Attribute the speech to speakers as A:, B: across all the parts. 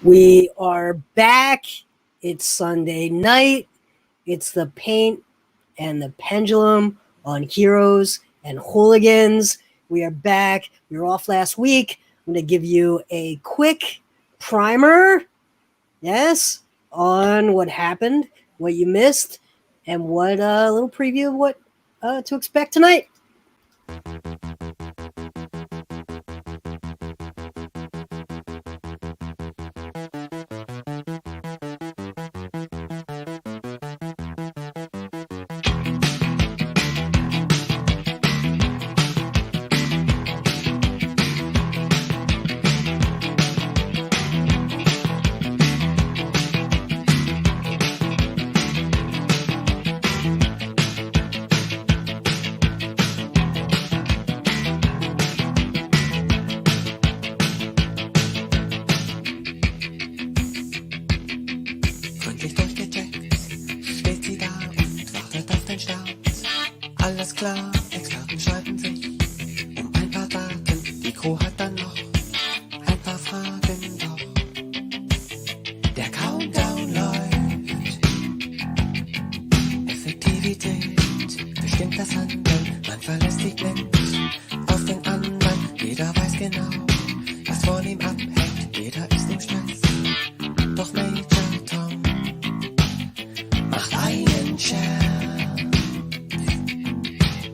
A: We are back. It's Sunday night. It's the Paint and the Pendulum on Heroes and Hooligans. We are back. We were off last week. I'm going to give you a quick primer, yes, on what happened, what you missed, and what a little preview of what to expect tonight.
B: Alles klar, Experten streiten sich ein paar Daten. Die Crew hat dann noch ein paar Fragen, doch der Countdown läuft. Effektivität bestimmt das Handeln. Man verlässt sich blind auf den anderen. Jeder weiß genau, was von ihm abhängt. Jeder ist im Stress. Doch Major Tom macht einen Scherz.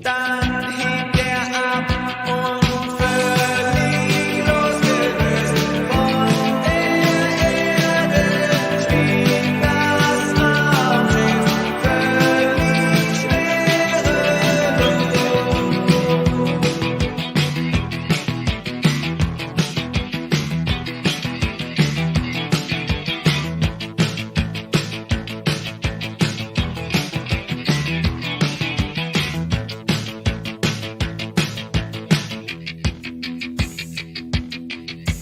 B: Dann hebt er ab und völlig losgelöst von der Erde schwebt das Raumschiff völlig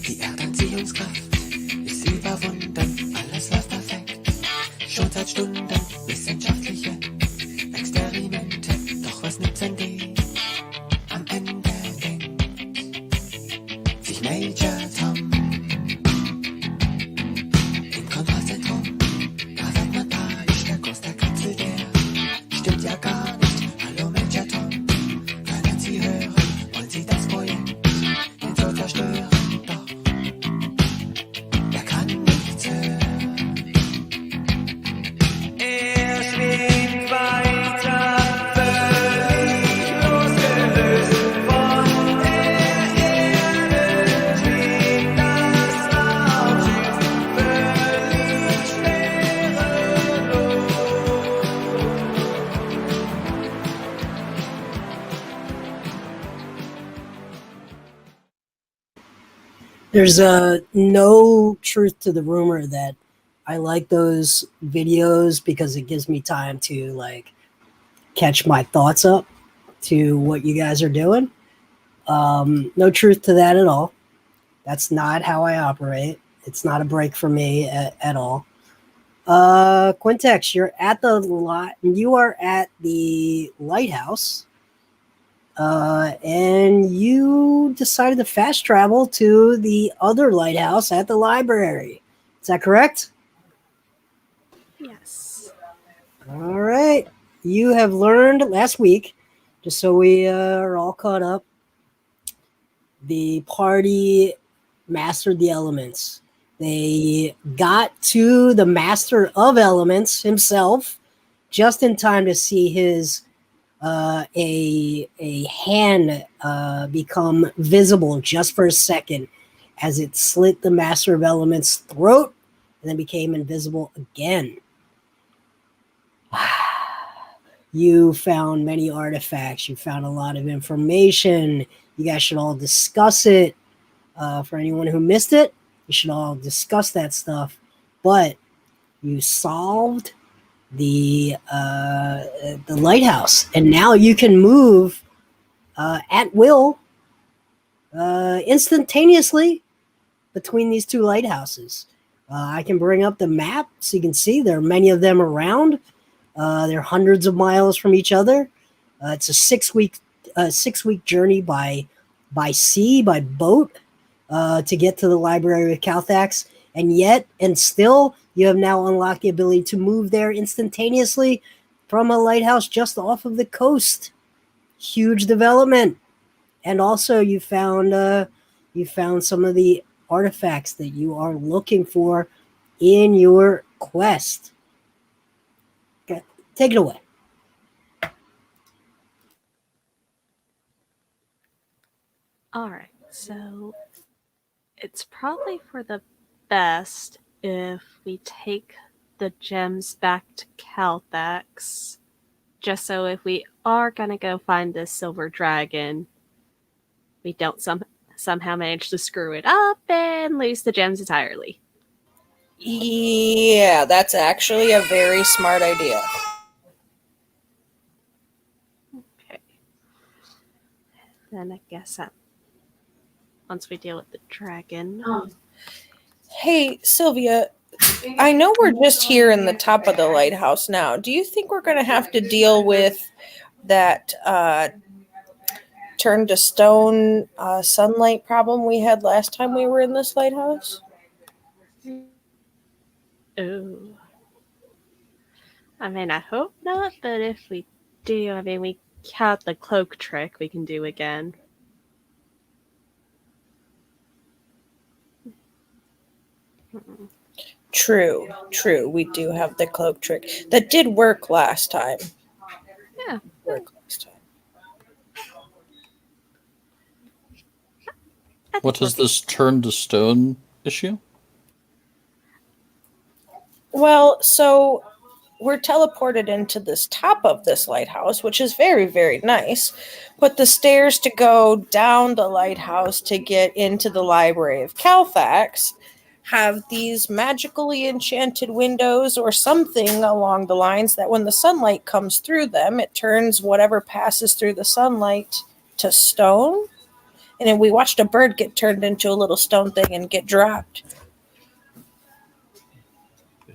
B: Die Erdanziehungskraft ist überwunden, alles läuft perfekt, schon seit Stunden, wissenschaftliche Experimente, doch was nützen die am Ende denkt sich Major Tom im Kontrollzentrum, da wird man panisch, der Kurs der Kapsel, der stimmt ja gar nicht. Hallo Major Tom, können Sie hören, wollen Sie das Projekt den so zerstören? Doch er kann nichts hören. Er schwebt weiter, völlig losgelöst von der Erde schwebt das Raumschiff völlig schwerelos.
A: There's no truth to the rumor that I like those videos because it gives me time to catch my thoughts up to what you guys are doing. No truth to that at all. That's not how I operate. It's not a break for me at all. Quintex, you're at you are at the lighthouse. And you decided to fast travel to the other lighthouse at the library. Is that correct?
C: Yes.
A: All right. You have learned last week, just so we are all caught up, the party mastered the elements. They got to the master of elements himself just in time to see his a hand become visible just for a second as it slit the master of elements' throat and then became invisible again. You found many artifacts. You found a lot of information. You guys should all discuss it. For anyone who missed it, you should all discuss that stuff. But you solved the lighthouse, and now you can move at will instantaneously between these two lighthouses. I can bring up the map so you can see there are many of them around. They're hundreds of miles from each other. It's a 6-week journey by sea, by boat, to get to the library with Calthax. and still, you have now unlocked the ability to move there instantaneously from a lighthouse just off of the coast. Huge development. And also, you found some of the artifacts that you are looking for in your quest. Okay, take it away.
C: All right, so it's probably for the best if we take the gems back to Calthax, just so if we are gonna go find this silver dragon, we don't somehow manage to screw it up and lose the gems entirely.
D: Yeah, that's actually a very smart idea.
C: Okay. Then I guess that once we deal with the dragon.
D: Hey, Sylvia, I know we're just here in the top of the lighthouse now. Do you think we're going to have to deal with that turn to stone sunlight problem we had last time we were in this lighthouse?
C: Oh. I mean, I hope not, but if we do, I mean, we have the cloak trick we can do again.
D: True. We do have the cloak trick. That did work last time.
C: Yeah.
E: What is this turn to stone issue?
D: Well, so we're teleported into this top of this lighthouse, which is very, very nice. But the stairs to go down the lighthouse to get into the Library of Calthax have these magically enchanted windows or something along the lines that when the sunlight comes through them, it turns whatever passes through the sunlight to stone. And then we watched a bird get turned into a little stone thing and get dropped.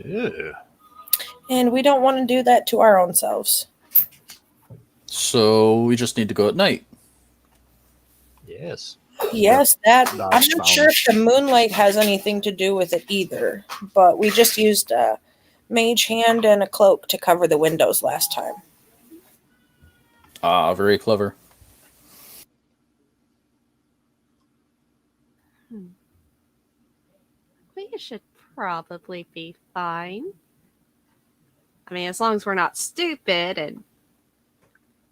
E: Ew.
D: And we don't want to do that to our own selves.
E: So we just need to go at night.
F: Yes.
D: Yes, that I'm
F: Nice
D: not sure if the moonlight has anything to do with it either, but we just used a mage hand and a cloak to cover the windows last time.
E: Ah, very clever.
C: We should probably be fine. I mean, as long as we're not stupid and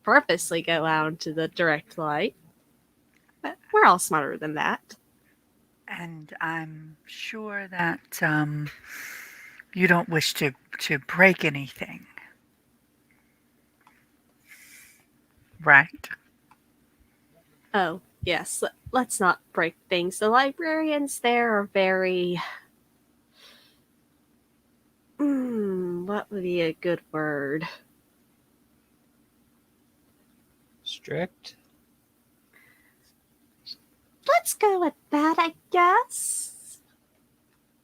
C: purposely go out into the direct light. But we're all smarter than that.
G: And I'm sure that you don't wish to break anything. Right?
C: Oh, yes. Let's not break things. The librarians there are very... what would be a good word?
F: Strict?
C: Let's go with that, I guess.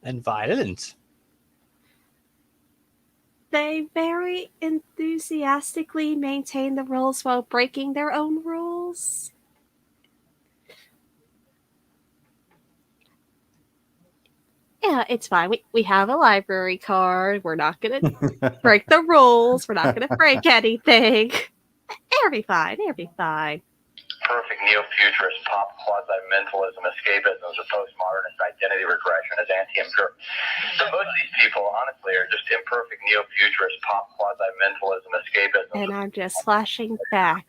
F: And violent.
C: They very enthusiastically maintain the rules while breaking their own rules. Yeah, it's fine. We have a library card. We're not going to break the rules. We're not going to break anything. It'll be fine. It'll be fine.
H: Perfect neo-futurist pop quasi-mentalism, escapism, or postmodernist identity regression as anti-empirical. So most of these people, honestly, are just imperfect neo-futurist pop quasi-mentalism, escapism.
C: And I'm just flashing back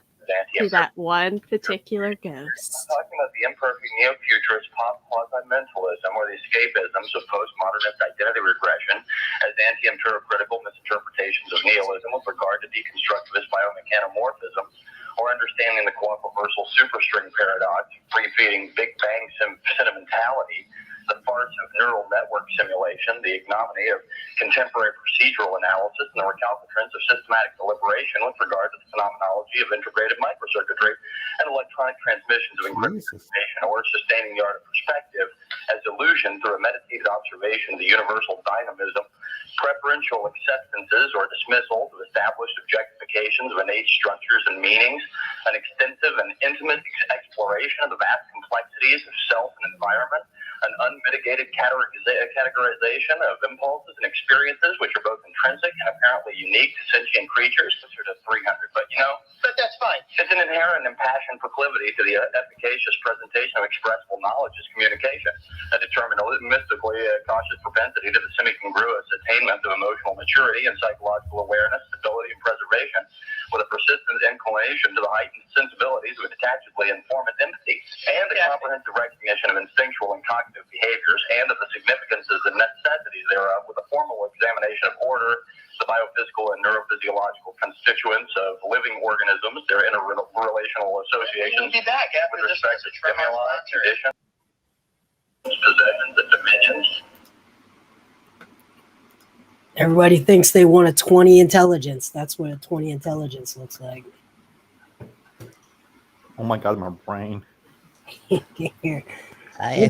C: to that one particular ghost.
H: I'm talking about the imperfect neo-futurist pop quasi-mentalism or the escapisms of postmodernist identity regression as anti-empirical misinterpretations of nihilism with regard to deconstructivist biomechanomorphism or understanding the quantiversal superstring paradox, free-feeding Big Bang sentimentality, the farce of neural network simulation, the ignominy of contemporary procedural analysis, and the recalcitrance of systematic deliberation with regard to the phenomenology of integrated microcircuitry and electronic transmissions of encrypted information, or sustaining the art of perspective as illusion through a meditated observation of the universal dynamism, preferential acceptances or dismissals of established objectifications of innate structures and meanings, an extensive and intimate exploration of the vast complexities of self and environment, an unmitigated categorization of impulses and experiences, which are both intrinsic and apparently unique to sentient creatures, closer to 300. But but that's fine. It's an inherent impassioned proclivity to the efficacious presentation of expressible knowledge as communication, a deterministically cautious propensity to the semi-congruous attainment of emotional maturity and psychological awareness, stability, and preservation, with a persistent inclination to the heightened sensibilities of detachedly informant empathy, and the comprehensive recognition of instinctual and cognitive behaviors, and of the significances and necessities thereof, with a formal examination of order, the biophysical and neurophysiological constituents of living organisms, their interrelational associations, with respect to stimuli, conditions, possessions, and dominions.
A: Everybody thinks they want a 20 intelligence. That's what a 20 intelligence looks like.
I: Oh my god, my brain.
A: Okay.
G: I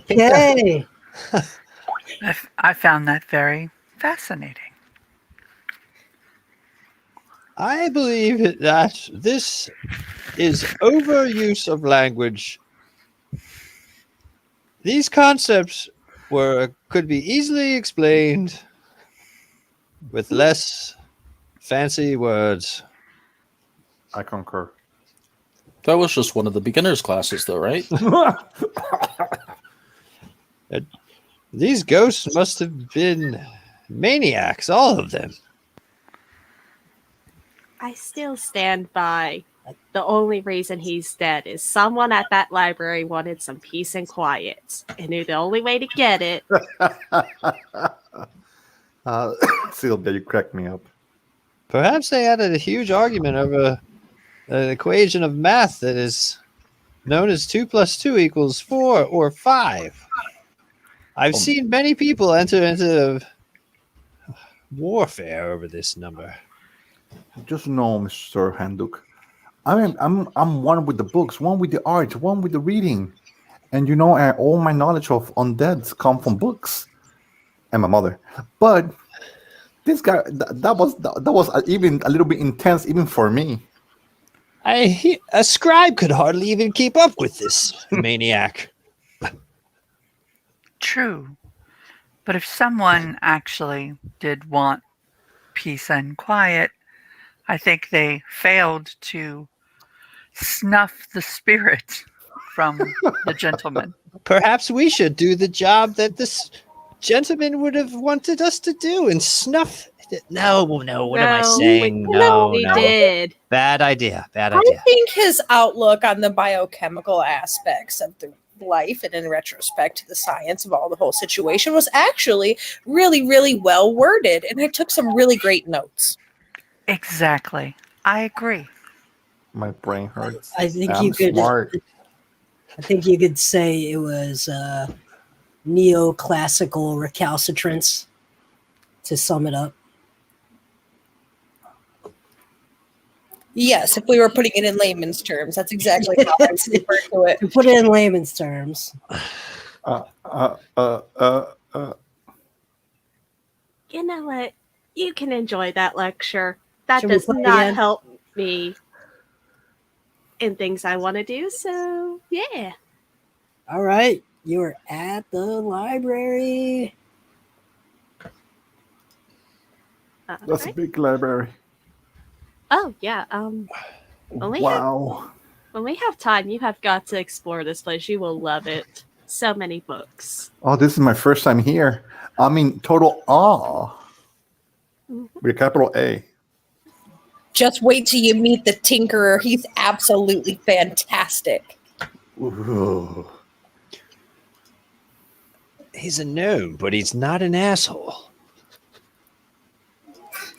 G: found that very fascinating.
F: I believe that this is overuse of language. These concepts could be easily explained with less fancy words.
I: I concur.
E: That was just one of the beginners classes, though, right?
F: These ghosts must have been maniacs, all of them.
C: I still stand by the only reason he's dead is someone at that library wanted some peace and quiet and knew the only way to get it.
I: Sylvia, you cracked me up.
F: Perhaps they had a huge argument over an equation of math that is known as 2 + 2 = 4 or 5. I've seen many people enter into warfare over this number.
I: Just know, Mr. Handuk, I'm one with the books, one with the art, one with the reading, and all my knowledge of undeads come from books and my mother. But this guy, that was even a little bit intense, even for me.
F: A scribe could hardly even keep up with this maniac.
G: True. But if someone actually did want peace and quiet, I think they failed to snuff the spirit from the gentleman.
F: Perhaps we should do the job that this gentleman would have wanted us to do and snuff it. No, what am I saying?
C: We did.
F: Bad idea.
D: I think his outlook on the biochemical aspects of the life and in retrospect to the science of the whole situation was actually really, really well worded. And I took some really great notes.
G: Exactly. I agree.
I: My brain hurts.
A: I think
I: I'm
A: you could.
I: smart.
A: I think you could say it was neoclassical recalcitrance. To sum it up.
D: Yes, if we were putting it in layman's terms, that's exactly how I refer to it.
A: To put it in layman's terms.
C: You know what? You can enjoy that lecture. That
A: Should we
C: does
A: play
C: not
A: again?
C: help me in things I want to do. So, yeah.
A: All right. You were at the library.
I: That's a big library.
C: Oh, yeah. When we have time, you have got to explore this place. You will love it. So many books.
I: Oh, this is my first time here. I'm in total awe. With a capital A.
D: Just wait till you meet the Tinkerer. He's absolutely fantastic.
I: Ooh.
F: He's a gnome, but he's not an asshole.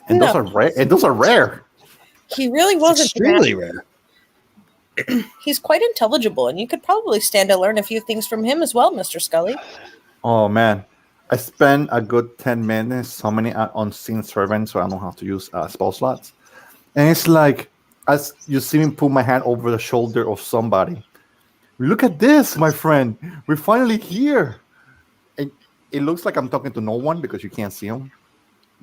I: And
D: No.
I: those are rare. And those are rare.
D: He really wasn't
F: Extremely rare.
D: He's quite intelligible, and you could probably stand to learn a few things from him as well, Mr. Scully.
I: Oh man, I spent a good 10 minutes summoning an unseen servant, so I don't have to use spell slots. And it's like, as you see me put my hand over the shoulder of somebody. Look at this, my friend. We're finally here. And it looks like I'm talking to no one because you can't see him.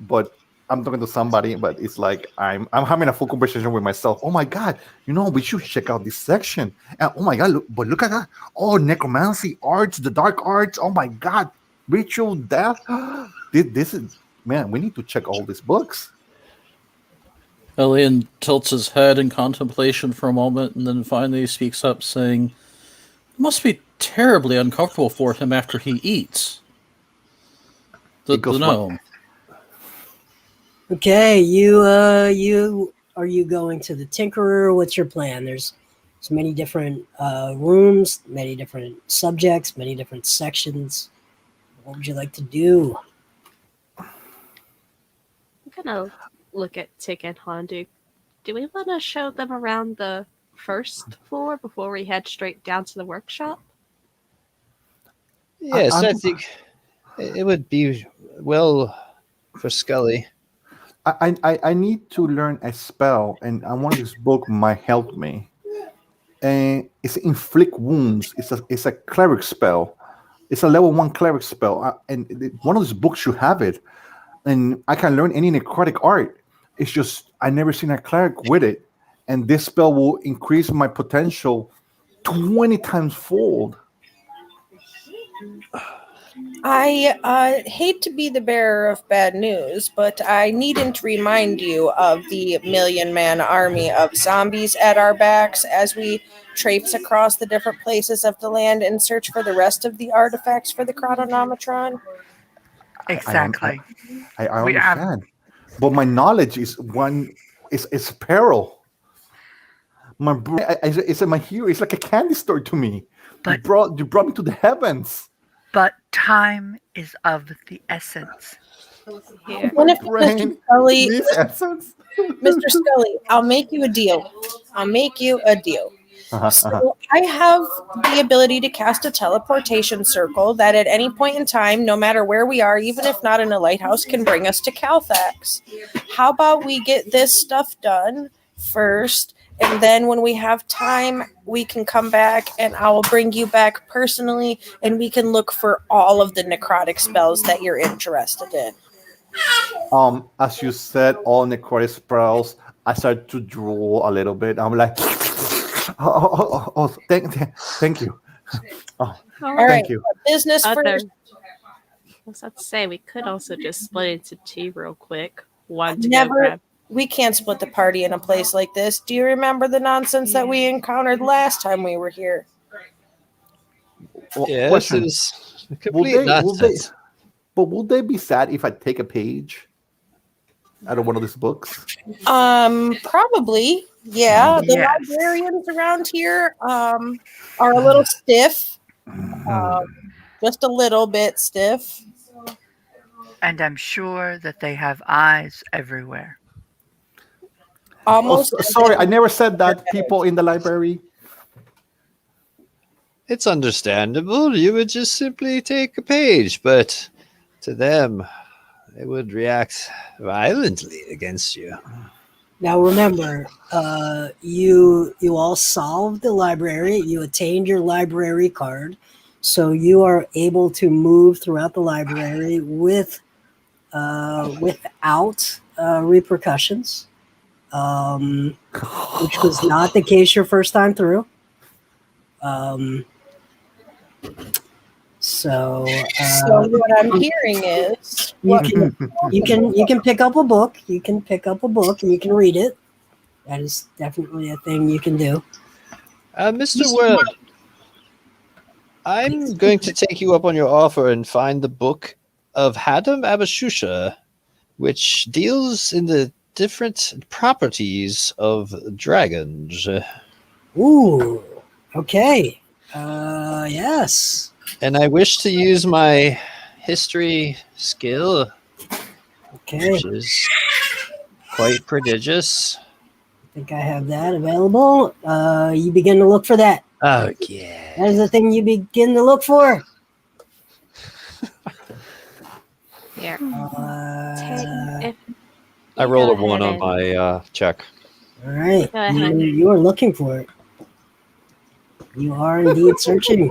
I: But I'm talking to somebody, but it's like I'm having a full conversation with myself. Oh my god, we should check out this section. And oh my god, look at that. Oh, necromancy arts, the dark arts. Oh my god, ritual death. This is, man, we need to check all these books.
E: Elian tilts his head in contemplation for a moment and then finally speaks up, saying, "It must be terribly uncomfortable for him after he eats." The gnome.
A: Okay, you are you going to the Tinkerer? What's your plan? There's so many different rooms, many different subjects, many different sections. What would you like to do?
C: I'm gonna look at Tick and Hondu. Do we want to show them around the first floor before we head straight down to the workshop?
F: Yes, I think it would be well for Scully.
I: I need to learn a spell, and I want this book might help me. And it's inflict wounds. It's a cleric spell. It's a level 1 cleric spell, and one of these books should have it. And I can learn any necrotic art. It's just I never seen a cleric with it, and this spell will increase my potential 20 times fold.
D: I hate to be the bearer of bad news, but I needn't remind you of the 1,000,000-man army of zombies at our backs as we traipse across the different places of the land and search for the rest of the artifacts for the Chronometron.
G: Exactly.
I: I understand, but my knowledge is peril. My it's my hero. It's like a candy store to me.
G: But
I: you brought me to the heavens.
G: But time is of the essence.
C: Here.
D: Mr. Scully, Mr. Scully, I'll make you a deal. So I have the ability to cast a teleportation circle that at any point in time, no matter where we are, even if not in a lighthouse, can bring us to Calthax. How about we get this stuff done first, and then when we have time, we can come back and I will bring you back personally, and we can look for all of the necrotic spells that you're interested in.
I: As you said, all necrotic spells, I started to drool a little bit. I'm like, thank you.
D: All right,
I: thank you.
D: Business first.
C: I was about to say, we could also just split into two real quick. One to go grab.
D: We can't split the party in a place like this. Do you remember the nonsense that we encountered last time we were here?
F: Yes, it is complete nonsense.
I: But will they be sad if I take a page out of one of these books?
D: Probably. Yeah. The librarians around here are a little stiff. Just a little bit stiff.
G: And I'm sure that they have eyes everywhere.
D: Almost.
I: Sorry, I never said that. People in the library.
F: It's understandable. You would just simply take a page, but to them, they would react violently against you.
A: Now remember, you all solved the library. You attained your library card, so you are able to move throughout the library without repercussions, which was not the case your first time through. So
D: what I'm hearing is
A: you can pick up a book. You can pick up a book and you can read it. That is definitely a thing you can do.
F: Mr. World, I'm going to take you up on your offer and find the book of Hadam Abashusha, which deals in the different properties of dragons.
A: Ooh, okay. Yes.
F: And I wish to use my history skill, which is quite prodigious.
A: I think I have that available. You begin to look for that.
F: Oh, yeah.
A: That is the thing you begin to look for.
C: Here.
F: I rolled a 1 on my check.
A: All right.
C: Go ahead.
A: You are looking for it. You are indeed searching.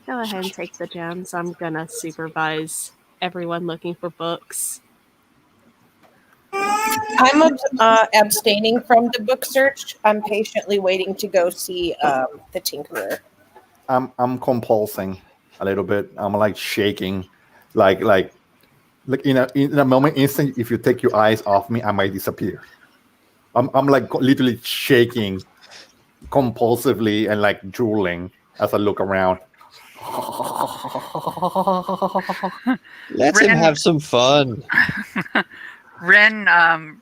C: Go ahead and take the gems. I'm gonna supervise everyone looking for books.
D: I'm abstaining from the book search. I'm patiently waiting to go see the Tinkerer.
I: I'm compulsing a little bit. I'm like shaking, like in a moment instant. If you take your eyes off me, I might disappear. I'm like literally shaking compulsively and like drooling as I look around.
F: Let him have some fun.
G: Ren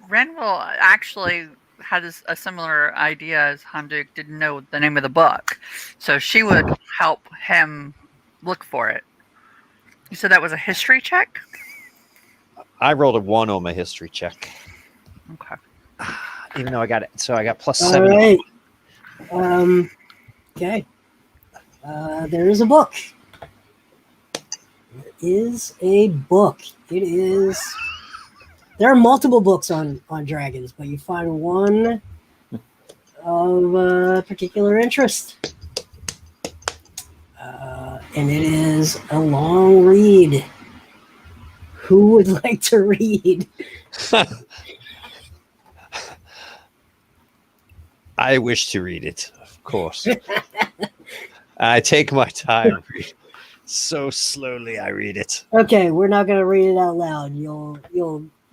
G: will actually had a similar idea as Handuk didn't know the name of the book, so she would help him look for it. You said that was a history check?
F: I rolled a 1 on my history check.
G: Okay.
F: Even though I got it. So I got plus
A: All
F: 7.
A: right. Okay. There is a book. There is a book. It is. There are multiple books on dragons, but you find one of particular interest. And it is a long read. Who would like to read?
F: I wish to read it, of course. I take my time. So slowly I read it.
A: Okay, we're not going to read it out loud. You'll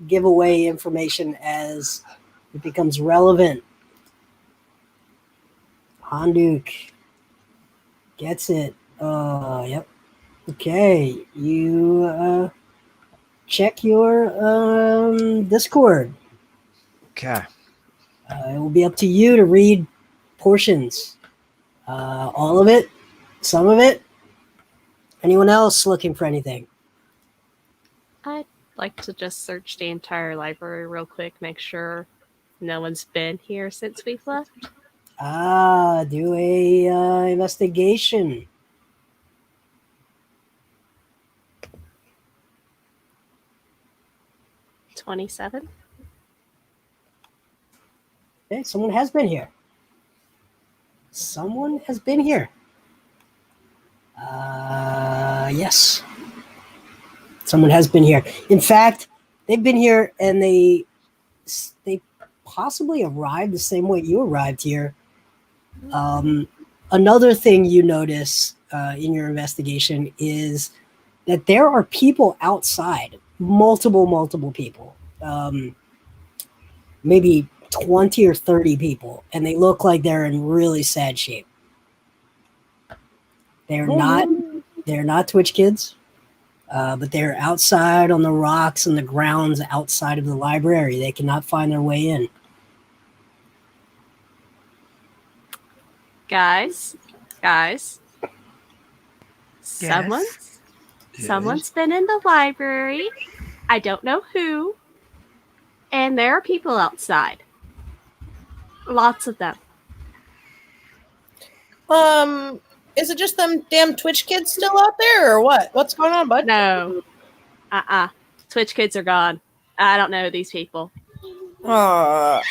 A: give away information as it becomes relevant. Handuk gets it. Yep. Okay, you check your Discord.
F: Okay.
A: It will be up to you to read portions. All of it, some of it. Anyone else looking for anything?
C: I'd like to just search the entire library real quick, make sure no one's been here since we've left.
A: Do a investigation.
C: $27.
A: Okay, someone has been here. Someone has been here. Yes. Someone has been here. In fact, they've been here and they possibly arrived the same way you arrived here. Another thing you notice in your investigation is that there are people outside, multiple people, maybe 20 or 30 people, and they look like they're in really sad shape. They're not Twitch kids, but they're outside on the rocks and the grounds outside of the library. They cannot find their way in.
C: Guys, someone's been in the library. I don't know who, and there are people outside. Lots of them.
D: Is it just them damn Twitch kids still out there, or what? What's going on, bud?
C: No. Twitch kids are gone. I don't know these people.
D: Well,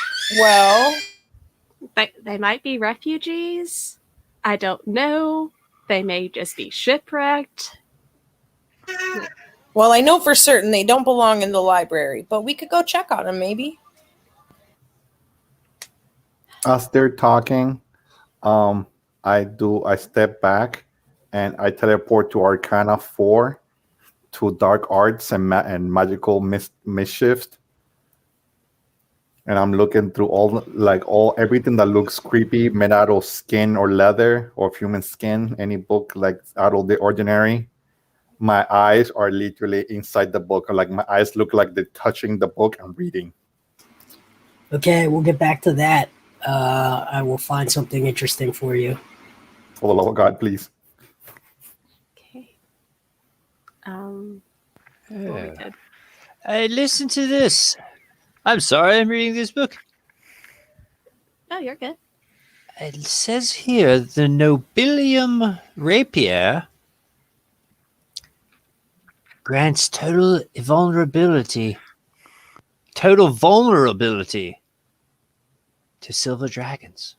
C: They might be refugees. I don't know. They may just be shipwrecked.
D: well, I know for certain they don't belong in the library, but we could go check on them, maybe.
I: As they're talking, I step back and I teleport to Arcana 4 to Dark Arts and Magical Mischief. And I'm looking through everything that looks creepy, made out of skin or leather or human skin, any book like out of the ordinary. My eyes are literally inside the book. Like my eyes look like they're touching the book I'm reading.
A: Okay, we'll get back to that. I will find something interesting for you.
I: For the love of God, please.
C: Okay. What we did.
F: Listen to this. I'm sorry, I'm reading this book.
C: Oh, you're good.
F: It says here the Nobilium Rapier grants total vulnerability to silver dragons.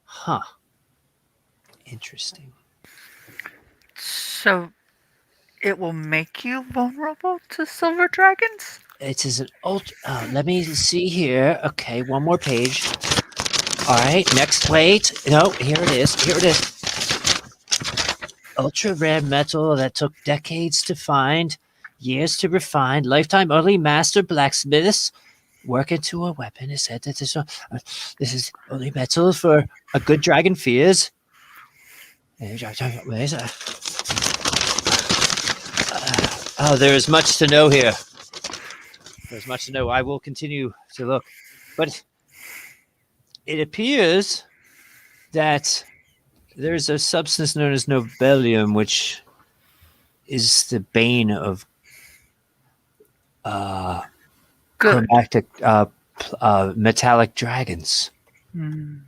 F: Huh. Interesting.
G: So it will make you vulnerable to silver dragons?
J: It is an ultra. Let me see here. Okay, one more page. All right, next. Wait. No, here it is. Here it is. Ultra rare metal that took decades to find, years to refine, lifetime early master blacksmiths work into a weapon. It said that this is only metal for a good dragon fears. Oh, there is much to know here. There's much to know. I will continue to look. But it appears that there's a substance known as nobelium, which is the bane of
G: Good.
J: chromatic, metallic dragons.
G: Hmm.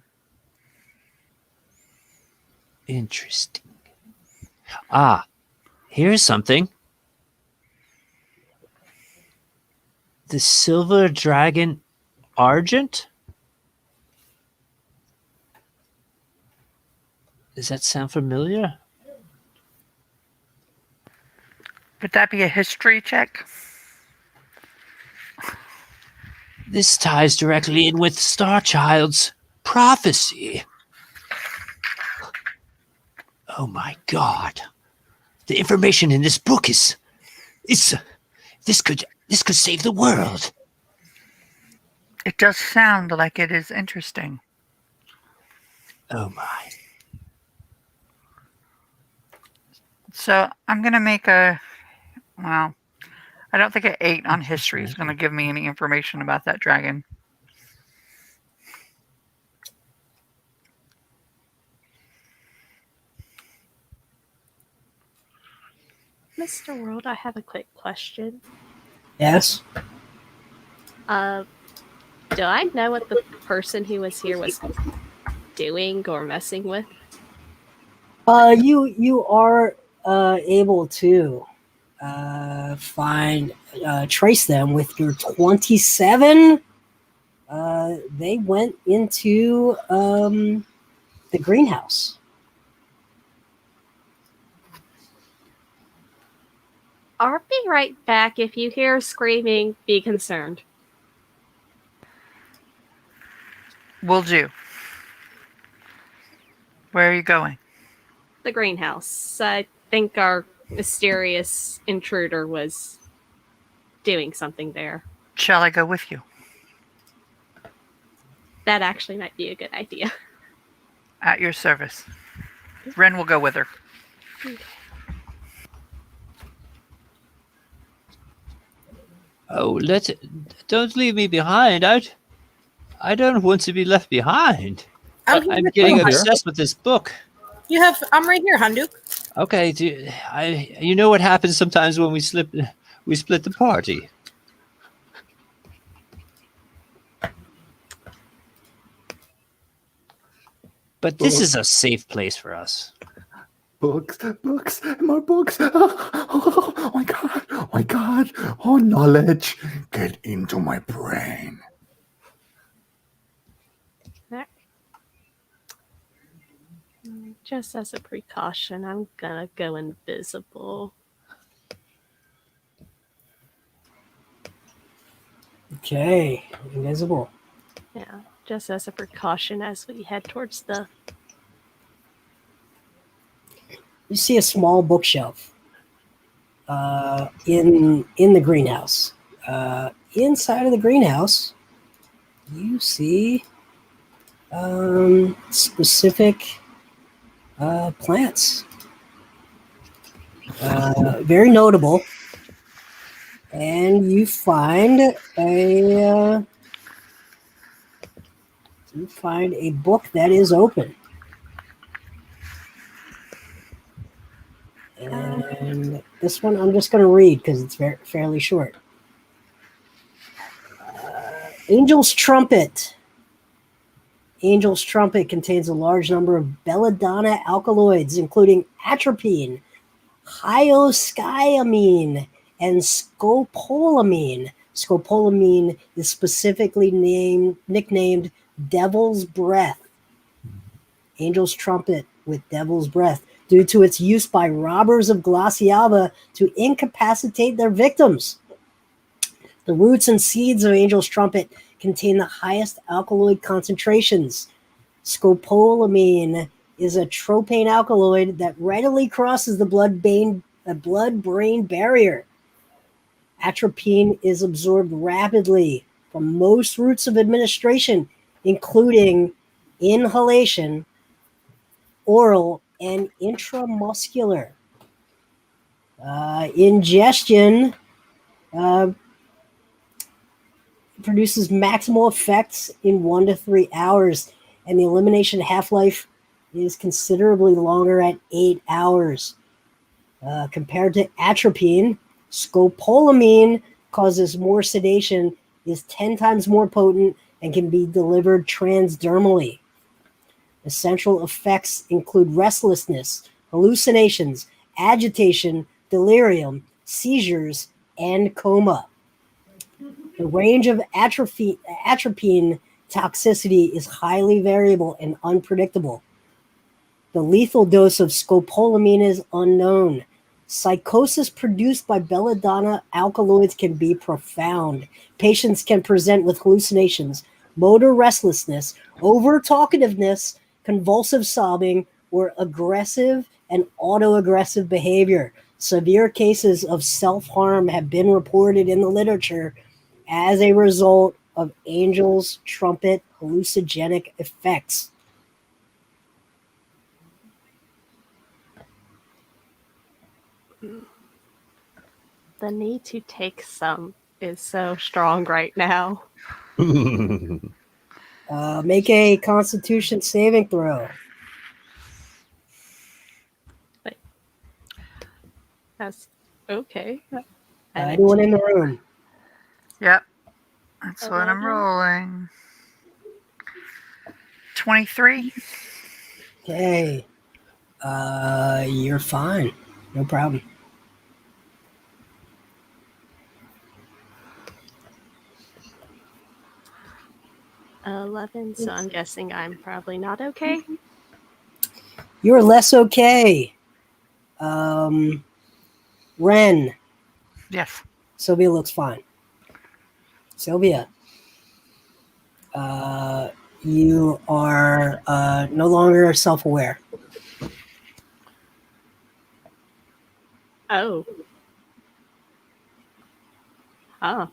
J: Interesting. Here's something. The silver dragon argent? Does that sound familiar?
G: Would that be a history check?
J: This ties directly in with Starchild's prophecy. Oh my god. The information in this book is this could save the world.
G: It does sound like it is interesting.
J: Oh my.
G: So I'm going to make I don't think an 8 on history is going to give me any information about that dragon.
C: Mr. World, I have a quick question.
A: Yes.
C: Do I know what the person who was here was doing or messing with?
A: You are able to trace them with your 27. They went into the greenhouse.
C: I'll be right back. If you hear screaming, be concerned.
G: Will do. Where are you going?
C: The greenhouse. I think our mysterious intruder was doing something there.
G: Shall I go with you?
C: That actually might be a good idea.
G: At your service. Ren will go with her.
C: Okay.
J: Oh, don't leave me behind. I don't want to be left behind. I'm getting obsessed with this book.
D: I'm right here, Handuk.
J: Okay, you know what happens sometimes when we split the party. But this is a safe place for us.
I: Books, more books. Oh my god, oh my god. Oh, knowledge, get into my brain.
C: Just as a precaution, I'm gonna go invisible.
A: Okay, invisible.
C: Yeah, just as a precaution as we head towards the...
A: You see a small bookshelf in the greenhouse. Inside of the greenhouse, you see specific plants. Very notable. And you find a book that is open. And this one I'm just going to read because it's fairly short. Angel's Trumpet. Angel's Trumpet contains a large number of belladonna alkaloids, including atropine, hyoscyamine, and scopolamine. Scopolamine is specifically nicknamed Devil's Breath. Angel's Trumpet with Devil's Breath due to its use by robbers of Glacialba to incapacitate their victims. The roots and seeds of Angel's Trumpet contain the highest alkaloid concentrations. Scopolamine is a tropane alkaloid that readily crosses the blood-brain barrier. Atropine is absorbed rapidly from most routes of administration, including inhalation, oral, and intramuscular. Ingestion produces maximal effects in 1 to 3 hours, and the elimination half-life is considerably longer at 8 hours. Compared to atropine, scopolamine causes more sedation, is 10 times more potent, and can be delivered transdermally. Essential effects include restlessness, hallucinations, agitation, delirium, seizures, and coma. The range of atropine toxicity is highly variable and unpredictable. The lethal dose of scopolamine is unknown. Psychosis produced by belladonna alkaloids can be profound. Patients can present with hallucinations, motor restlessness, over-talkativeness, convulsive sobbing, or aggressive and autoaggressive behavior. Severe cases of self-harm have been reported in the literature as a result of Angel's Trumpet hallucinogenic effects.
C: The need to take some is so strong right now.
A: Make a Constitution saving throw.
C: That's okay.
A: Anyone in the room?
G: Yep. That's what I'm
C: 11.
G: rolling. 23.
A: Okay. You're fine. No problem.
C: $11, so I'm guessing I'm probably not okay.
A: You're less okay. Ren.
G: Yes.
A: Sylvia looks fine. Sylvia. You are no longer self-aware.
C: Oh. Huh.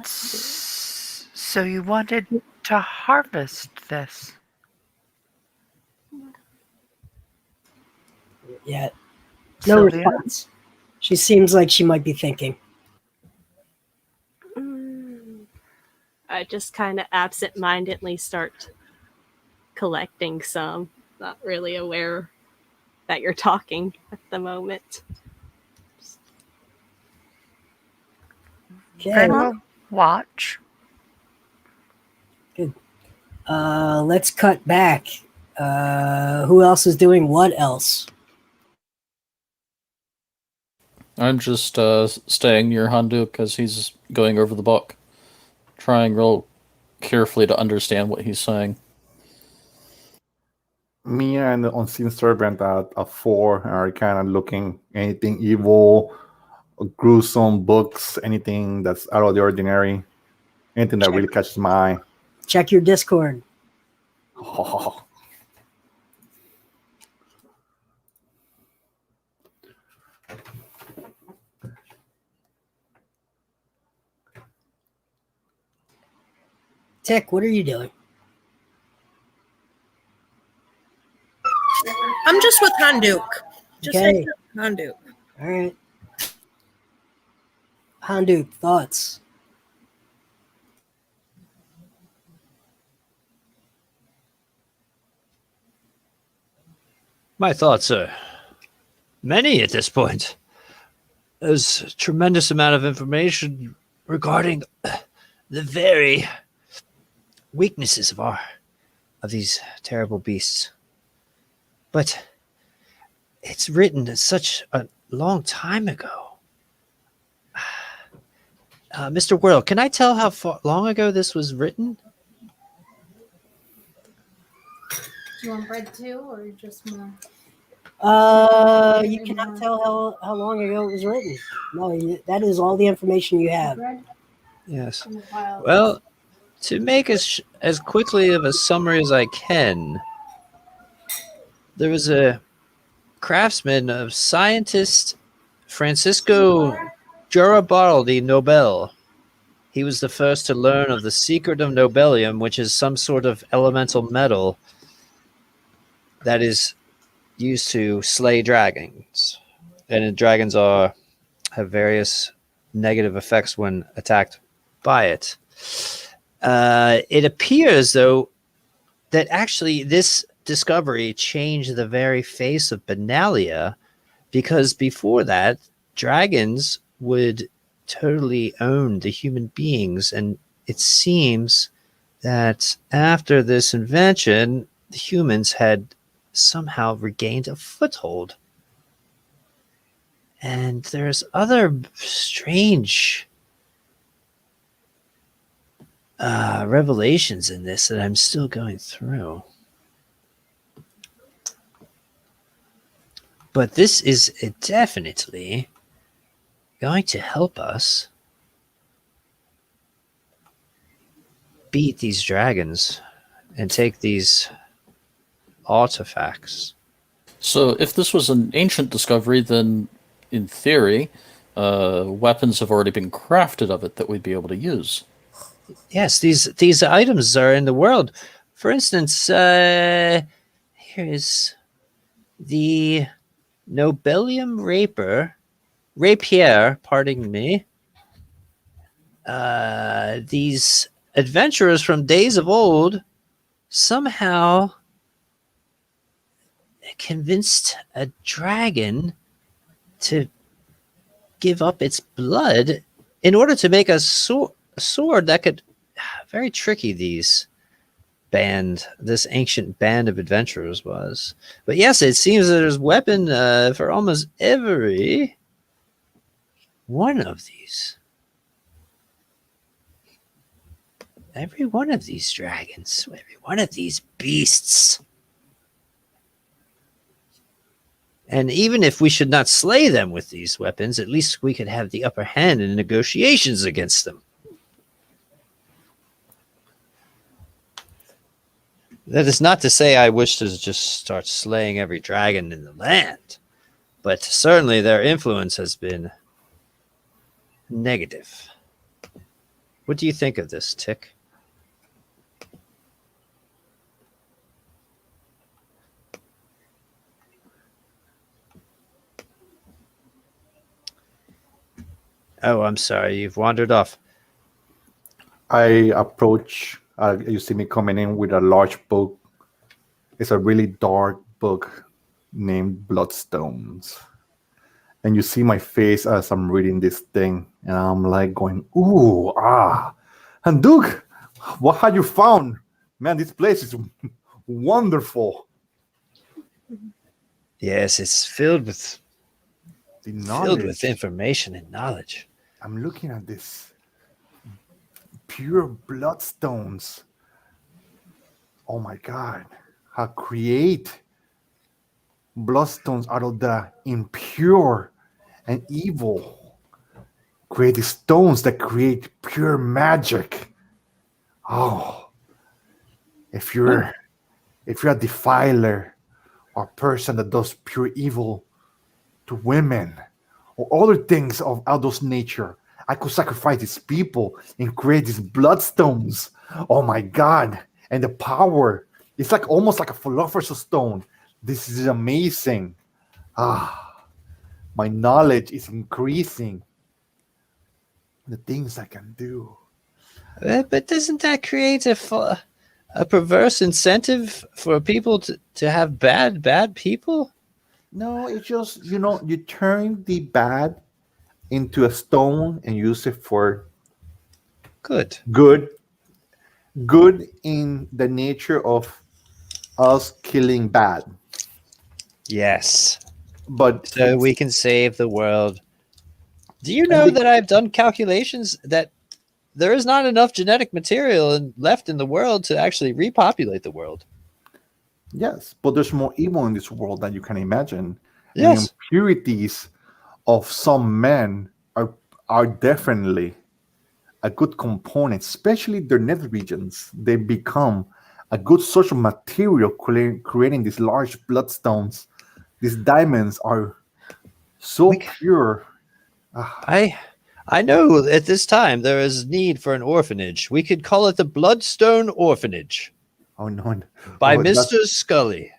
G: So you wanted to harvest this?
A: Yeah. No
G: Sylvia?
A: response. She seems like she might be thinking.
C: I just kind of absent-mindedly start collecting some. Not really aware that you're talking at the moment.
A: Okay.
G: Then we'll watch.
A: Good. Let's cut back. Who else is doing what else?
E: I'm just staying near Handuk as he's going over the book, trying real carefully to understand what he's saying.
I: Me and the unseen servant at 4 are kind of looking anything evil, gruesome books, anything that's out of the ordinary, anything that really catches my eye.
A: Check your Discord.
I: Oh.
A: Tick, what are you doing?
D: I'm just with Handuk. Just
A: Okay.
D: hanging out with Handuk.
A: All right. Handuk, thoughts?
J: My thoughts are many at this point. There's a tremendous amount of information regarding the very weaknesses of these terrible beasts. But it's written such a long time ago. Mr. Whirl, can I tell how long ago this was written?
K: Do you want bread too, or just more?
A: You cannot tell how long ago it was written. No, that is all the information you have.
K: Bread
F: Yes.
K: and the pile.
F: Well, to make as quickly of a summary as I can, there was a craftsman of scientist Francisco Garibaldi Nobel. He was the first to learn of the secret of nobelium, which is some sort of elemental metal that is used to slay dragons. And dragons have various negative effects when attacked by it. It appears, though, that actually this discovery changed the very face of Benalia, because before that, dragons would totally own the human beings, and it seems that after this invention, the humans had somehow regained a foothold. And there's other strange revelations in this that I'm still going through. But this is definitely going to help us beat these dragons and take these artifacts.
E: So if this was an ancient discovery, then in theory, weapons have already been crafted of it that we'd be able to use.
F: Yes, these items are in the world. For instance, here is the Nobelium rapier, pardon me. These adventurers from days of old somehow convinced a dragon to give up its blood in order to make a sword that could very tricky this ancient band of adventurers was. But yes, it seems that there's weapon for almost every one of these. Every one of these dragons, every one of these beasts. And even if we should not slay them with these weapons, at least we could have the upper hand in negotiations against them. That is not to say I wish to just start slaying every dragon in the land, but certainly their influence has been negative. What do you think of this, Tick? Oh, I'm sorry, you've wandered off.
I: I approach. You see me coming in with a large book. It's a really dark book named Bloodstones. And you see my face as I'm reading this thing. And I'm like going, ooh, ah. And Duke, what have you found? Man, this place is wonderful.
F: Yes, it's filled with information and knowledge.
I: I'm looking at this. Pure bloodstones. Oh my God. How create bloodstones out of the impure and evil. Create these stones that create pure magic. Oh. If you're a defiler or person that does pure evil to women or other things of those nature, I could sacrifice these people and create these bloodstones. Oh my God. And the power. It's like almost like a philosopher's stone. This is amazing. My knowledge is increasing. The things I can do.
F: But doesn't that create a perverse incentive for people to have bad people?
I: No, it's just, you turn the bad into a stone and use it for
F: good
I: in the nature of us killing bad.
F: Yes.
I: But
F: so we can save the world. Do you know that I've done calculations that there is not enough genetic material left in the world to actually repopulate the world?
I: Yes, but there's more evil in this world than you can imagine. And the
F: Yes.
I: impurities of some men are definitely a good component, especially their net regions. They become a good social material, creating these large bloodstones. These diamonds are so pure.
F: I know at this time there is need for an orphanage. We could call it the Bloodstone Orphanage
I: Oh no!
F: by
I: Oh, that's
F: Mr. Scully.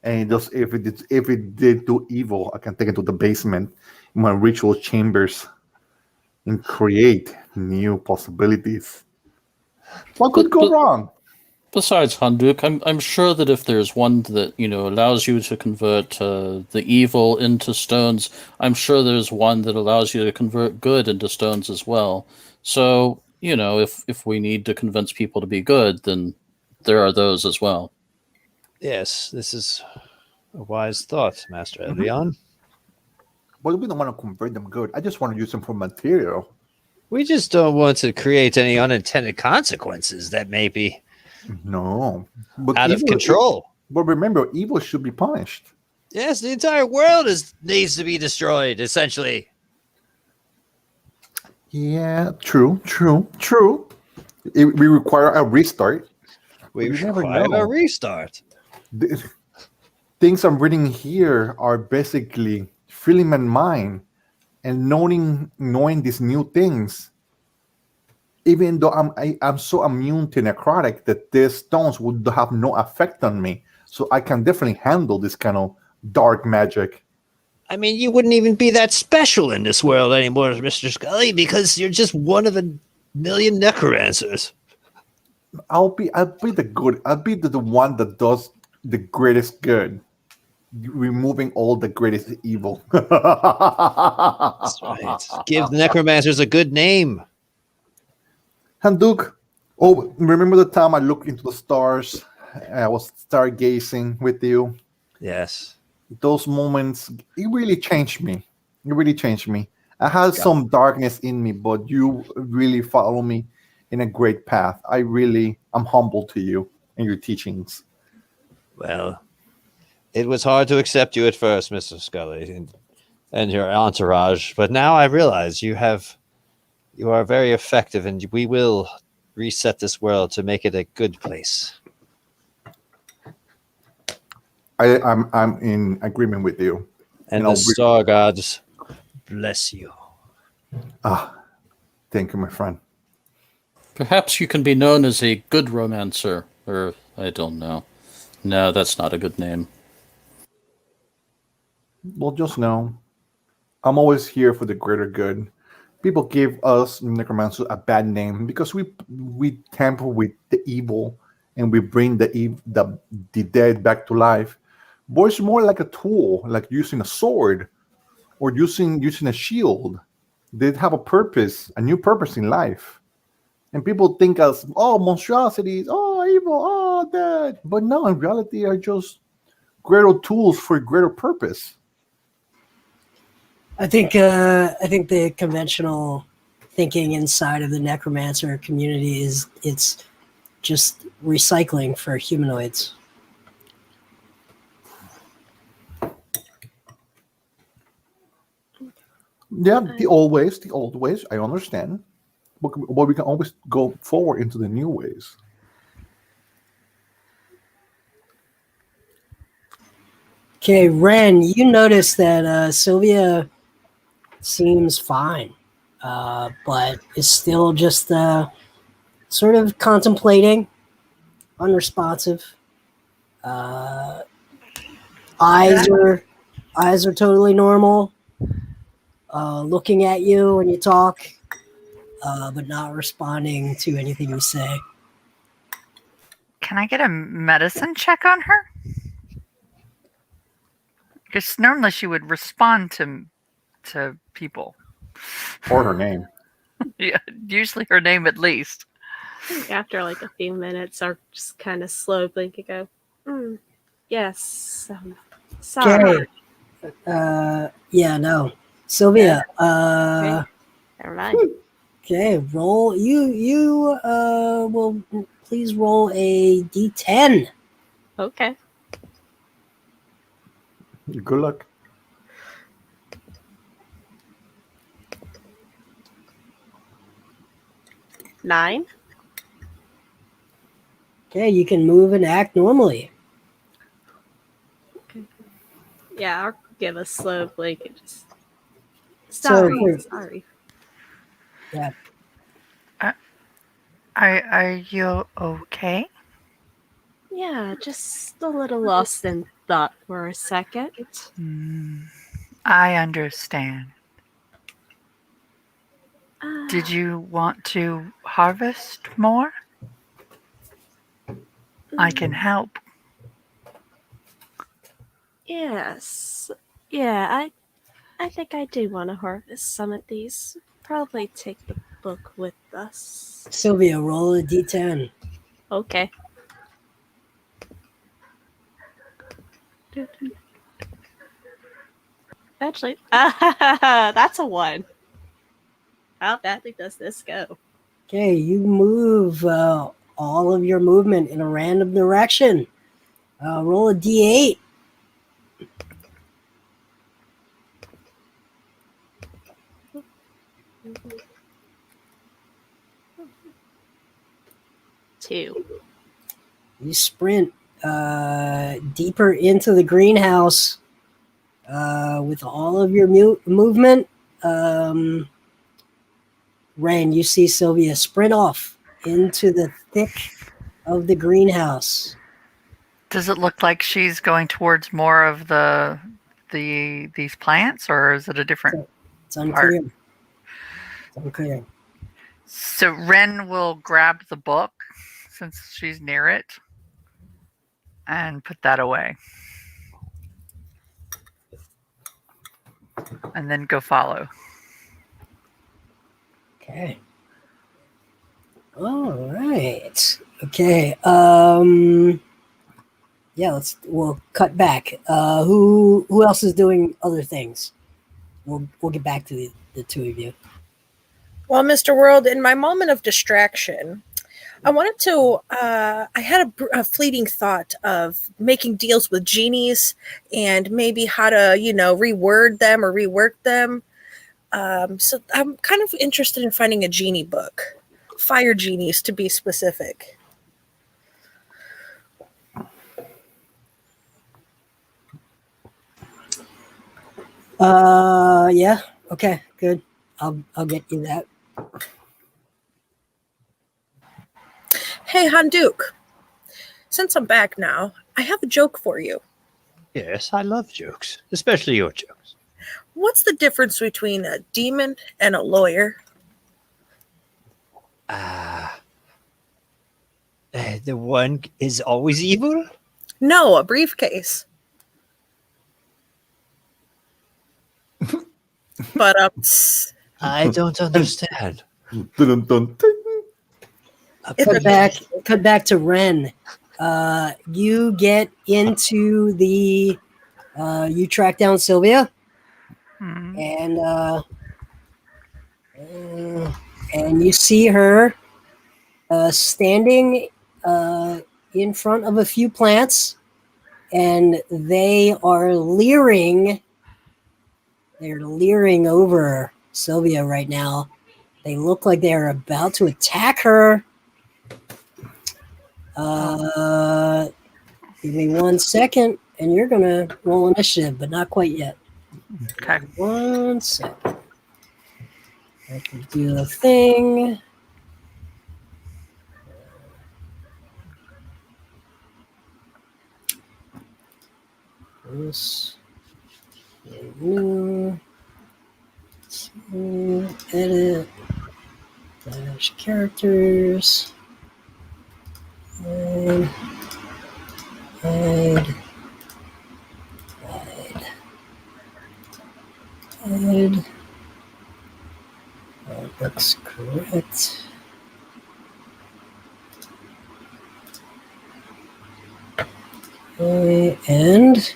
I: and just if it did do evil, I can take it to the basement in my ritual chambers and create new possibilities. What could go wrong?
E: Besides Handuk, I'm sure that if there's one that allows you to convert the evil into stones, I'm sure there's one that allows you to convert good into stones as well. So if we need to convince people to be good, then there are those as well.
F: Yes, this is a wise thought, Master
I: Mhm.
F: Elvion.
I: But we don't want to convert them good. I just want to use them for material.
F: We just don't want to create any unintended consequences that may be
I: No, but
F: out of control.
I: But remember, evil should be punished.
F: Yes, the entire world needs to be destroyed, essentially.
I: Yeah, true. We require a restart.
F: We
I: You never
F: require
I: know.
F: a restart.
I: The things I'm reading here are basically filling my mind and knowing these new things. Even though I'm so immune to necrotic that these stones would have no effect on me, so I can definitely handle this kind of dark magic.
F: I mean, you wouldn't even be that special in this world anymore, Mr. Scully, because you're just one of a million necromancers.
I: I'll be the good. I'll be the one that does the greatest good, removing all the greatest evil.
F: That's right. Give the necromancers a good name.
I: Handuk, oh, remember the time I looked into the stars? I was stargazing with you.
F: Yes.
I: Those moments, it really changed me. It really changed me. I had some darkness in me, but you really follow me in a great path. I'm humble to you and your teachings.
F: Well, it was hard to accept you at first, Mr. Scully, and your entourage, but now I realize you are very effective, and we will reset this world to make it a good place.
I: I'm in agreement with you.
F: And the star gods bless you.
I: Thank you, my friend.
E: Perhaps you can be known as a good romancer, or I don't know. No, that's not a good name.
I: Well, just know, I'm always here for the greater good. People give us necromancers a bad name because we tamper with the evil and we bring the dead back to life. But it's more like a tool, like using a sword or using a shield. They have a purpose, a new purpose in life. And people think as, oh, monstrosities, oh, evil, oh, dead. But no, in reality, are just greater tools for a greater purpose.
A: I think the conventional thinking inside of the necromancer community is it's just recycling for humanoids.
I: Yeah, the old ways, I understand. But we can always go forward into the new ways.
A: Okay, Ren, you notice that Sylvia seems fine, but is still just sort of contemplating, unresponsive. Eyes are totally normal. Looking at you when you talk, but not responding to anything you say.
G: Can I get a medicine check on her? Because normally she would respond to people.
I: Or her name.
G: Yeah, usually her name at least.
C: After like a few minutes, I'll just kind of slow blink and go, yes, sorry.
A: Okay. Yeah, no. Sylvia,
C: Never mind.
A: Okay, roll. You will please roll a d10.
C: Okay.
I: Good luck.
C: Nine.
A: Okay, you can move and act normally.
C: Yeah, I'll give a slow blink and just.
A: So,
C: Sorry.
A: yeah.
G: Are you okay?
C: Yeah, just a little lost in thought for a second.
G: I understand.
C: Uh,
G: Did you want to harvest more? I can help.
C: Yes. Yeah, I think I do want to harvest some of these. Probably take the book with us.
A: Sylvia, roll a d10.
C: Okay. Actually, that's a 1. How badly does this go?
A: Okay, you move all of your movement in a random direction. Roll a d8.
C: Two.
A: You sprint deeper into the greenhouse with all of your movement. Ren, you see Sylvia sprint off into the thick of the greenhouse.
G: Does it look like she's going towards more of these plants, or is it a different
A: It's unclear.
G: part?
A: It's unclear.
G: So Ren will grab the book since she's near it and put that away. And then go follow.
A: Okay. All right. Okay. Yeah, we'll cut back. Who else is doing other things? We'll get back to the two of you.
D: Well, Mr. World, in my moment of distraction, I wanted to, I had a fleeting thought of making deals with genies and maybe how to, reword them or rework them. So I'm kind of interested in finding a genie book. Fire genies, to be specific.
A: Yeah. Okay, good. I'll get you that.
D: Hey, Handuk. Since I'm back now, I have a joke for you.
J: Yes, I love jokes, especially your jokes.
D: What's the difference between a demon and a lawyer?
J: The one is always evil?
D: No, a briefcase. But
J: I don't understand.
I: Dun, dun, dun.
A: Cut back to Ren. You get into the. You track down Sylvia, and you see her standing in front of a few plants, and they are leering. They're leering over Sylvia right now. They look like they're about to attack her. Give me 1 second, and you're gonna roll initiative, but not quite yet.
G: Okay.
A: 1 second. I can do the thing. This. New. Edit. Dash characters. And hide. That's correct. Okay, and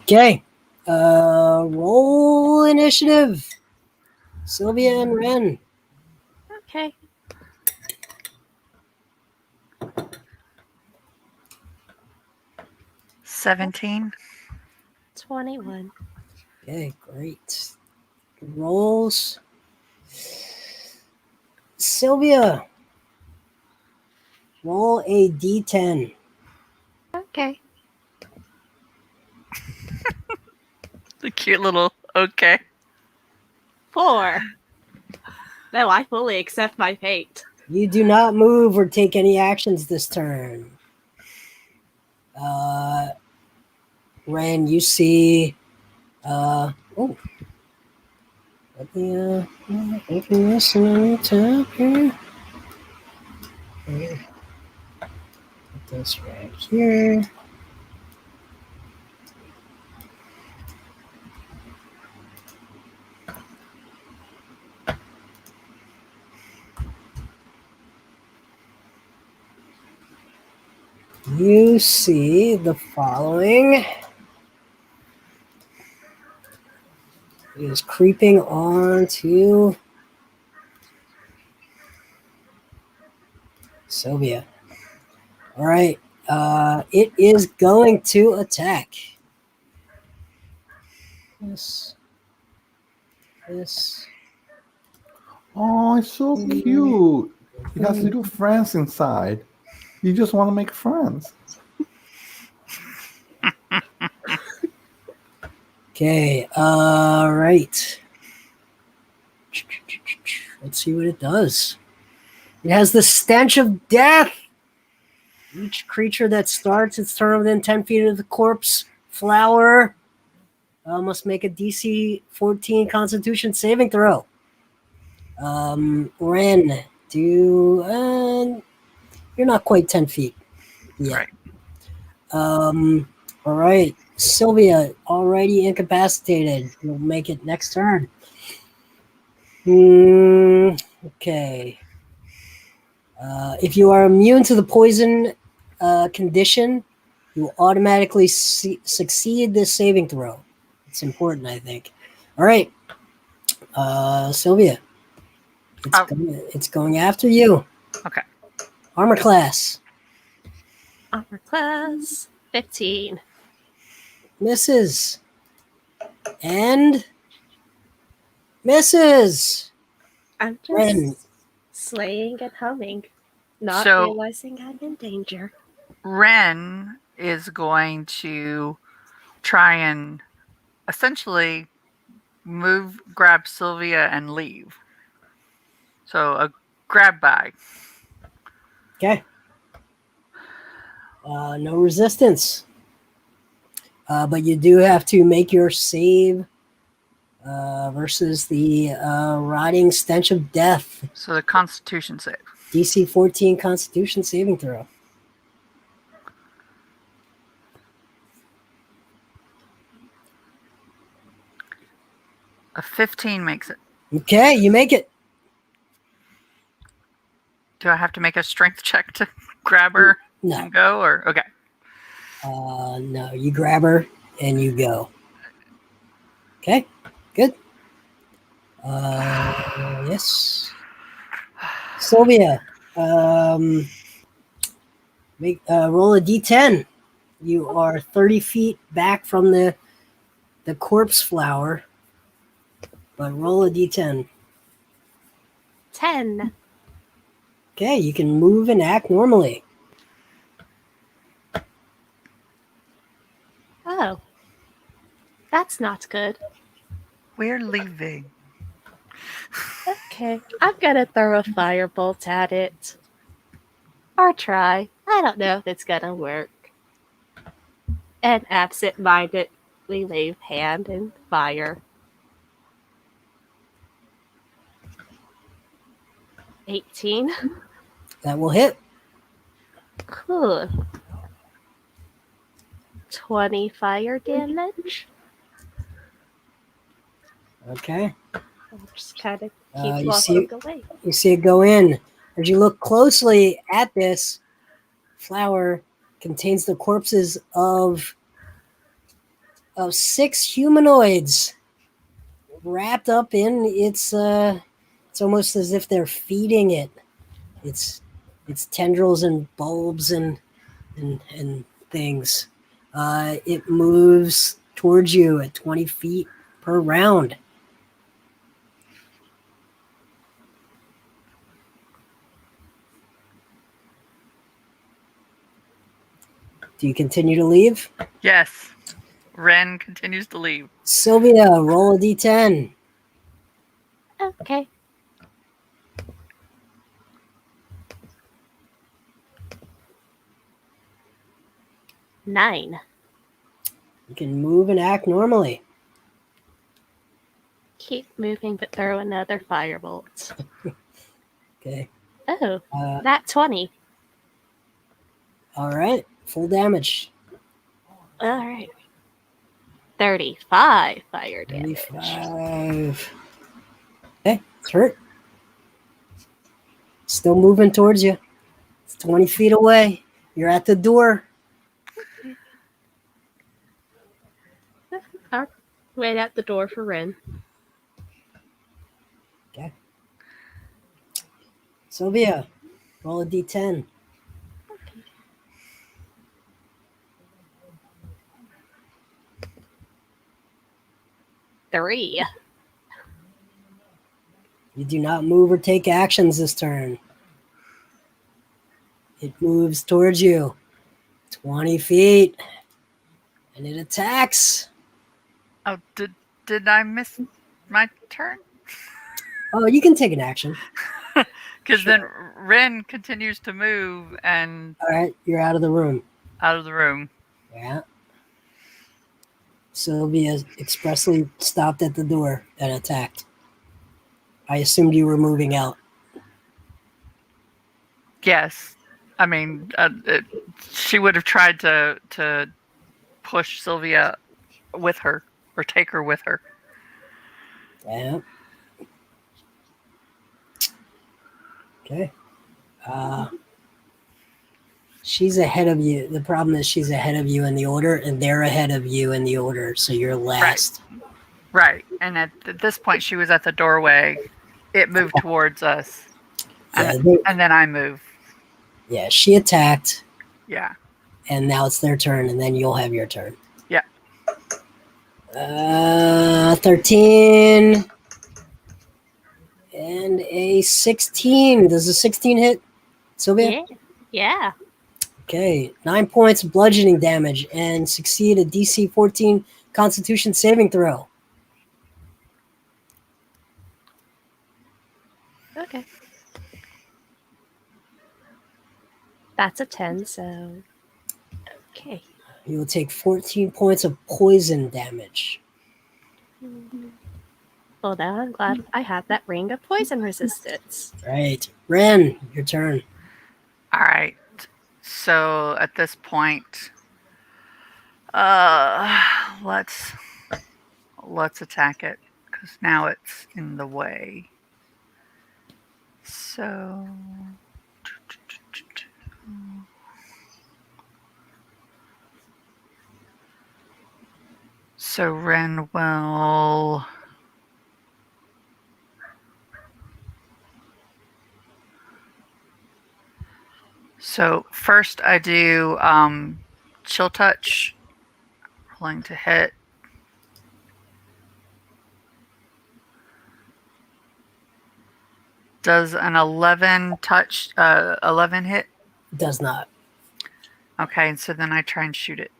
A: Okay. Roll initiative. Sylvia and Ren.
C: Okay.
G: $17.
C: 21.
A: Okay, great. Good rolls. Sylvia, roll a d10.
C: Okay.
G: The cute little okay.
C: 4. No, I fully accept my fate.
A: You do not move or take any actions this turn. Ren, you see. Let me open this and tab here. Put this right here. You see the following. It is creeping on to Sylvia. All right. It is going to attack. This.
I: Oh, it's so cute. It has little friends inside. You just want to make friends.
A: Okay. All right. Let's see what it does. It has the stench of death. Each creature that starts its turn within 10 feet of the corpse flower must make a DC 14 Constitution saving throw. Ren, you're not quite 10 feet yet.
G: Right.
A: All right. Sylvia, already incapacitated. You'll make it next turn. Okay. If you are immune to the poison condition, you will automatically succeed this saving throw. It's important, I think. All right. Sylvia, it's going after you.
G: Okay.
A: Armor class.
C: Armor class 15.
A: Misses. And misses.
C: I'm just
A: Ren.
C: slaying and humming, not
G: So-
C: realizing I'm in danger.
G: Ren is going to try and essentially grab Sylvia and leave. So a grab bag.
A: Okay. No resistance. But you do have to make your save versus the rotting stench of death.
G: So the Constitution save.
A: DC 14 Constitution saving throw.
G: A 15 makes it.
A: Okay, you make it.
G: Do I have to make a strength check to grab her
A: No.
G: and go? Or okay.
A: No, you grab her and you go. Okay, good. Yes. Sylvia, roll a d10. You are 30 feet back from the corpse flower, but roll a d10.
C: 10.
A: Okay, you can move and act normally.
C: Oh. That's not good.
G: We're leaving.
C: Okay, I'm gonna throw a firebolt at it. Or try. I don't know if it's gonna work. And absent-mindedly wave hand and fire. 18.
A: That will hit.
C: Cool. 20 fire damage.
A: Okay.
C: I'll just kind of
A: You
C: keep
A: see-
C: walking away.
A: You see it go in. As you look closely at this, flower contains the corpses of of 6 humanoids wrapped up in it's almost as if they're feeding it. It's tendrils and bulbs and things. It moves towards you at 20 feet per round. Do you continue to leave?
G: Yes. Ren continues to leave.
A: Sylvia, roll a d10.
C: Okay. Nine.
A: You can move and act normally.
C: Keep moving, but throw another firebolt.
A: Okay.
C: Oh,
A: Uh,
C: that 20.
A: all right. Full damage.
C: All right. 35 fire damage.
A: 35. Okay, it's hurt. Still moving towards you. It's 20 feet away. You're at the door.
C: I'll wait at the door for Ren.
A: Okay. Sylvia, roll a d10.
C: Three.
A: You do not move or take actions this turn. It moves towards you 20 feet and it attacks.
G: Oh, did I miss my turn?
A: Oh, you can take an action.
G: Because then Ren continues to move and
A: All right, you're out of the room.
G: out of the room.
A: Yeah. Sylvia expressly stopped at the door and attacked. I assumed you were moving out.
G: Yes. I mean, she would have tried to push Sylvia with her or take her with her.
A: Yeah. Okay. She's ahead of you. The problem is she's ahead of you in the order, and they're ahead of you in the order, so you're last.
G: Right. And at this point, she was at the doorway. It moved towards us. And then I move.
A: Yeah, she attacked,
G: Yeah.
A: and now it's their turn, and then you'll have your turn.
G: Yeah.
A: 13 and a 16. Does a 16 hit, Sylvia?
C: Yeah.
A: Okay, 9 points of bludgeoning damage and succeed a DC 14 Constitution saving throw.
C: Okay. That's a 10, so... Okay.
A: You will take 14 points of poison damage.
C: Well, now I'm glad I have that ring of poison resistance.
A: Right. Ren, your turn.
G: All right. So at this point, let's attack it because now it's in the way. So Ren will. So first I do chill touch, rolling to hit. Does an 11 hit?
A: Does not.
G: Okay, and so then I try and shoot it.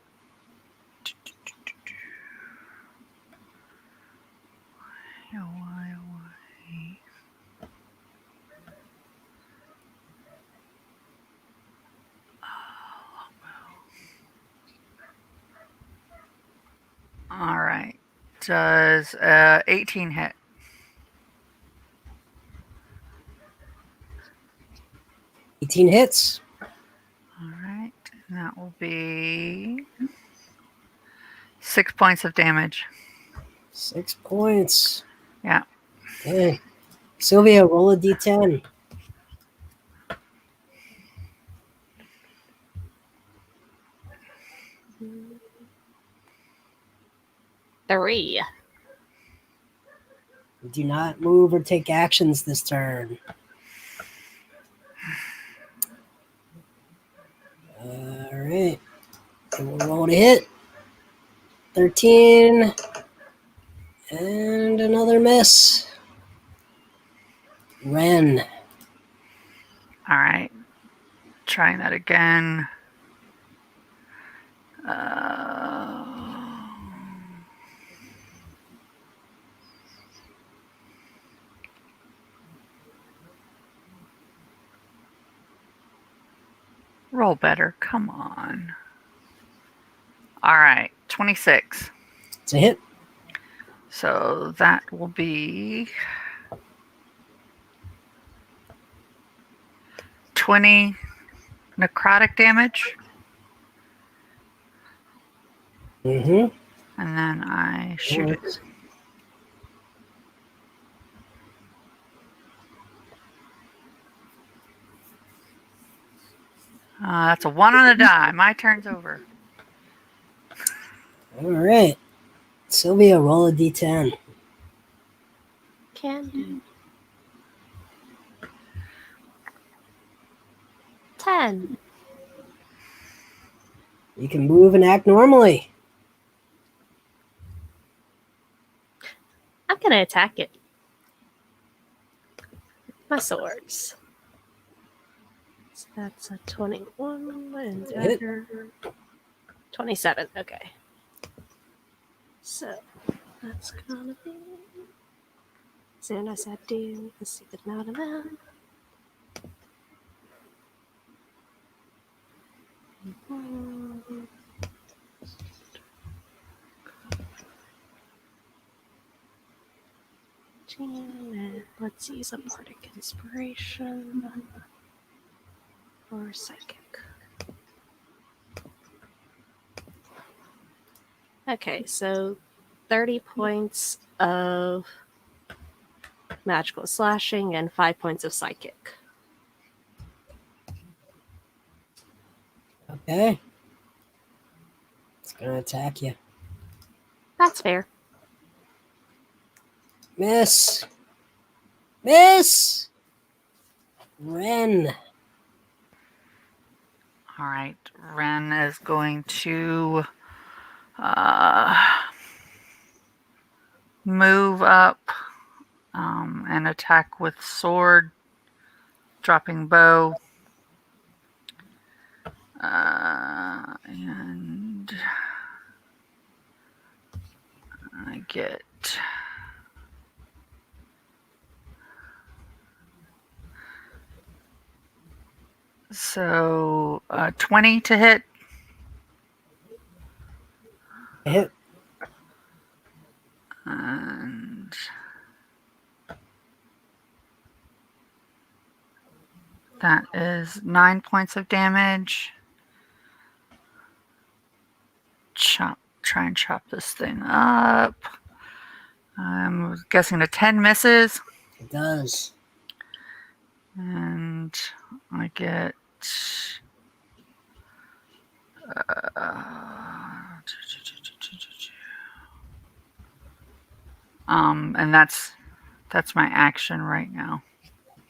G: All right. Does 18 hit?
A: 18 hits.
G: All right. And that will be 6 points of damage.
A: 6 points.
G: Yeah.
A: Okay. Sylvia, roll a d10.
C: 3.
A: Do not move or take actions this turn. All right. And we'll roll to hit. 13. And another miss. Ren.
G: All right. Trying that again. Roll better. Come on. All right. 26.
A: It's a hit.
G: So that will be 20 necrotic damage.
A: Mm-hmm.
G: And then I shoot it. That's a 1 on the die. My turn's over.
A: All right. Sylvia, roll a d10.
C: Can do. 10.
A: You can move and act normally.
C: I'm going to attack it. My swords. So that's a 21 and
A: Hit.
C: 27. Okay. So that's gonna be. Soon as I do a stupid amount of that. Let's use a bardic inspiration or psychic. Okay, so 30 points of magical slashing and 5 points of psychic.
A: Okay. It's going to attack you.
C: That's fair.
A: Miss. Miss. Ren.
G: All right. Ren is going to move up and attack with sword, dropping bow. And I get so 20 to hit.
A: Hit.
G: And that is 9 points of damage. Try and chop this thing up. I'm guessing a 10 misses.
A: It does.
G: And I get and that's my action right now.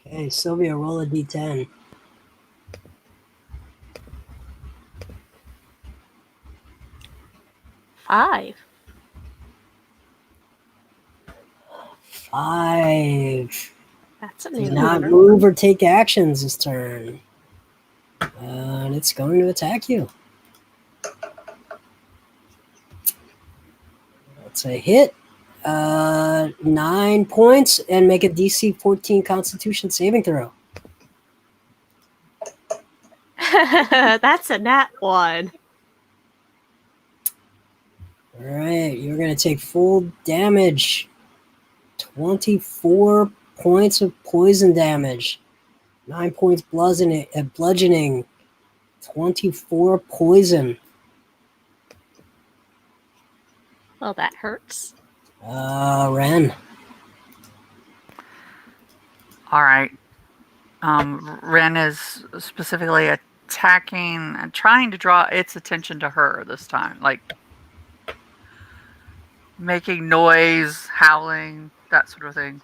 A: Okay, Sylvia, roll a d10.
C: Five.
A: 5.
C: That's a
A: Does
C: new
A: not
C: number.
A: move or take actions this turn. And it's going to attack you. That's a hit. 9 points and make a DC 14 Constitution saving throw.
C: That's a nat 1.
A: All right, you're going to take full damage. 24 points of poison damage. 9 points bludgeoning. 24 poison.
C: Well, that hurts.
A: Ren.
G: All right. Ren is specifically attacking and trying to draw its attention to her this time. Like, making noise, howling, that sort of thing.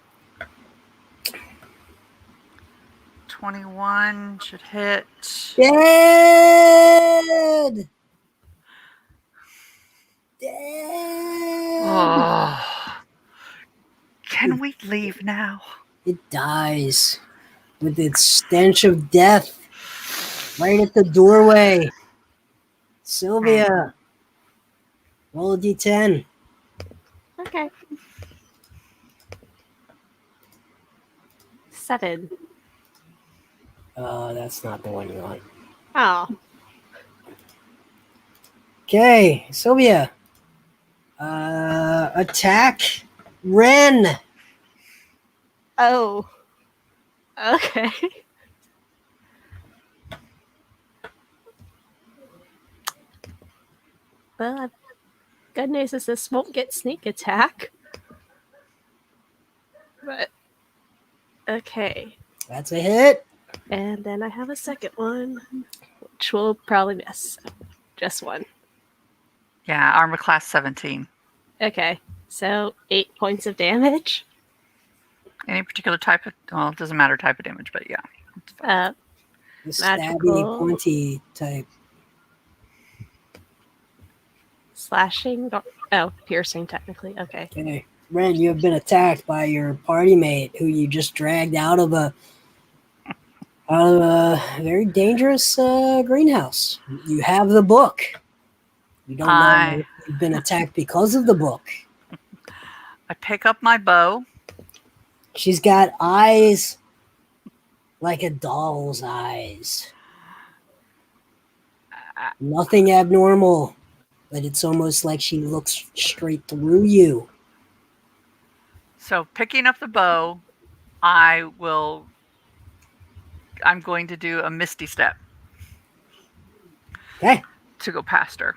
G: 21 should hit.
A: Dead. Dead.
G: Oh. Can we leave now?
A: It dies with its stench of death right at the doorway. Sylvia, roll a d10.
C: Okay. 7.
A: That's not the one you want.
C: Oh.
A: Okay, Sylvia. Attack Ren.
C: Oh. Okay. Well, good news is this won't get sneak attack. But okay.
A: That's a hit.
C: And then I have a second one, which will probably miss. Just one.
G: Yeah, armor class 17.
C: Okay. So 8 points of damage.
G: Any particular type of, well, it doesn't matter type of damage, but yeah.
A: The stabby,
C: Magical.
A: pointy type.
C: Slashing. Oh, piercing technically. Okay.
A: Okay. Ren, you have been attacked by your party mate who you just dragged out of a very dangerous greenhouse. You have the book. You don't know if you've been attacked because of the book.
G: I pick up my bow.
A: She's got eyes like a doll's eyes. Nothing abnormal, but it's almost like she looks straight through you.
G: So picking up the bow, I'm going to do a misty step.
A: Okay.
G: To go past her.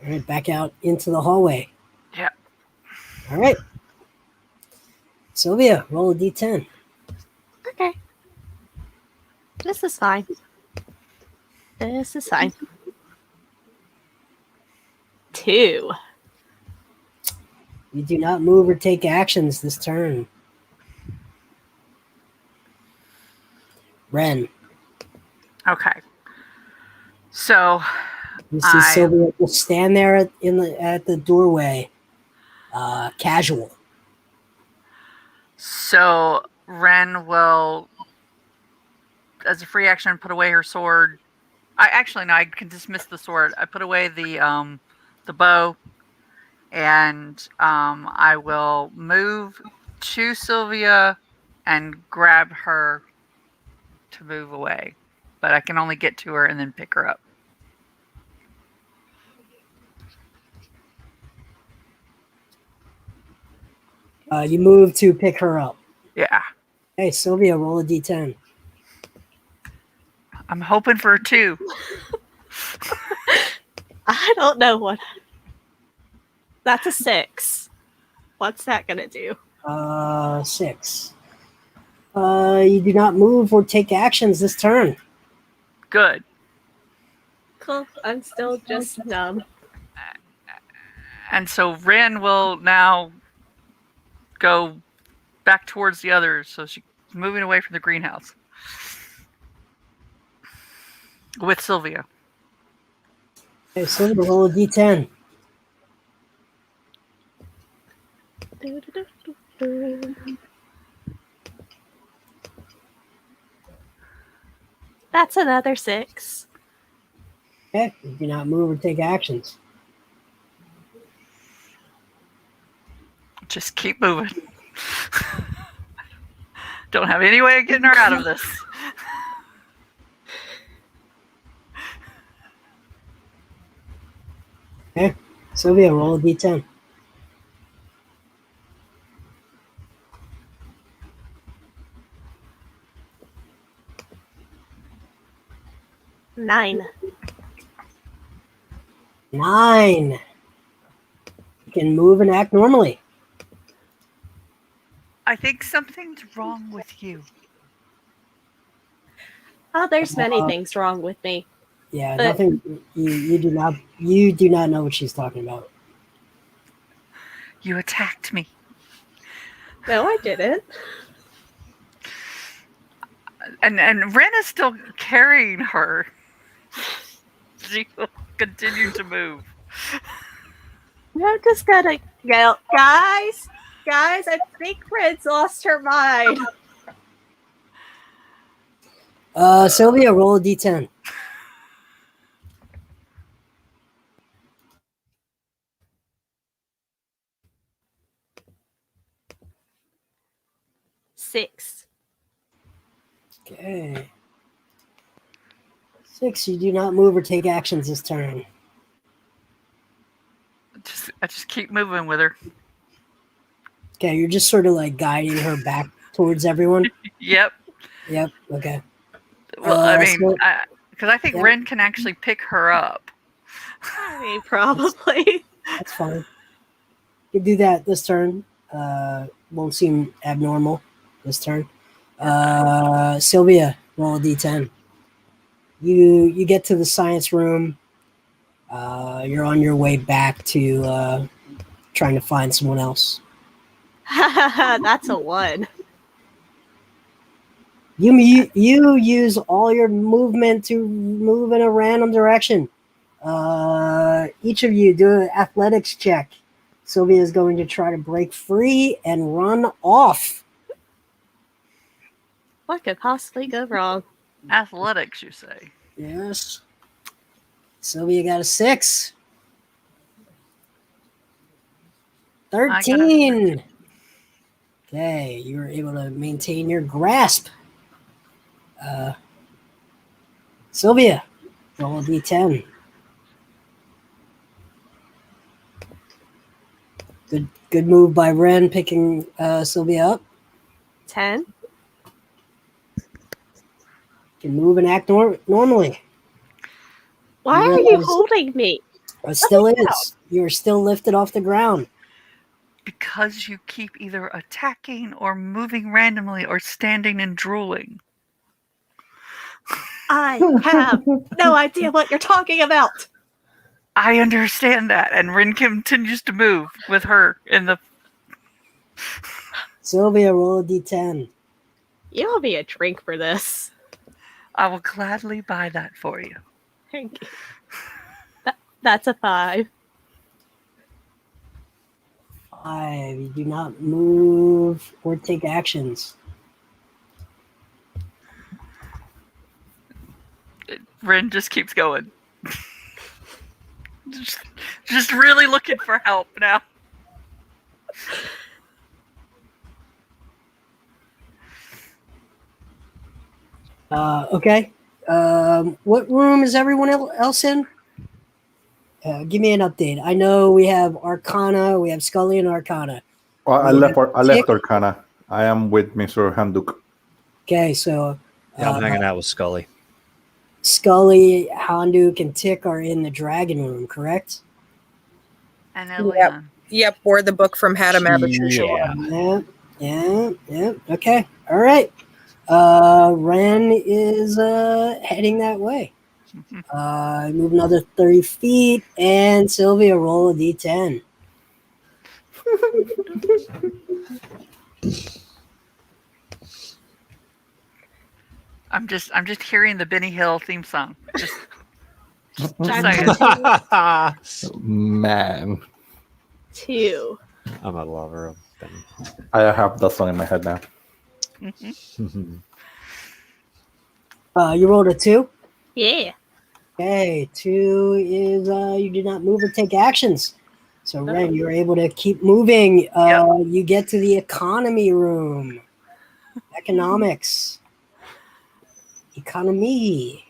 A: All right, back out into the hallway.
G: Yeah.
A: All right. Sylvia, roll a d10.
C: Okay. This is fine. This is fine. 2.
A: You do not move or take actions this turn. Ren.
G: Okay. So
A: You see Sylvia will stand there at the doorway, casual.
G: So Ren will, as a free action, put away her sword. I can dismiss the sword. I put away the bow, and I will move to Sylvia and grab her to move away. But I can only get to her and then pick her up.
A: You move to pick her up.
G: Yeah.
A: Hey, Sylvia, roll a d10.
G: I'm hoping for a 2.
C: I don't know what. That's a 6. What's that gonna do?
A: 6. You do not move or take actions this turn.
G: Good.
C: Cool. I'm still just numb.
G: And so Ren will now go back towards the others. So she's moving away from the greenhouse. With Sylvia.
A: Hey, Sylvia, roll a d10.
C: That's another 6.
A: Okay, you do not move or take actions.
G: Just keep moving. Don't have any way of getting her out of this.
A: Okay, Sylvia, roll a d10.
C: Nine.
A: 9. You can move and act normally.
G: I think something's wrong with you.
C: Oh, there's many things wrong with me.
A: Yeah,
C: But-
A: nothing. You do not know what she's talking about.
G: You attacked me.
C: No, I didn't.
G: And Ren is still carrying her. She will continue to move.
C: I'm just gonna yell, guys, I think Red's lost her mind.
A: Sylvia, roll a d10.
C: Six.
A: Okay. 6, you do not move or take actions this turn.
G: I just keep moving with her.
A: Okay, you're just sort of like guiding her back towards everyone.
G: Yep.
A: Yep. Okay.
G: Well, I mean,
A: so-
G: because I think
A: yeah.
G: Ren can actually pick her up.
C: I mean, probably.
A: That's fine. You can do that this turn. Won't seem abnormal this turn. Sylvia, roll a d10. You get to the science room. You're on your way back to trying to find someone else.
C: That's a 1.
A: You use all your movement to move in a random direction. Each of you do an athletics check. Sylvia is going to try to break free and run off.
C: What could possibly go wrong?
G: Athletics, you say?
A: Yes. Sylvia got a 6. 13. Okay, you were able to maintain your grasp. Sylvia, roll a d10. Good move by Ren picking Sylvia up.
C: 10.
A: Can move and act normally.
C: Why
A: You
C: are you
A: realize-
C: holding me?
A: It still is. You're still lifted off the ground.
G: Because you keep either attacking or moving randomly or standing and drooling.
C: I have no idea what you're talking about.
G: I understand that. And Ren continues to move with her in the...
A: Sylvia, roll a d10.
C: You owe me a drink for this.
G: I will gladly buy that for you.
C: Thank you. That's a 5.
A: 5. You do not move or take actions.
G: Ren just keeps going. just really looking for help now.
A: Okay. What room is everyone else in? Give me an update. I know we have Arcana. We have Scully and Arcana.
I: Well, I
A: We
I: left
A: have Tick.
I: Arcana. I am with Mr. Handuk.
A: Okay, so
F: Yeah, I'm hanging out with Scully.
A: Scully, Handuk, and Tick are in the dragon room, correct?
G: And
D: Yep. Yep, or the book from Hadam
F: Yeah.
A: Yeah. Okay. All right. Ren is heading that way. Move another 30 feet, and Sylvia, roll a d10.
G: I'm just hearing the Benny Hill theme song. Just saying.
I: Man,
C: 2.
F: I'm a lover of them.
I: I have that song in my head now.
A: You rolled a 2.
C: Yeah.
A: Okay, 2 is you do not move or take actions. So Ren, you're able to keep moving. You get to the economy room. Economics. Economy.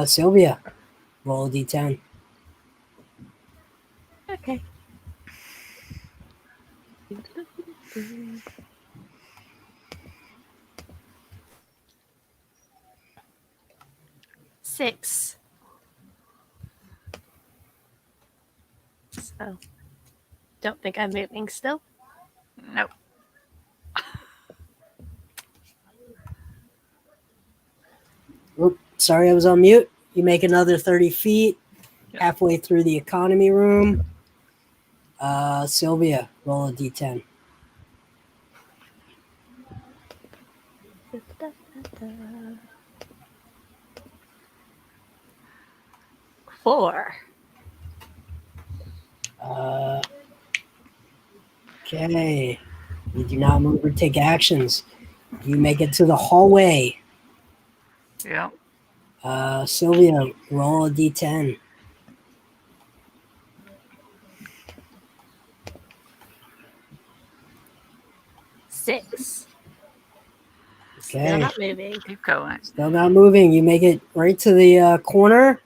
A: Sylvia, roll a d10.
C: Okay. Six. So, don't think I'm moving still.
G: Nope.
A: Oop, sorry, I was on mute. You make another 30 feet,
G: Yep.
A: halfway through the economy room. Sylvia, roll a d10.
C: Four.
A: Okay. You do not move or take actions. You make it to the hallway.
G: Yeah.
A: Sylvia, roll a d10.
C: Six. Still
A: Okay.
C: not moving.
G: Keep going.
A: Still not moving. You make it right to the corner,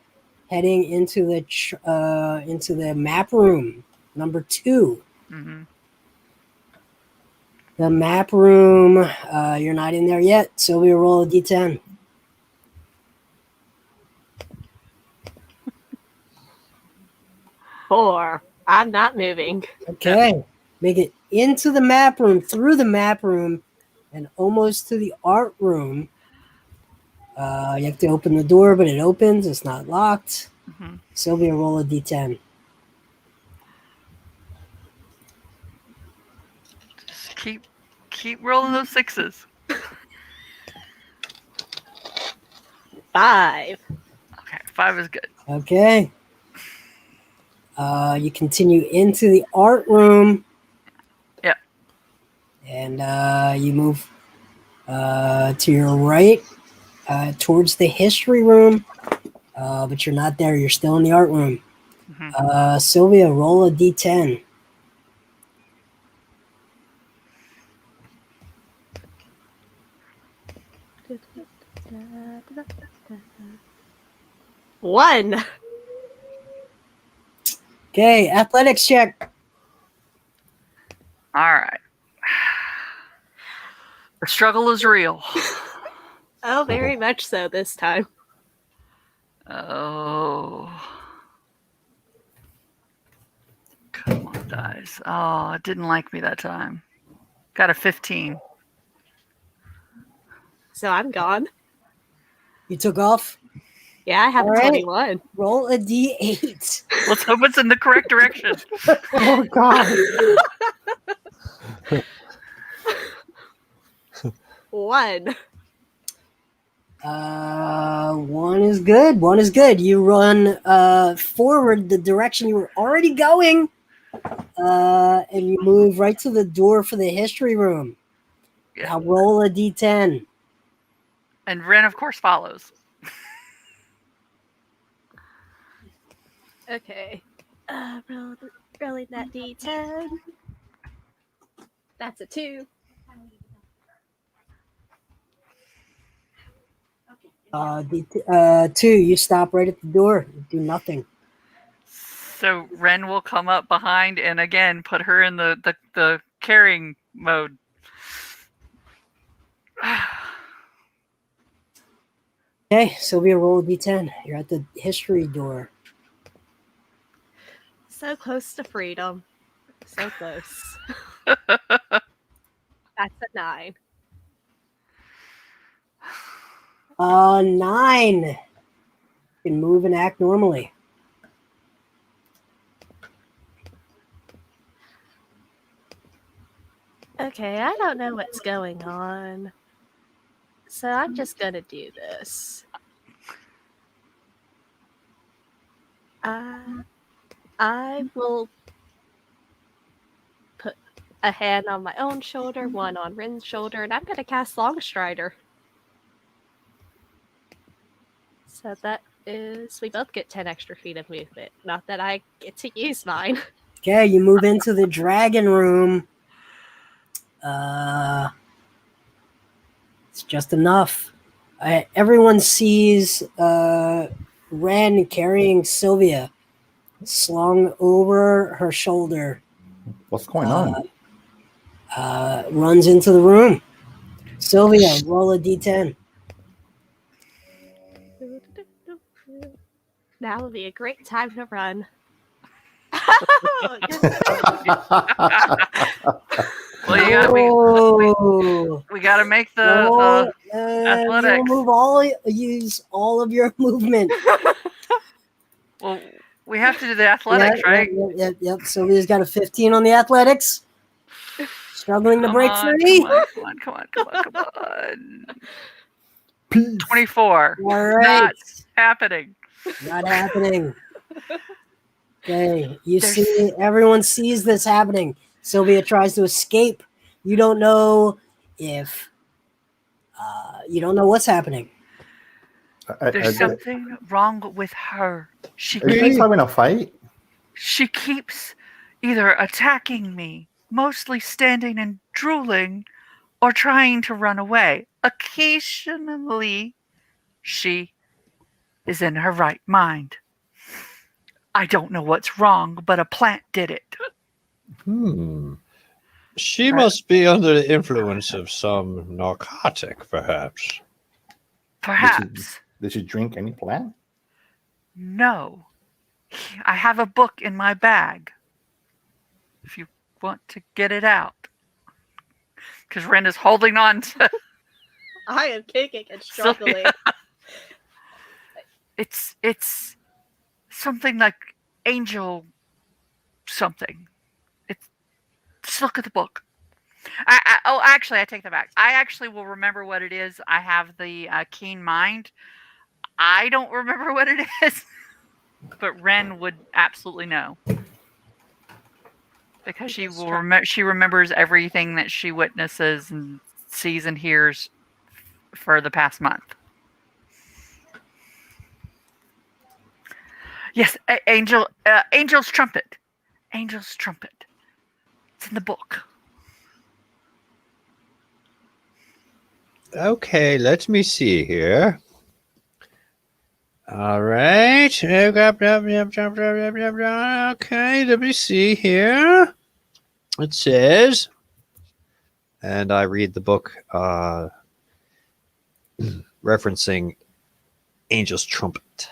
A: heading into the map room, number 2.
G: Mm-hmm.
A: The map room. You're not in there yet. Sylvia, roll a d10.
C: Four. I'm not moving.
A: Okay. Make it into the map room, through the map room, and almost to the art room. You have to open the door, but it opens. It's not locked.
G: Mm-hmm.
A: Sylvia, roll a d10.
G: Just keep rolling those sixes.
C: 5.
G: Okay, 5 is good.
A: Okay. You continue into the art room.
G: Yep.
A: And you move to your right towards the history room. But you're not there. You're still in the art room.
G: Mm-hmm.
A: Sylvia, roll a d10.
C: One.
A: Okay, athletics check.
G: All right. The struggle is real.
C: Oh, very much so this time.
G: Oh. Come on, guys. Oh, it didn't like me that time. Got a 15.
C: So I'm gone.
A: You took off.
C: Yeah, I have
A: All
C: a
A: right.
C: 21.
A: Roll a d8.
G: Let's hope it's in the correct direction.
I: Oh God!
C: 1.
A: 1 is good. 1 is good. You run forward the direction you were already going, and you move right to the door for the history room.
G: Yeah.
A: Now roll a d10.
G: And Ren, of course, follows.
C: Okay. Rolling that d10. That's a 2.
A: 2. You stop right at the door. You do nothing.
G: So Ren will come up behind and again put her in the carrying mode.
A: Okay, Sylvia, roll a d10. You're at the history door.
C: So close to freedom. So close. That's a 9.
A: 9. You can move and act normally.
C: Okay, I don't know what's going on. So I'm just gonna do this. I will put a hand on my own shoulder, one on Rin's shoulder, and I'm gonna cast Longstrider. So that is, we both get 10 extra feet of movement. Not that I get to use mine.
A: Okay, you move into the dragon room. It's just enough. Everyone sees Ren carrying Sylvia slung over her shoulder.
I: What's going on?
A: Runs into the room. Sylvia, roll a d10.
C: Now would be a great time to run.
G: Well, you got
A: Oh,
G: we got to make the
A: no, you
G: athletics.
A: use all of your movement.
G: Well, we have to do the athletics, right?
A: Yep. Sylvia's got a 15 on the athletics. Struggling to break free.
G: Come on. 24.
A: All right.
G: Not happening.
A: Not happening. Okay, see, everyone sees this happening. Sylvia tries to escape. You don't know if you don't know what's happening.
G: There's something wrong with her.
I: Are you guys having a fight?
G: She keeps either attacking me, mostly standing and drooling, or trying to run away. Occasionally, she is in her right mind. I don't know what's wrong, but a plant did it.
F: She must be under the influence of some narcotic, perhaps.
G: Perhaps.
I: Did she drink any plant?
G: No. I have a book in my bag. If you want to get it out. Because Ren is holding on to...
C: I am kicking and struggling.
G: It's something like angel something. Just look at the book. Actually, I take that back. I actually will remember what it is. I have the keen mind. I don't remember what it is, but Ren would absolutely know because she will she remembers everything that she witnesses and sees and hears for the past month. Yes, Angel's trumpet. Angel's trumpet. It's in the book.
F: Okay, let me see here. All right. Okay, let me see here. It says, and I read the book referencing Angel's Trumpet.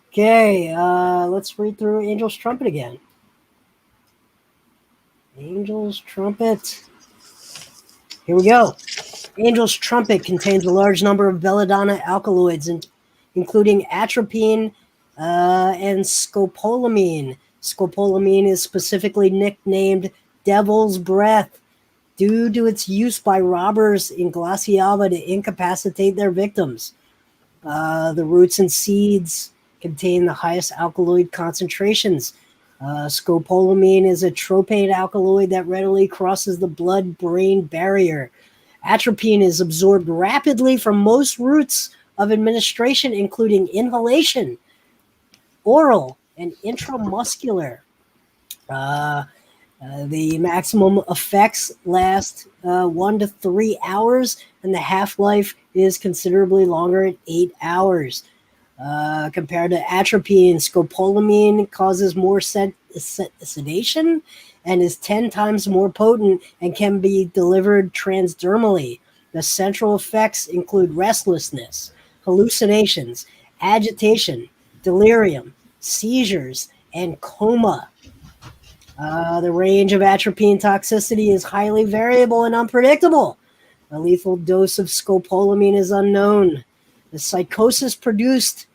A: Okay, let's read through Angel's Trumpet again. Angel's Trumpet. Here we go. Angel's Trumpet contains a large number of belladonna alkaloids, including atropine and scopolamine. Scopolamine is specifically nicknamed Devil's Breath due to its use by robbers in Glaciava to incapacitate their victims. The roots and seeds contain the highest alkaloid concentrations. Scopolamine is a tropane alkaloid that readily crosses the blood-brain barrier. Atropine is absorbed rapidly from most routes of administration, including inhalation, oral, and intramuscular. The maximum effects last 1 to 3 hours, and the half-life is considerably longer at 8 hours. Compared to atropine, scopolamine causes more sedation and is 10 times more potent and can be delivered transdermally. The central effects include restlessness, hallucinations, agitation, delirium, seizures, and coma. The range of atropine toxicity is highly variable and unpredictable. A lethal dose of scopolamine is unknown. The psychosis produced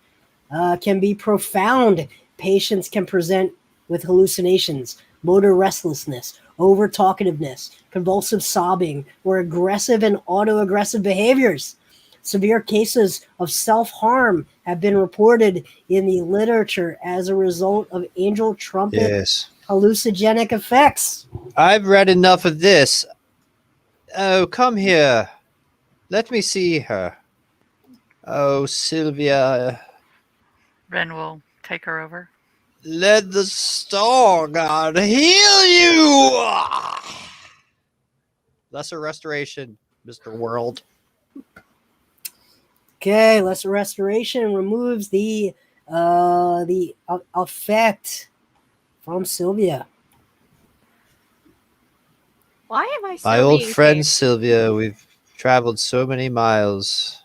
A: can be profound. Patients can present with hallucinations, motor restlessness, over-talkativeness, convulsive sobbing, or aggressive and autoaggressive behaviors. Severe cases of self-harm have been reported in the literature as a result of Angel Trumpet hallucinogenic effects.
F: I've read enough of this. Oh, come here. Let me see her. Oh, Sylvia.
G: Ren will take her over.
F: Let the star god heal you! Lesser restoration, Mr. World.
A: Okay, lesser restoration removes the effect from Sylvia.
C: Why am I so
F: My old
C: being
F: friend
C: saved?
F: Sylvia, we've traveled so many miles.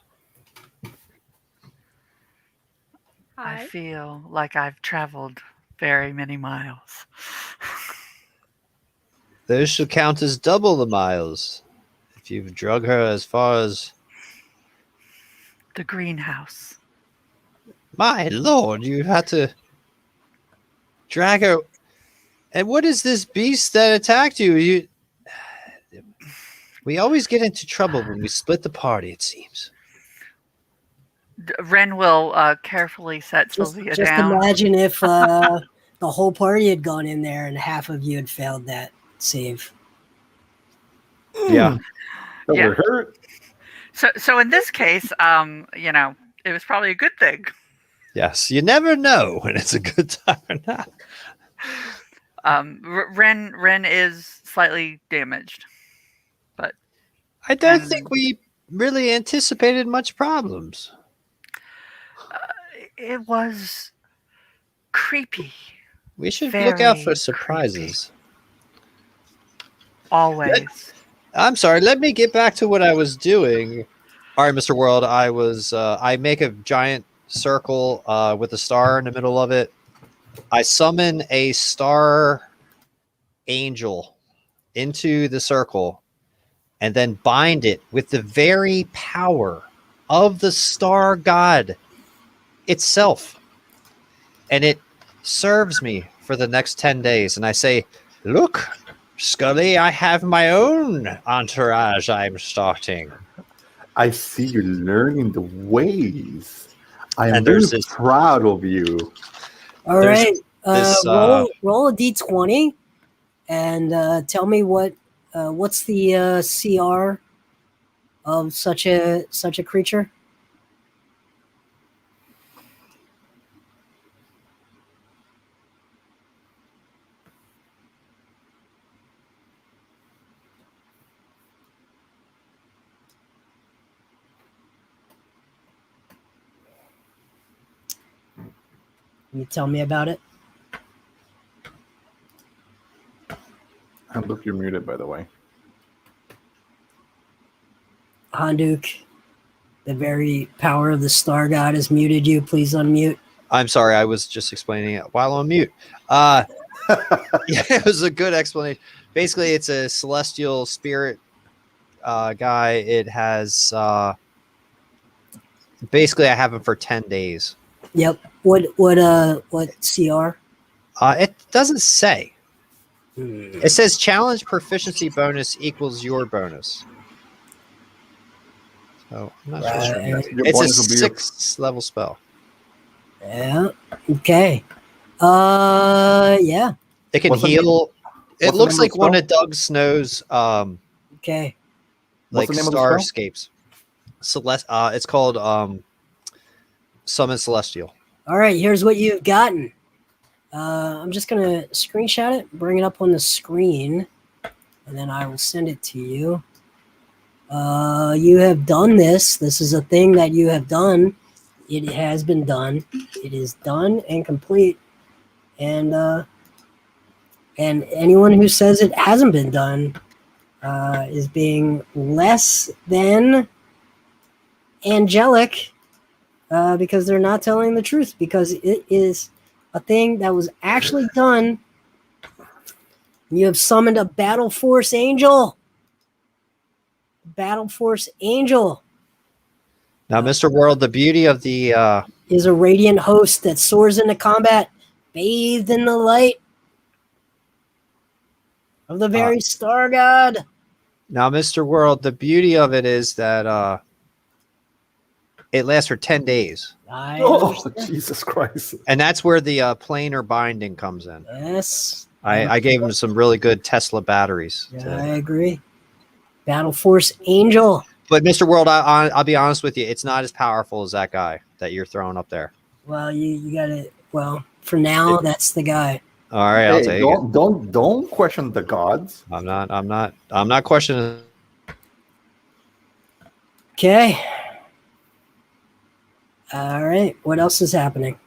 G: I
C: Hi.
G: feel like I've traveled very many miles.
F: Those should count as double the miles. If you've drug her as far as...
G: The greenhouse.
F: My lord, you had to drag her. And what is this beast that attacked you? We always get into trouble when we split the party, it seems.
G: Ren will carefully set Sylvia
A: Just
G: down.
A: imagine if the whole party had gone in there and half of you had failed that save.
F: Yeah.
I: That
G: Yeah.
I: would hurt.
G: So in this case, it was probably a good thing.
F: Yes. You never know when it's a good time or not.
G: Ren is slightly damaged, but
F: I don't think we really anticipated much problems.
G: it was creepy.
F: We should look out for
G: Very
F: surprises.
G: Always.
F: I'm sorry. Let me get back to what I was doing. All right, Mr. World. I make a giant circle with a star in the middle of it. I summon a star angel into the circle and then bind it with the very power of the star god itself. And it serves me for the next 10 days. And I say, look, Scully, I have my own entourage I'm starting.
I: I see you learning the ways. I am
F: And
I: very
F: there's this-
I: proud of you.
A: All
F: There's
A: right.
F: this,
A: Roll a d20 and tell me what's the CR of such a creature. Can you tell me about it?
I: And look, you're muted, by the way.
A: Handuk, the very power of the star god has muted you. Please unmute.
F: I'm sorry, I was just explaining it while on mute. Yeah, it was a good explanation. Basically, it's a celestial spirit guy. It has basically I have him for 10 days.
A: Yep. What CR?
F: It doesn't say. It says challenge proficiency bonus equals your bonus. So I'm not sure.
I: Your
F: It's a
I: bonus will be your-
F: 6th level spell.
A: Yeah. Okay. Yeah.
F: It can
I: What's the
F: heal. It
I: what's the
F: looks
I: name of
F: like
I: the
F: one
I: spell?
F: of Doug Snow's
A: Okay.
F: like
I: What's the name of the spell?
F: starscapes. It's called Summon Celestial.
A: All right. Here's what you've gotten. I'm just gonna screenshot it, bring it up on the screen, and then I will send it to you. You have done this. This is a thing that you have done. It has been done. It is done and complete. And anyone who says it hasn't been done is being less than angelic because they're not telling the truth, because it is a thing that was actually done. You have summoned a Battle Force Angel. Battle Force Angel
F: Now, Mr. World, the beauty of the
A: is a radiant host that soars into combat, bathed in the light of the very star god.
F: now, Mr. World, the beauty of it is that it lasts for 10 days.
I: Oh, Jesus Christ.
F: And that's where the planar binding comes in.
A: Yes.
F: I gave him some really good Tesla batteries.
A: Yeah, I agree. Battle Force Angel.
F: But Mr. World, I'll be honest with you, it's not as powerful as that guy that you're throwing up there.
A: Well, you got it. Well, for now, that's the guy.
F: All right, I'll
I: Hey,
F: take it.
I: don't question the gods.
F: I'm not questioning.
A: Okay. All right. What else is happening?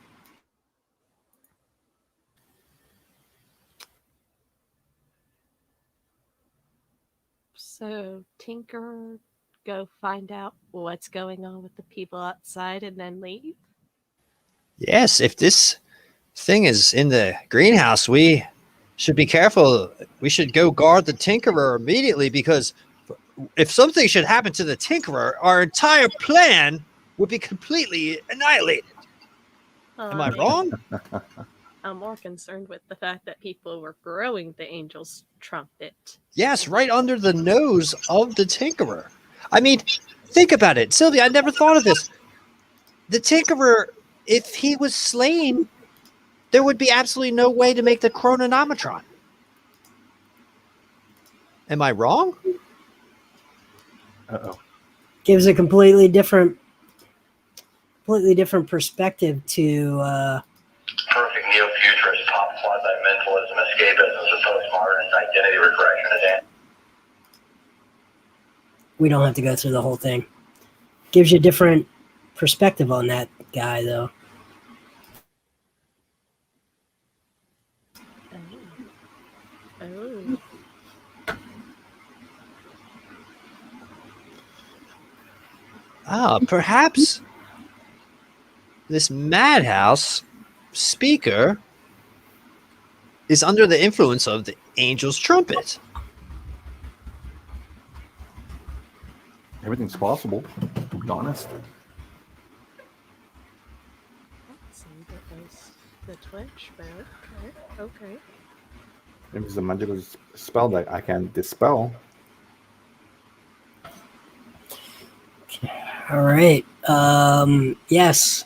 C: So Tinker, go find out what's going on with the people outside and then leave.
J: Yes, if this thing is in the greenhouse, we should be careful. We should go guard the Tinkerer immediately, because if something should happen to the Tinkerer, our entire plan would be completely annihilated.
C: Well,
J: Am I wrong?
C: I'm more concerned with the fact that people were growing the angel's trumpet.
J: Yes, right under the nose of the Tinkerer. I mean, think about it. Sylvia, I never thought of this. The Tinkerer, if he was slain, there would be absolutely no way to make the chronometron. Am I wrong?
I: Uh-oh.
A: Gives a completely different perspective to
H: Perfect neo-futurist pop quasi-mentalism escapism as a postmodernist identity regression.
A: we don't have to go through the whole thing. Gives you a different perspective on that guy, though.
C: Oh.
J: Perhaps this madhouse speaker is under the influence of the angel's trumpet.
I: Everything's possible, to be honest.
C: Let's see, that was the Twitch, but okay.
I: Maybe it's a magical spell that I can dispel.
A: All right. Yes.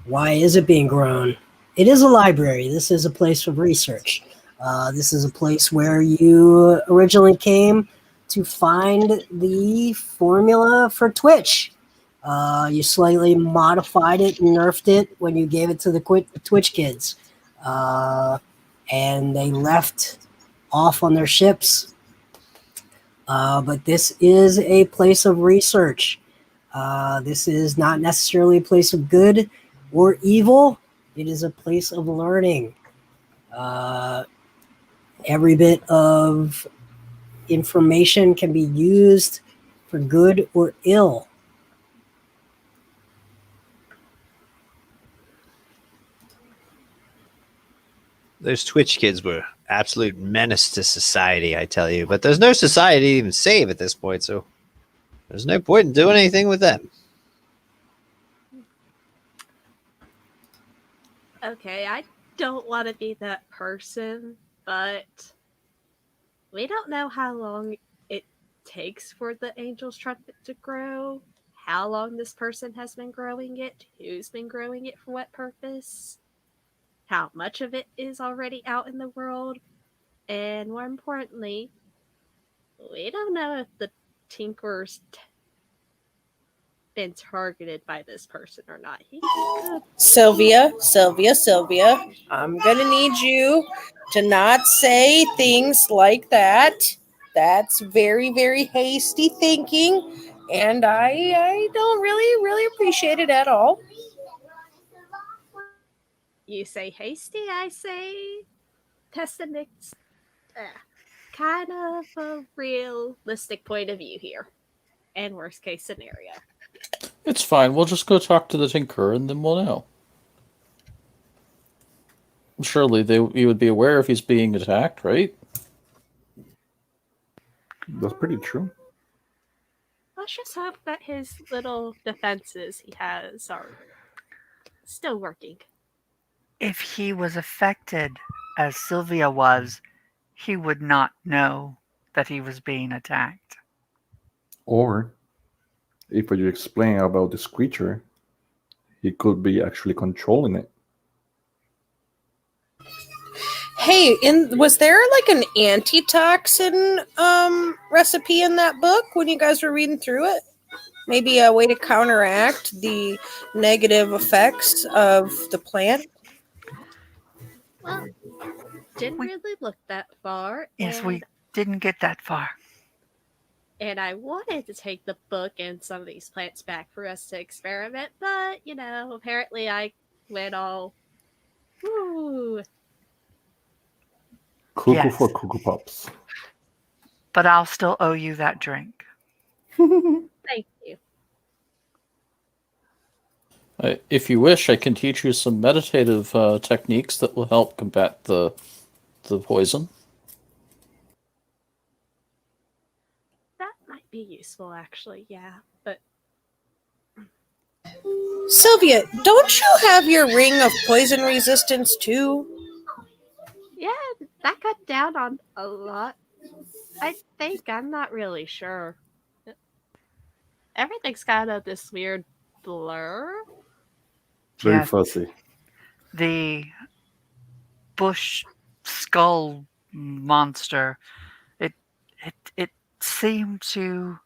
A: Why is it being grown? It is a library. This is a place of research. This is a place where you originally came to find the formula for Twitch. You slightly modified it and nerfed it when you gave it to the Twitch kids. And they left off on their ships. But this is a place of research. This is not necessarily a place of good or evil. It is a place of learning. Every bit of information can be used for good or ill.
J: Those Twitch kids were absolute menace to society, I tell you. But there's no society to even save at this point, so there's no point in doing anything with them.
C: Okay, I don't want to be that person, but we don't know how long it takes for the angel's trumpet to grow, how long this person has been growing it, who's been growing it for what purpose, how much of it is already out in the world, and more importantly, we don't know if the Tinker's been targeted by this person or not.
D: Sylvia, I'm gonna need you to not say things like that. That's very, very hasty thinking, and I don't really appreciate it at all.
C: You say hasty, I say pessimistic. Kind of a realistic point of view here, and worst case scenario.
E: It's fine. We'll just go talk to the Tinkerer, and then we'll know. Surely he would be aware if he's being attacked, right?
I: That's pretty true.
C: Let's just hope that his little defenses he has are still working.
G: If he was affected as Sylvia was, he would not know that he was being attacked.
I: Or, if you explain about this creature, he could be actually controlling it.
D: Hey, was there like an antitoxin recipe in that book when you guys were reading through it? Maybe a way to counteract the negative effects of the plant?
C: Well, didn't really look that far.
G: Yes, we didn't get that far.
C: And I wanted to take the book and some of these plants back for us to experiment, but, apparently I went all, woo.
I: Cuckoo for Cuckoo Pups.
G: But I'll still owe you that drink.
C: Thank you.
E: If you wish, I can teach you some meditative techniques that will help combat the poison.
C: That might be useful, actually. Yeah, but
D: Sylvia, don't you have your ring of poison resistance too?
C: yeah, that cut down on a lot. I think I'm not really sure. Everything's kind of this weird blur.
I: Very
G: Yes,
I: fuzzy.
G: the bush skull monster. It seemed to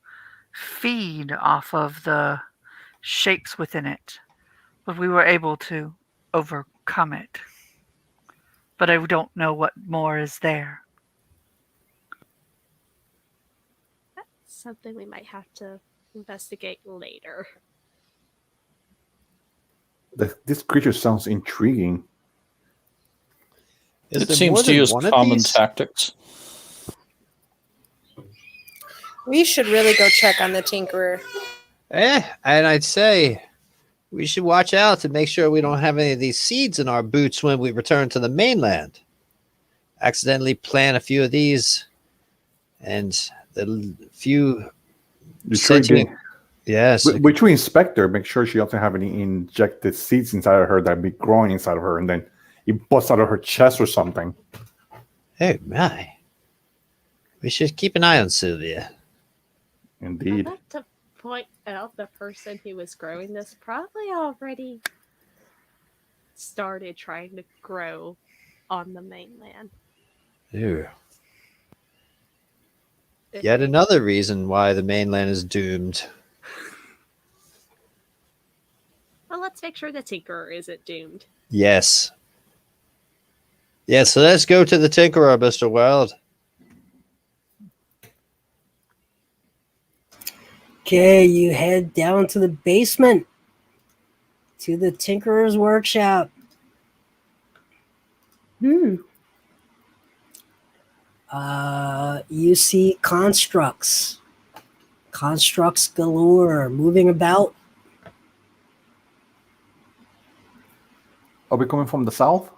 G: feed off of the shapes within it, but we were able to overcome it. But I don't know what more is there.
C: That's something we might have to investigate later.
I: This creature sounds intriguing.
F: Is
E: It
F: there
E: seems
F: more
E: to
F: than
E: use
F: one of
E: common
F: these?
E: tactics.
D: We should really go check on the Tinkerer.
F: And I'd say we should watch out to make sure we don't have any of these seeds in our boots when we return to the mainland. Accidentally plant a few of these, and the few sentient. Yes.
I: But you inspect her, make sure she doesn't have any injected seeds inside of her that be growing inside of her, and then it busts out of her chest or something.
F: Oh my. We should keep an eye on Sylvia.
I: Indeed.
C: I'd like to point out the person who was growing this probably already started trying to grow on the mainland.
F: Ew.
C: If
F: Yet
C: they-
F: another reason why the mainland is doomed.
C: Well, let's make sure the Tinkerer isn't doomed.
F: Yes. Yeah, so let's go to the Tinkerer, Mr. Wild.
A: Okay, you head down to the basement to the Tinkerer's workshop. You see constructs galore moving about.
I: Are we coming from the south?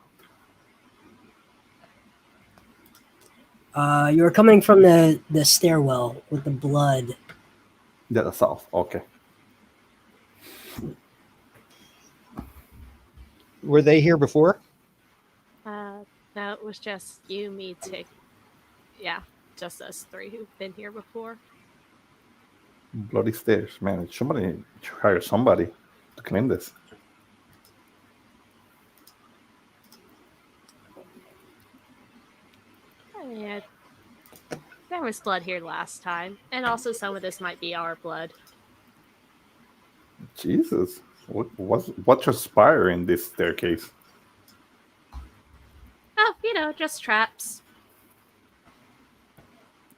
A: You're coming from the stairwell with the blood.
I: Yeah, the south. Okay.
F: Were they here before?
C: No, it was just you, me, Tick. Yeah, just us three who've been here before.
I: Bloody stairs, man. Somebody hire somebody to clean this.
C: Yeah, there was blood here last time, and also some of this might be our blood.
I: Jesus, what transpired in this staircase?
C: Oh, just traps.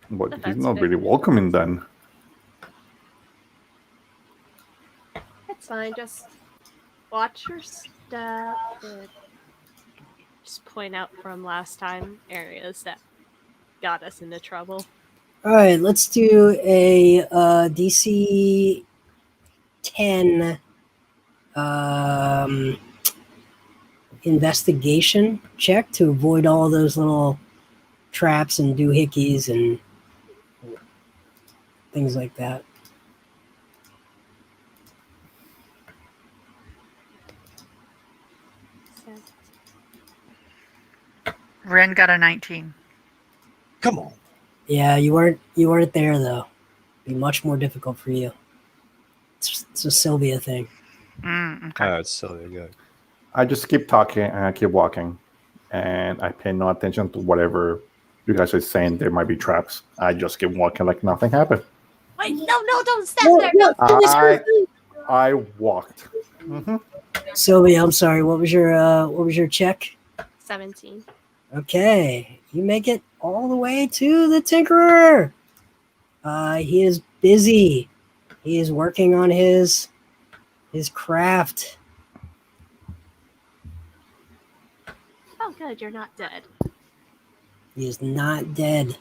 I: But
C: But
I: he's
C: that's
I: not
C: good.
I: really welcoming then.
C: It's fine, just watch your step and just point out from last time areas that got us into trouble.
A: All right, let's do a DC 10 investigation check to avoid all those little traps and doohickeys and things like that.
C: So,
G: Ren got a 19.
F: Come on.
A: Yeah, you weren't there though. Be much more difficult for you. It's a Sylvia thing.
G: Okay.
F: Oh, it's so good.
I: I just keep talking and I keep walking, and I pay no attention to whatever you guys are saying. There might be traps. I just keep walking like nothing happened.
C: wait, no, don't stand there. No.
I: I walked. Mm-hmm.
A: Sylvia, I'm sorry. What was your check?
C: 17.
A: Okay, you make it all the way to the Tinkerer. He is busy. He is working on his craft.
C: Oh, good, you're not dead.
A: He is not dead.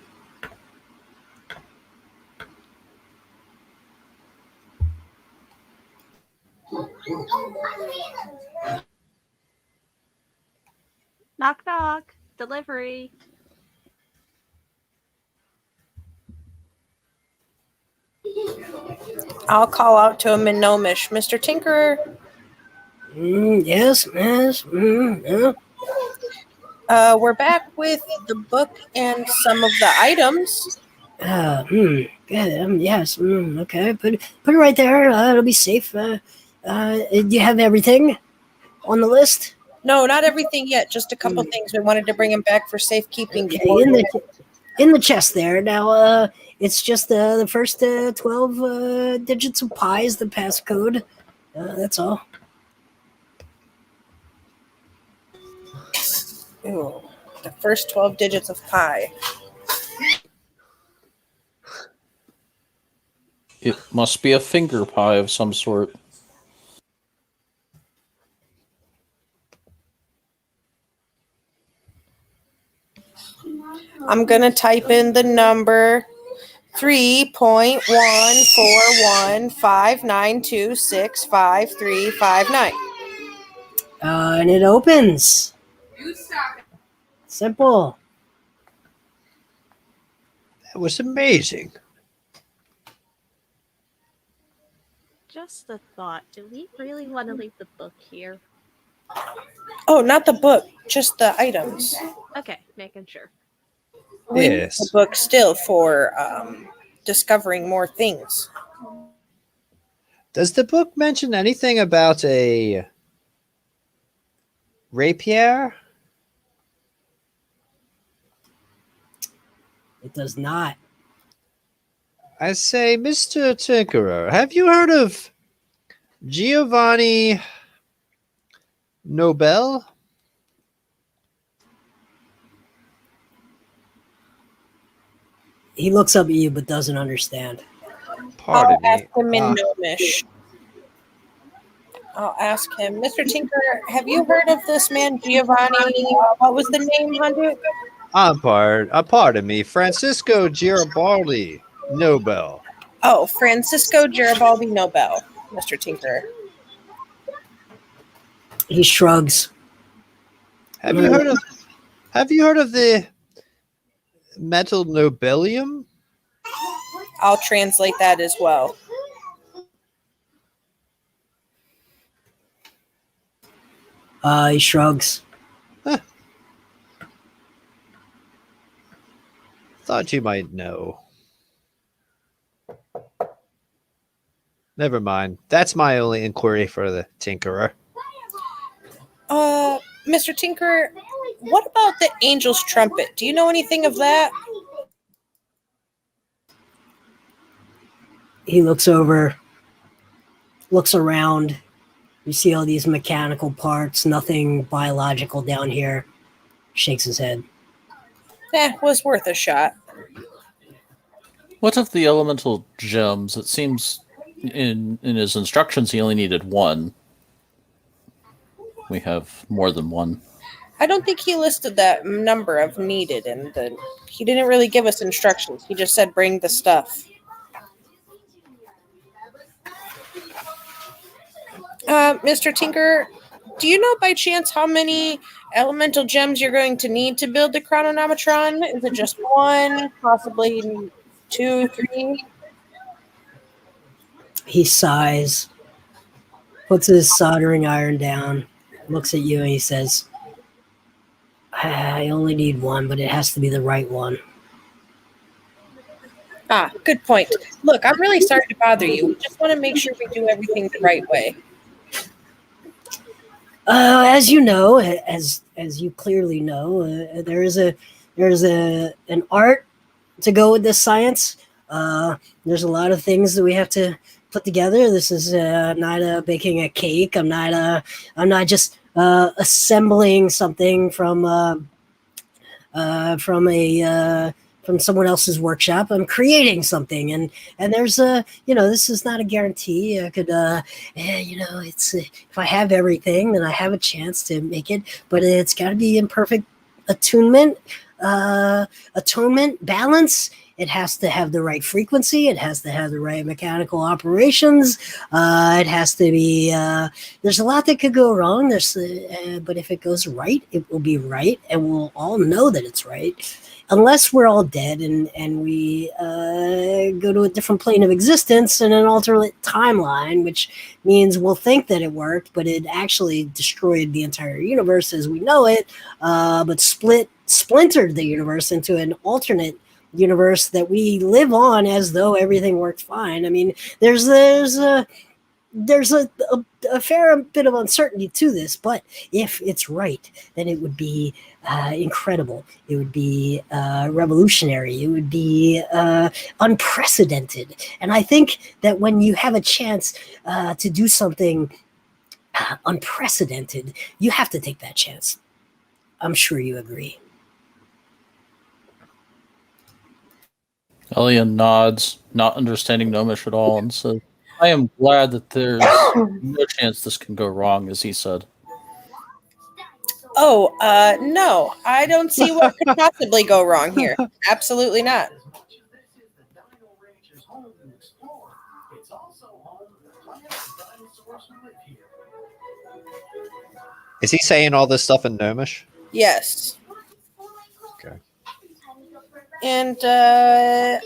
C: Knock knock. Delivery.
D: I'll call out to him in Gnomish. Mr. Tinkerer,
A: Yes. Yeah.
D: we're back with the book and some of the items.
A: Good. Yes. Okay. Put it right there. It'll be safe. Do you have everything on the list?
D: No, not everything yet. Just a couple things. We wanted to bring him back for safekeeping.
A: Okay, in the chest there. Now, it's just the first 12 digits of pi is the passcode. That's all.
D: Ooh, the first 12 digits of pi.
E: It must be a finger pie of some sort.
D: I'm going to type in the number 3.14159265359.
A: And it opens. Simple.
F: That was amazing.
C: Just a thought. Do we really want to leave the book here?
D: Oh, not the book, just the items.
C: Okay, making sure.
D: We need
F: Yes.
D: the book still for discovering more things.
F: Does the book mention anything about a rapier?
A: It does not.
F: I say, Mr. Tinkerer, have you heard of Giovanni Nobel?
A: He looks up at you but doesn't understand.
F: Pardon
D: I'll ask
F: me.
D: him in Gnomish. I'll ask him, Mr. Tinker, have you heard of this man, Giovanni? What was the name, Hunter?
F: Pardon me, Francisco Garibaldi Nobel.
D: Oh, Francisco Garibaldi Nobel, Mr. Tinker.
A: He shrugs.
F: Have you heard of the metal nobelium?
D: I'll translate that as well.
A: He shrugs.
F: Thought you might know. Never mind. That's my only inquiry for the Tinkerer.
D: Mr. Tinker, what about the angel's trumpet? Do you know anything of that?
A: He looks over, looks around. You see all these mechanical parts, nothing biological down here. Shakes his head.
D: Was worth a shot.
E: What of the elemental gems? It seems in his instructions he only needed one. We have more than one.
D: I don't think he listed that number of needed, and he didn't really give us instructions. He just said bring the stuff. Mr. Tinker, do you know by chance how many elemental gems you're going to need to build the chronometron? Is it just one, possibly 2, 3?
A: He sighs, puts his soldering iron down, looks at you, and he says, I only need one, but it has to be the right one.
D: Good point. Look, I'm really sorry to bother you. We just want to make sure we do everything the right way.
A: As you know, as you clearly know, there's an art to go with this science. There's a lot of things that we have to put together. This is not baking a cake. I'm not just assembling something from someone else's workshop. I'm creating something, and there's this is not a guarantee. I could it's if I have everything, then I have a chance to make it, but it's got to be in perfect attunement. attunement balance. It has to have the right frequency. It has to have the right mechanical operations. It has to be. There's a lot that could go wrong. But if it goes right, it will be right, and we'll all know that it's right. Unless we're all dead and we go to a different plane of existence in an alternate timeline, which means we'll think that it worked, but it actually destroyed the entire universe as we know it, but splintered the universe into an alternate universe that we live on as though everything worked fine. I mean, there's a fair bit of uncertainty to this, but if it's right, then it would be incredible. It would be revolutionary. It would be unprecedented. And I think that when you have a chance to do something unprecedented, you have to take that chance. I'm sure you agree.
E: Elian nods, not understanding Gnomish at all, and says, I am glad that there's no chance this can go wrong, as he said.
D: Oh, no, I don't see what could possibly go wrong here. Absolutely not.
F: Is he saying all this stuff in Gnomish?
D: Yes.
F: Okay.
D: And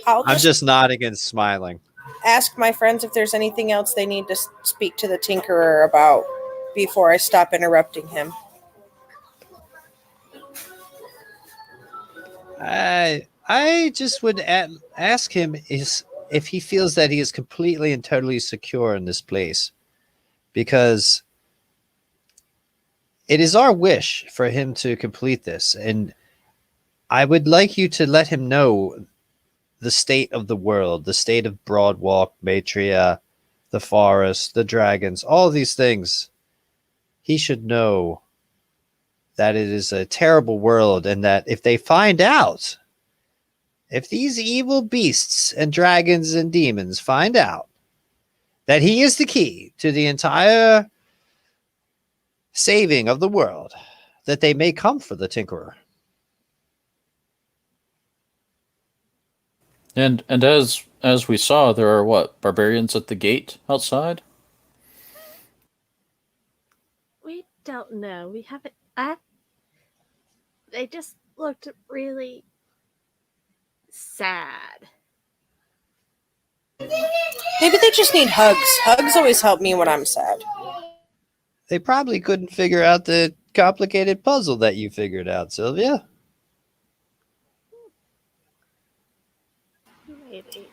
D: I'll
F: I'm just nodding and smiling.
D: ask my friends if there's anything else they need to speak to the Tinkerer about before I stop interrupting him.
F: I just would ask him if he feels that he is completely and totally secure in this place, because it is our wish for him to complete this, and I would like you to let him know the state of the world, the state of Broadwalk, Matria, the forest, the dragons, all these things. He should know that it is a terrible world, and that if they find out, if these evil beasts and dragons and demons find out that he is the key to the entire saving of the world, that they may come for the Tinkerer.
E: And as we saw, there are barbarians at the gate outside?
C: We don't know. We haven't. They just looked really sad.
D: Maybe they just need hugs. Hugs always help me when I'm sad.
F: They probably couldn't figure out the complicated puzzle that you figured out, Sylvia.
C: Maybe.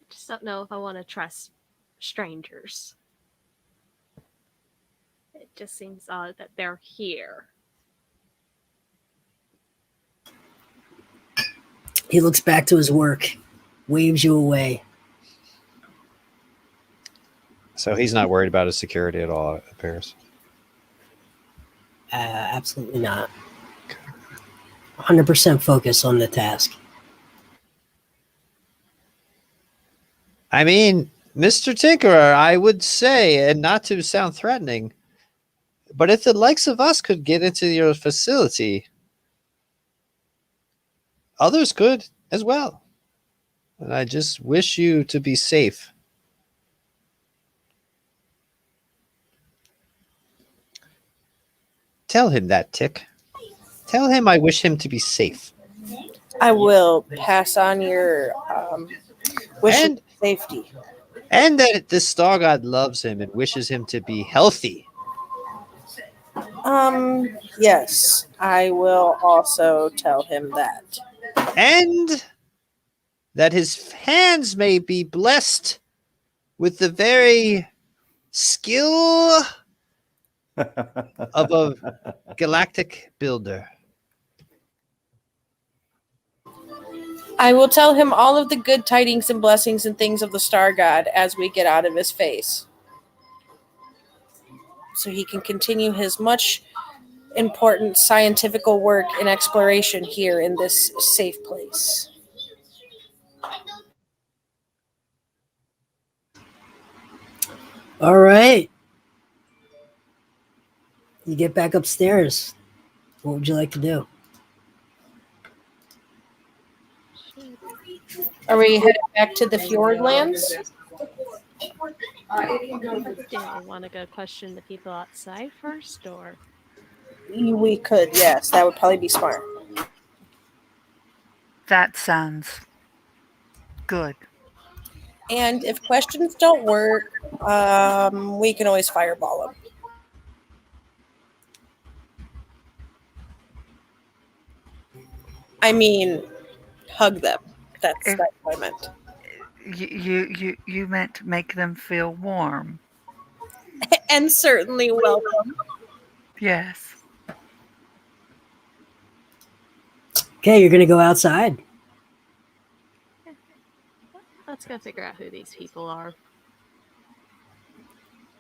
C: I just don't know if I want to trust strangers. It just seems odd that they're here.
A: He looks back to his work, waves you away.
F: So he's not worried about his security at all, it appears.
A: Absolutely not. 100% focus on the task.
F: I mean, Mr. Tinkerer, I would say, and not to sound threatening, but if the likes of us could get into your facility, others could as well. And I just wish you to be safe. Tell him that, Tick. Tell him I wish him to be safe.
D: I will pass on your wish
F: And-
D: of safety.
F: And that the Star God loves him and wishes him to be healthy.
D: Yes, I will also tell him that.
F: And that his hands may be blessed with the very skill of a galactic builder.
D: I will tell him all of the good tidings and blessings and things of the Star God as we get out of his face, so he can continue his much important scientific work and exploration here in this safe place.
A: All right. you get back upstairs. What would you like to do?
D: Are we headed back to the Fjordlands?
C: Do we want to go question the people outside first, or?
D: We could, yes. That would probably be smart.
G: That sounds good.
D: And if questions don't work, we can always fireball them. I mean, hug them. That's what I meant.
G: You meant make them feel warm.
D: And certainly welcome.
G: Yes.
A: Okay, you're gonna go outside.
C: Let's go figure out who these people are.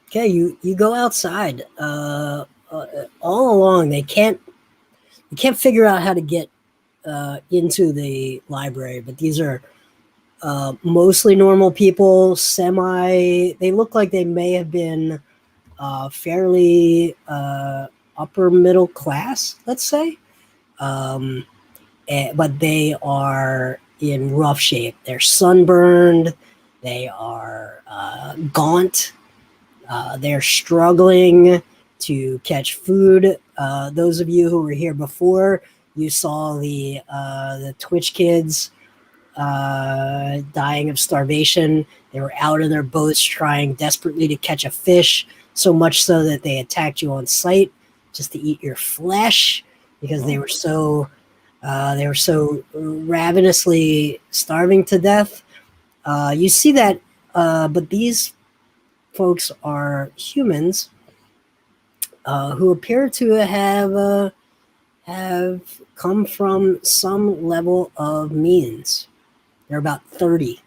A: Okay, you go outside. All along, you can't figure out how to get into the library, but these are mostly normal people. They look like they may have been fairly upper middle class, let's say, but they are in rough shape. They're sunburned. They are gaunt. They're struggling to catch food. Those of you who were here before, you saw the Twitch kids dying of starvation. They were out in their boats trying desperately to catch a fish, so much so that they attacked you on sight just to eat your flesh because they were so ravenously starving to death. You see that, but these folks are humans who appear to have come from some level of means. They're about 30.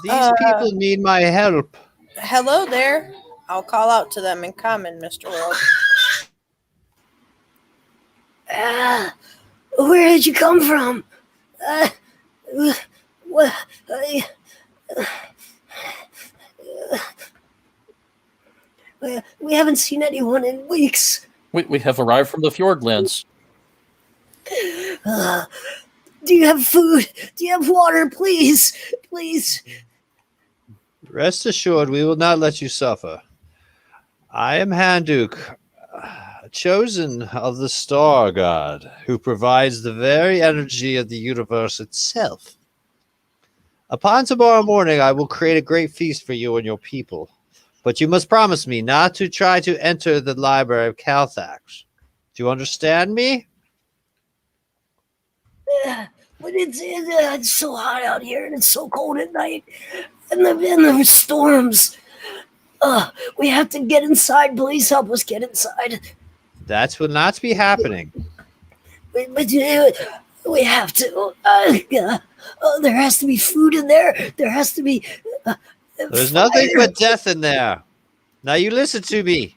F: These people need my help.
D: Hello there. I'll call out to them in common, Mr. World.
A: Where did you come from? We haven't seen anyone in weeks.
E: We have arrived from the Fjordlands.
A: Do you have food? Do you have water? Please, please.
F: Rest assured, we will not let you suffer. I am Handuk, chosen of the Star God, who provides the very energy of the universe itself. Upon tomorrow morning, I will create a great feast for you and your people, but you must promise me not to try to enter the library of Calthax. Do you understand me?
A: But it's so hot out here, and it's so cold at night, and the storms. We have to get inside. Please help us get inside.
F: That will not be happening.
A: But we have to. There has to be food in there. There has to be.
F: There's nothing but death in there. Now you listen to me.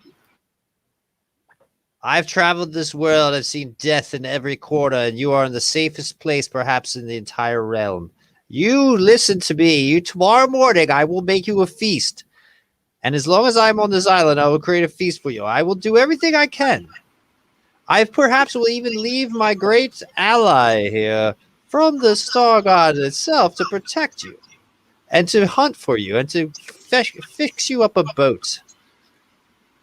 F: I've traveled this world. I've seen death in every corner, and you are in the safest place perhaps in the entire realm. You listen to me. Tomorrow morning, I will make you a feast. And as long as I'm on this island, I will create a feast for you. I will do everything I can. I perhaps will even leave my great ally here from the Star God itself to protect you and to hunt for you and to fix you up a boat.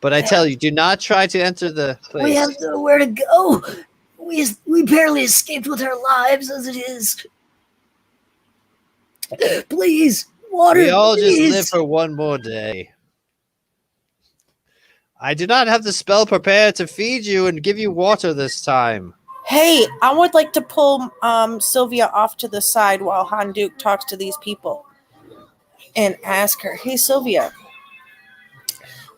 F: But I tell you, do not try to enter the place.
A: We have nowhere to go. We barely escaped with our lives as it is. Please, water.
F: We all
A: please.
F: just live for one more day. I do not have the spell prepared to feed you and give you water this time.
D: Hey, I would like to pull Sylvia off to the side while Handuk talks to these people and ask her, hey, Sylvia,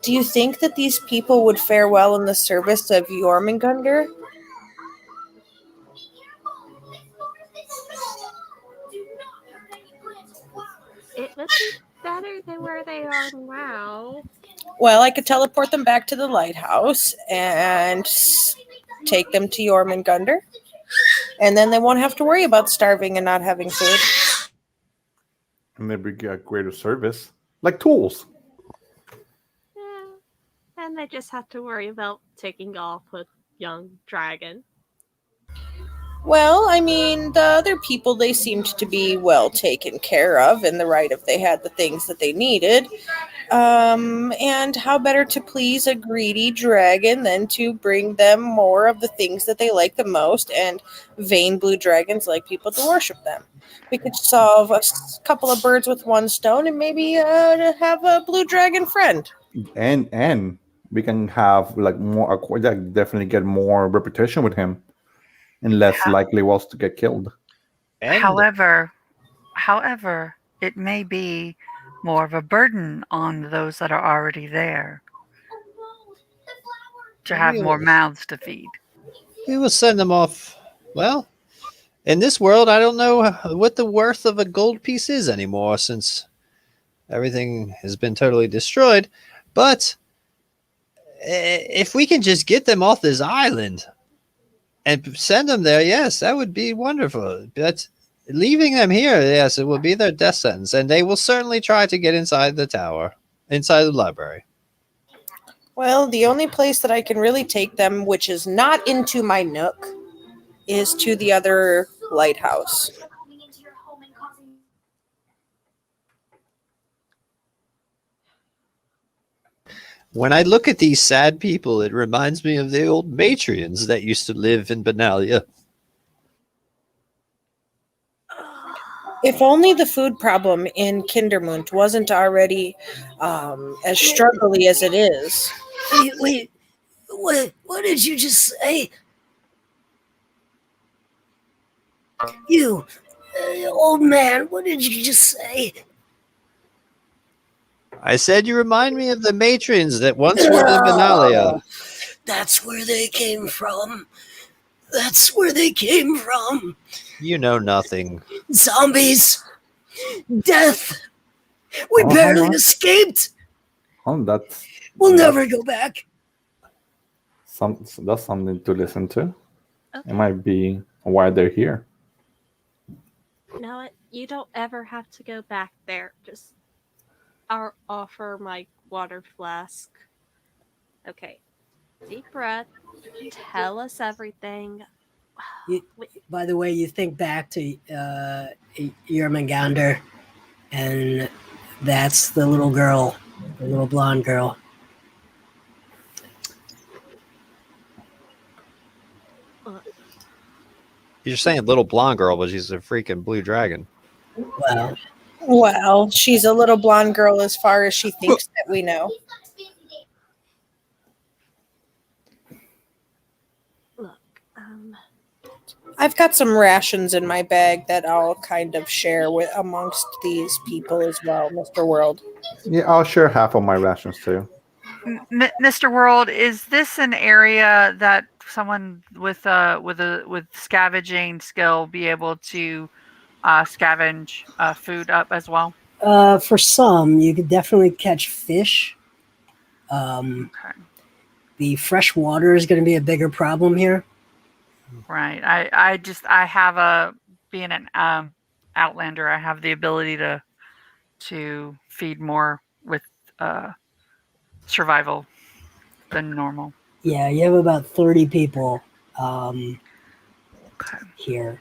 D: do you think that these people would fare well in the service of Jormungandr?
C: It would be better than where they are now.
D: Well, I could teleport them back to the lighthouse and take them to Jormungandr and then they won't have to worry about starving and not having food.
I: And maybe get greater service, like tools.
C: Yeah. And they just have to worry about taking off with young dragon.
D: Well, I mean, the other people, they seemed to be well taken care of in the right if they had the things that they needed. And how better to please a greedy dragon than to bring them more of the things that they like the most, and vain blue dragons like people to worship them. We could solve a couple of birds with one stone and maybe have a blue dragon friend.
I: And we can have like more, like, definitely get more reputation with him, and less likely was to get killed.
F: And
G: However, it may be more of a burden on those that are already there to have more mouths to feed.
F: we will send them off. Well, in this world, I don't know what the worth of a gold piece is anymore, since everything has been totally destroyed. But if we can just get them off this island and send them there, yes, that would be wonderful. But leaving them here, yes, it will be their death sentence, and they will certainly try to get inside the tower, inside the library.
D: Well, the only place that I can really take them, which is not into my nook, is to the other lighthouse.
F: When I look at these sad people, it reminds me of the old matrions that used to live in Benalia.
D: If only the food problem in Kindermund wasn't already as struggly as it is.
A: Wait, what did you just say? You, old man, what did you just say?
F: I said you remind me of the matrions that once were in Benalia.
A: That's where they came from. That's where they came from.
F: You know nothing.
A: Zombies. Death. We barely escaped.
I: That's
A: We'll never go back.
I: that's something to listen to.
C: Okay.
I: It might be why they're here.
C: No, you don't ever have to go back there. Just I'll offer my water flask. Okay. Deep breath. Tell us everything.
A: By the way, you think back to Yermangander, and that's the little girl, the little blonde girl.
F: You're saying little blonde girl, but she's a freaking blue dragon.
D: Well, she's a little blonde girl as far as she thinks that we know.
C: Look,
D: I've got some rations in my bag that I'll kind of share with amongst these people as well, Mr. World.
I: Yeah, I'll share half of my rations too.
G: Mr. World, is this an area that someone with scavenging skill be able to scavenge food up as well?
A: For some, you could definitely catch fish.
G: Okay.
A: The fresh water is going to be a bigger problem here.
G: Right. I have being an outlander, I have the ability to feed more with survival than normal.
A: Yeah, you have about 30 people here.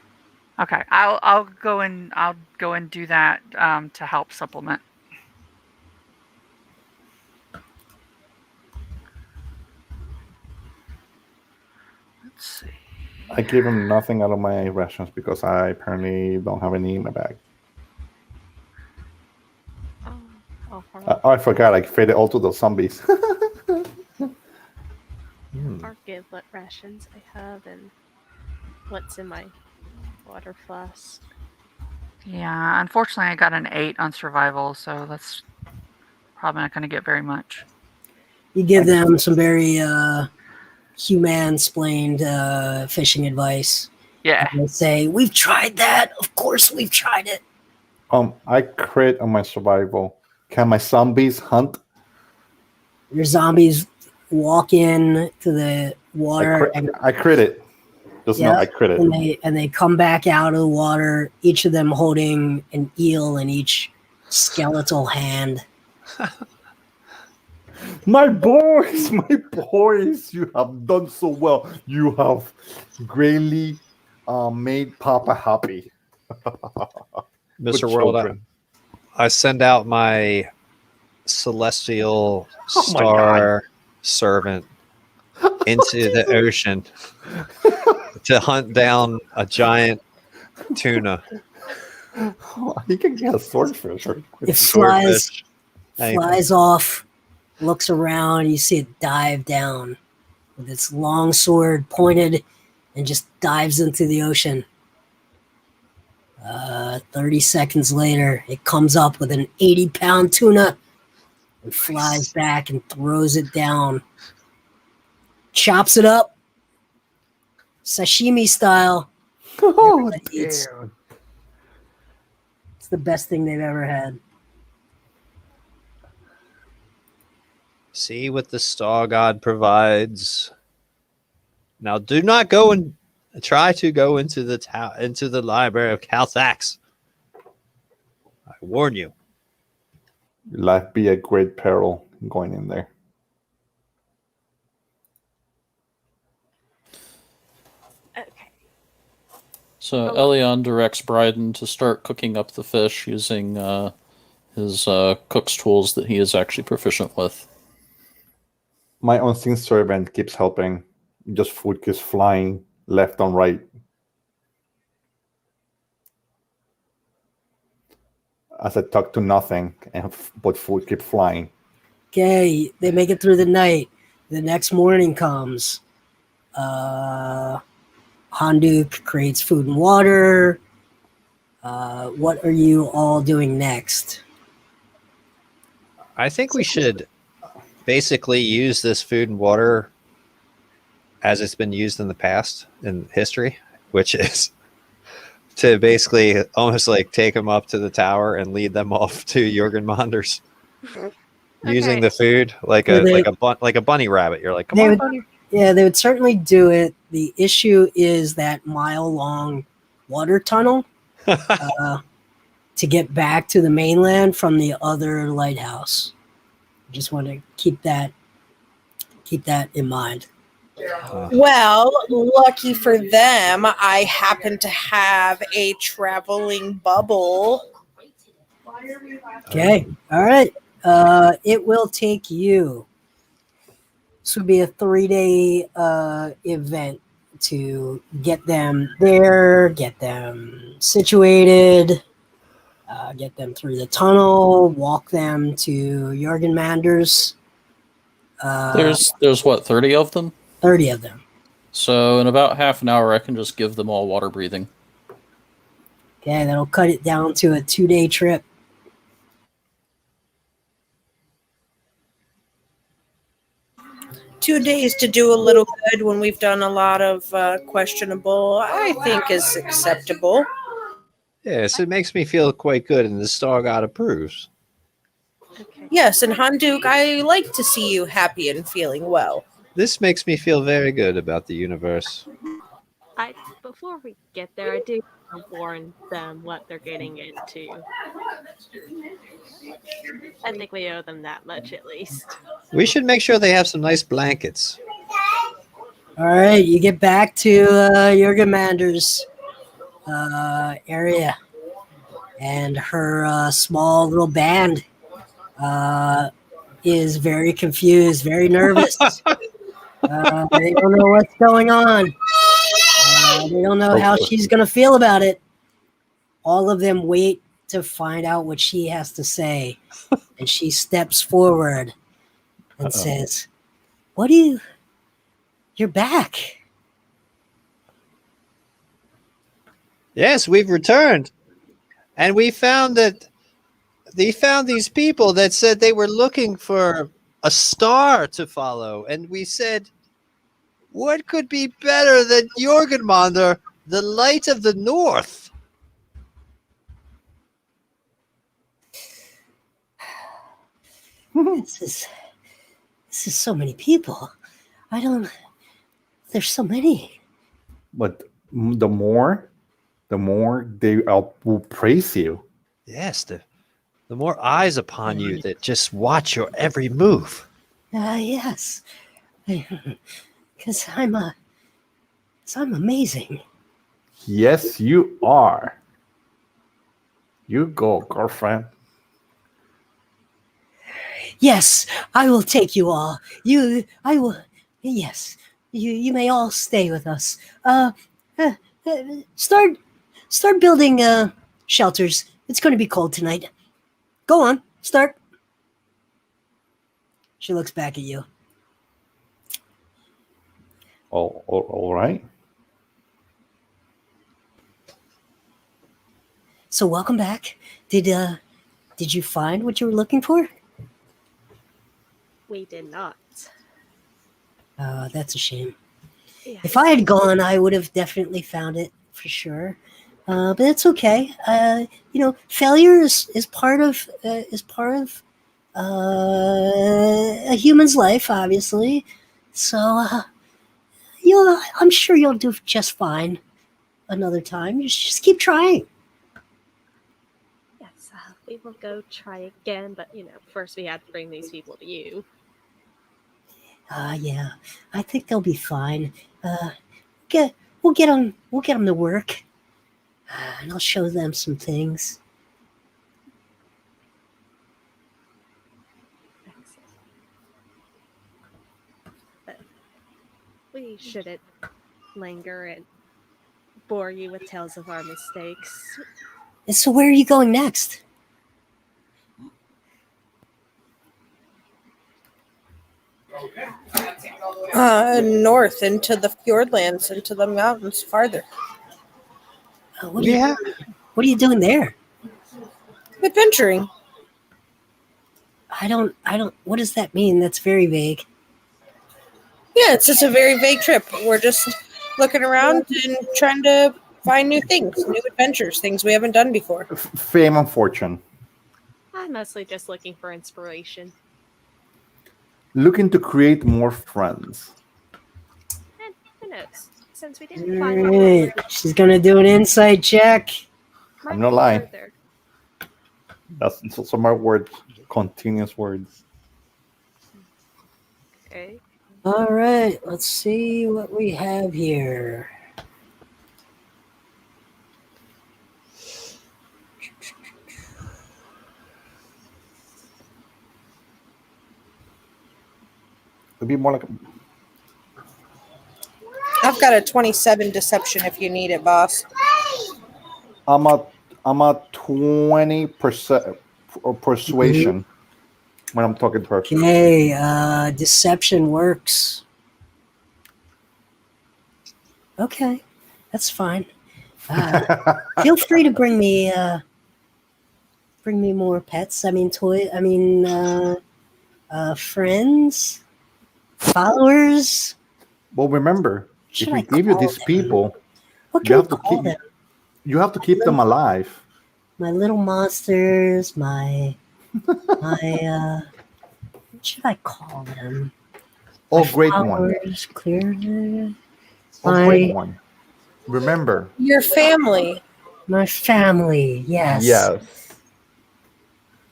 G: Okay, I'll go and do that to help supplement. Let's see.
I: I gave him nothing out of my rations because I apparently don't have any in my bag. I forgot. I fed it all to those zombies.
C: I'll give what rations I have and what's in my water flask.
G: Yeah, unfortunately, I got an 8 on survival, so that's probably not going to get very much.
A: You give them some very human-splained fishing advice.
G: Yeah.
A: And they say, we've tried that. Of course we've tried it.
I: I crit on my survival. Can my zombies hunt?
A: Your zombies walk in to the water.
I: I crit it. Just
A: Yeah,
I: know I crit it.
A: and they come back out of the water, each of them holding an eel in each skeletal hand.
I: My boys, you have done so well. You have greatly made Papa happy.
F: Mr.
I: Good
F: World,
I: children.
F: I send out my celestial
I: Oh my
F: star servant into the ocean to hunt down a giant tuna.
I: He can get a swordfish. Or
A: It flies
F: Swordfish. Anything.
A: flies off, looks around, you see it dive down with its long sword pointed and just dives into the ocean. 30 seconds later, it comes up with an 80-pound tuna and flies back and throws it down. Chops it up, sashimi style.
I: Oh,
A: Eats.
I: damn.
A: It's the best thing they've ever had.
F: See what the star god provides. Now, do not go and try to go into the library of Calthax. I warn you.
I: Your life be a great peril going in there.
C: Okay.
E: So Elion directs Bryden to start cooking up the fish using his cook's tools that he is actually proficient with.
I: My unseen servant keeps helping. Just food keeps flying left and right. As I talk to nothing, but food keeps flying.
A: Okay, they make it through the night. The next morning comes. Handuk creates food and water. What are you all doing next?
F: I think we should basically use this food and water as it's been used in the past in history, which is to basically almost like take them up to the tower and lead them off to Jorgenmander's. Using the food like a bunny rabbit. You're like, come on, bunny.
A: Yeah, they would certainly do it. The issue is that mile-long water tunnel to get back to the mainland from the other lighthouse. Just want to keep that in mind.
D: Well, lucky for them, I happen to have a traveling bubble.
A: Okay, all right. It will take you. This would be a 3-day event to get them there, get them situated, get them through the tunnel, walk them to Jorgenmander's.
E: There's what, 30 of them?
A: 30 of them.
E: So in about half an hour, I can just give them all water breathing.
A: Okay, that'll cut it down to a 2-day trip.
D: Two days to do a little good when we've done a lot of questionable, I think is acceptable.
F: Yes, it makes me feel quite good, and the star god approves.
C: Okay.
D: Yes, and Handuk, I like to see you happy and feeling well.
F: This makes me feel very good about the universe.
C: Before we get there, I do want to warn them what they're getting into. I think we owe them that much at least.
F: We should make sure they have some nice blankets.
A: All right, you get back to Jorgenmander's area, and her small little band is very confused, very nervous. They don't know what's going on. They don't know how she's going to feel about it. All of them wait to find out what she has to say. And she steps forward and says, you're back.
F: Yes, we've returned. And we found that they found these people that said they were looking for a star to follow. And we said, what could be better than Jorgenmander, the light of the north?
A: This is so many people. There's so many.
I: but the more they will praise you.
F: Yes, the more eyes upon you that just watch your every move.
A: Yes. Because I'm amazing.
I: Yes, you are. You go, girlfriend.
A: Yes, I will take you all. I will. Yes, you may all stay with us. Start building shelters. It's going to be cold tonight. Go on, start. She looks back at you.
I: All right.
A: So welcome back. Did you find what you were looking for?
C: We did not.
A: That's a shame.
C: Yes.
A: If I had gone, I would have definitely found it for sure. But it's okay. Failure is part of a human's life, obviously. So I'm sure you'll do just fine another time. Just keep trying.
C: Yes, we will go try again, but first we had to bring these people to you.
A: Yeah, I think they'll be fine. We'll get them to work, and I'll show them some things.
C: But we shouldn't linger and bore you with tales of our mistakes.
A: And so where are you going next?
D: North into the Fjordlands, into the mountains farther.
A: What are you doing there?
D: Adventuring.
A: I don't. What does that mean? That's very vague.
D: Yeah, it's just a very vague trip. We're just looking around and trying to find new things, new adventures, things we haven't done before.
I: Fame and fortune.
C: I'm mostly just looking for inspiration.
I: Looking to create more friends.
C: And who knows? Since we
A: All
C: didn't find
A: right, she's gonna do an insight check.
I: I'm not lying.
C: further.
I: That's some more words, continuous words.
C: Okay.
A: All right, let's see what we have here.
I: It'd be more like
D: I've got a 27 deception if you need it, boss.
I: I'm a 20% persuasion when I'm talking to her.
A: Okay, deception works. Okay, that's fine. Feel free to bring me more pets. Friends, followers.
I: Well, remember,
A: Should
I: if we
A: I
I: give you
A: call
I: these
A: them?
I: people,
A: What
I: you
A: can
I: have
A: I
I: to
A: call
I: keep
A: them?
I: you have to keep them alive.
A: My little monsters. What should I call them?
I: Oh,
A: My
I: great one.
A: followers, clear.
I: Oh, great one. Remember.
D: Your family.
A: My family. Yes.
I: Yes.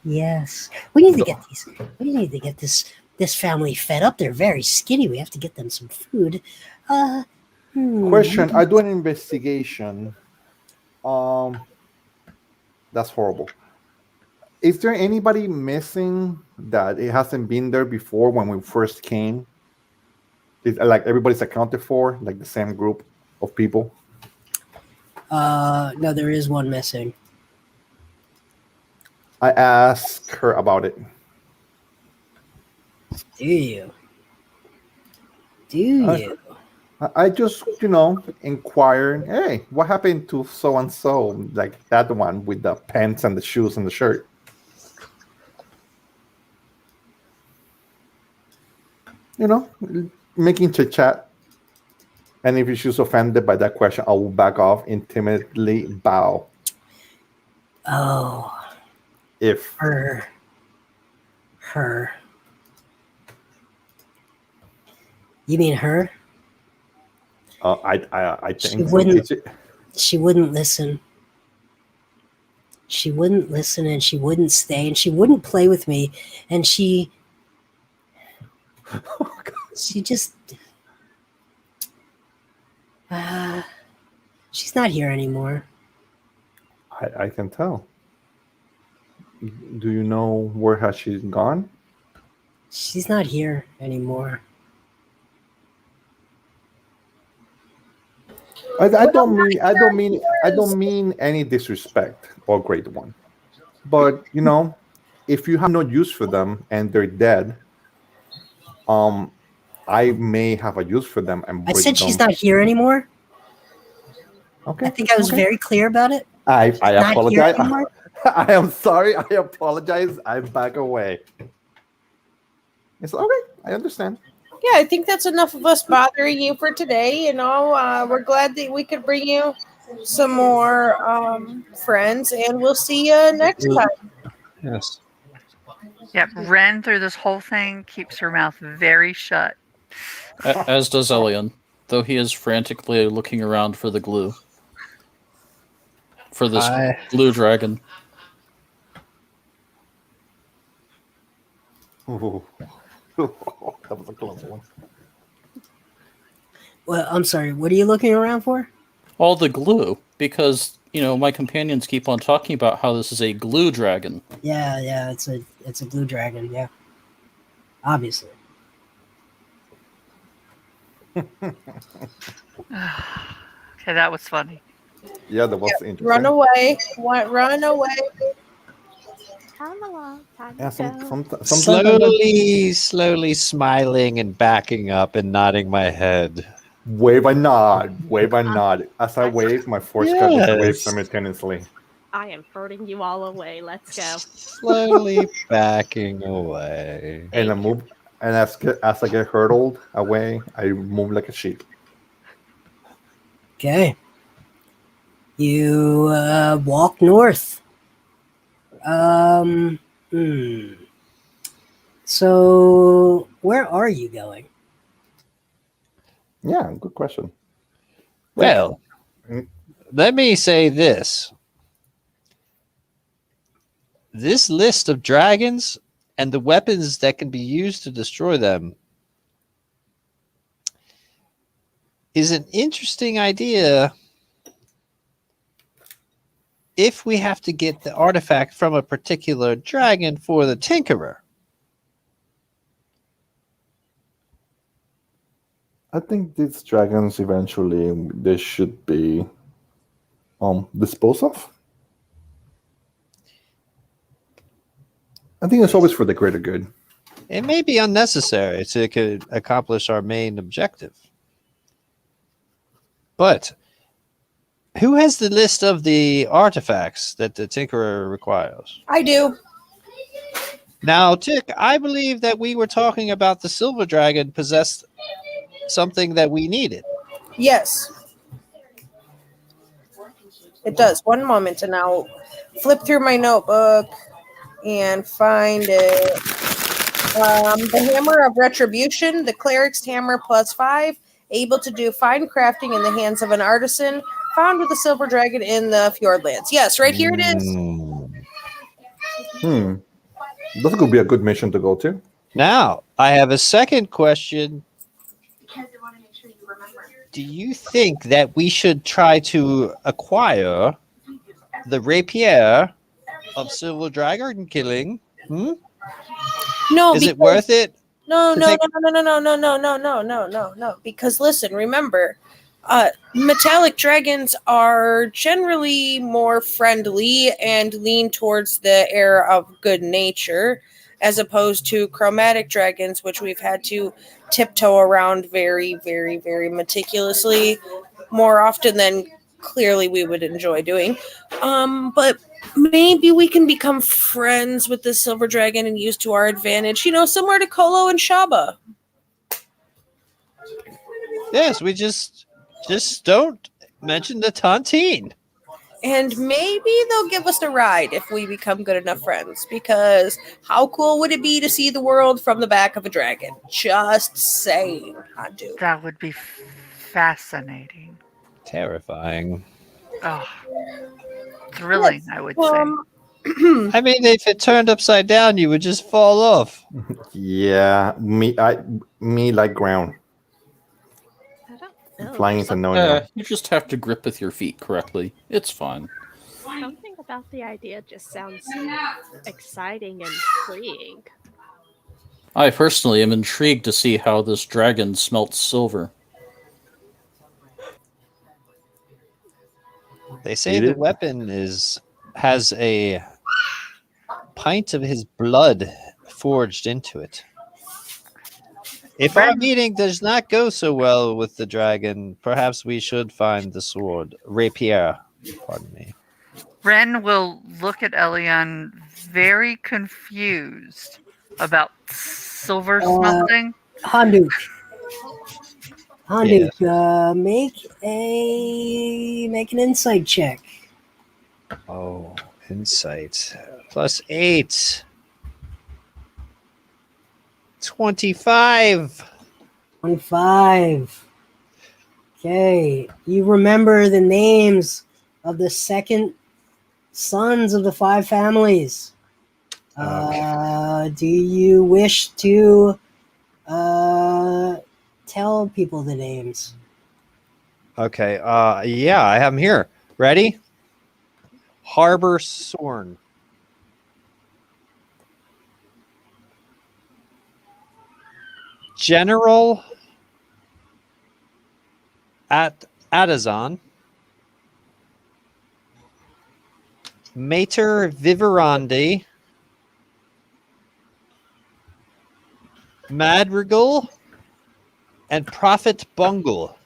A: Yes. We need to get these. We need to get this family fed up. They're very skinny. We have to get them some food.
I: Question. I do an investigation. That's horrible. Is there anybody missing that it hasn't been there before when we first came? Is like everybody's accounted for, like the same group of people?
A: No, there is one missing.
I: I asked her about it.
A: Do you? Do you?
I: I just, inquired, hey, what happened to so and so? Like that one with the pants and the shoes and the shirt. Making chit chat. And if she's offended by that question, I will back off, intimately bow.
A: Oh.
I: If
A: her. You mean her?
I: I
A: She
I: think
A: wouldn't.
I: so.
A: She wouldn't listen. She wouldn't listen, and she wouldn't stay, and she wouldn't play with me, and she just she's not here anymore.
I: I can tell. Do you know where has she gone?
A: She's not here anymore.
I: I don't mean any disrespect or great one, but if you have no use for them and they're dead, I may have a use for them and
A: I
I: bring
A: said she's
I: them.
A: not here anymore.
I: Okay.
A: I think I was very clear about it.
I: I
A: Not here
I: apologize.
A: anymore.
I: I am sorry. I apologize. I back away. It's okay. I understand.
D: Yeah, I think that's enough of us bothering you for today. We're glad that we could bring you some more friends, and we'll see you next time.
F: Yes.
G: Yep, Ren through this whole thing keeps her mouth very shut.
E: As does Elian, though he is frantically looking around for the glue. For this glue dragon.
I: Ooh. That was a close one.
A: Well, I'm sorry. What are you looking around for?
E: All the glue, because my companions keep on talking about how this is a glue dragon.
A: Yeah, it's a glue dragon. Yeah, obviously.
G: Okay, that was funny.
I: Yeah, that was interesting.
D: Run away! Run away!
C: Come along, time
I: Yeah,
C: to go.
F: Slowly smiling and backing up and nodding my head.
I: Wave and nod. As I wave, my force covers wave simultaneously.
C: I am hurting you all away. Let's go.
F: Slowly backing away.
I: And I move, and as I get hurtled away, I move like a sheep.
A: Okay. You walk north. So where are you going?
I: Yeah, good question.
F: Well, let me say this. This list of dragons and the weapons that can be used to destroy them is an interesting idea if we have to get the artifact from a particular dragon for the Tinkerer.
I: I think these dragons eventually they should be disposed of. I think it's always for the greater good.
F: It may be unnecessary to accomplish our main objective. But who has the list of the artifacts that the Tinkerer requires?
D: I do.
F: Now, Tick, I believe that we were talking about the Silver Dragon possessed something that we needed.
D: Yes. It does. One moment, and I'll flip through my notebook and find it. The Hammer of Retribution, the Cleric's Hammer +5, able to do fine crafting in the hands of an artisan, found with the Silver Dragon in the Fjordlands. Yes, right here it is.
I: That could be a good mission to go to.
F: Now, I have a second question. Do you think that we should try to acquire the rapier of Silver Dragon killing?
D: No,
F: is it worth it?
D: No. Because listen, remember, metallic dragons are generally more friendly and lean towards the air of good nature, as opposed to chromatic dragons, which we've had to tiptoe around very, very, very meticulously, more often than clearly we would enjoy doing. But maybe we can become friends with the Silver Dragon and use to our advantage, similar to Kolo and Shaba.
F: Yes, we just don't mention the Tontine.
D: And maybe they'll give us a ride if we become good enough friends, because how cool would it be to see the world from the back of a dragon? Just saying, Handu.
G: That would be fascinating.
F: Terrifying.
G: Oh, thrilling, I would say.
F: I mean, if it turned upside down, you would just fall off.
I: Yeah, me like ground.
C: I don't know.
I: Flying
C: There's
I: is a no-no.
E: You just have to grip with your feet correctly. It's fine.
C: something about the idea just sounds exciting and freeing.
E: I personally am intrigued to see how this dragon smelts silver.
F: They say
I: Eat
F: the
I: it.
F: weapon has a pint of his blood forged into it. If our meeting does not go so well with the dragon, perhaps we should find the sword. Rapier, pardon me.
G: Ren will look at Elion very confused about silver smelting.
A: Handuk. Handuk,
F: Yes.
A: make an insight check.
F: Oh, insight. +8. 25.
A: 25. Okay. You remember the names of the second sons of the 5 families. Do you wish to tell people the names?
F: Okay. Yeah, I have them here. Ready? Harbor Sorn. General Adazan. Mater Viverandi. Madrigal. And Prophet Bungle.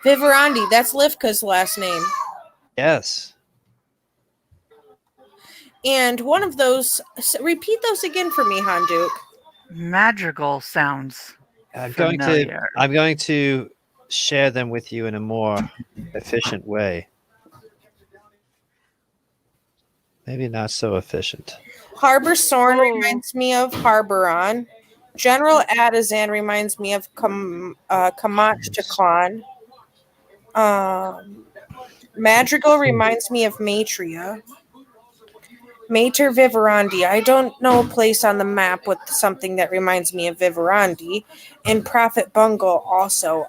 D: Viverandi, that's Livka's last name.
F: Yes.
D: And one of those, repeat those again for me, Handuk.
G: Madrigal sounds
F: I'm
G: familiar.
F: going to share them with you in a more efficient way. Maybe not so efficient.
D: Harbor Sorn reminds me of Harboron. General Adazan reminds me of Kamach Chaklan. Madrigal reminds me of Matria. Mater Viverandi. I don't know a place on the map with something that reminds me of Viverandi. And Prophet Bungle also.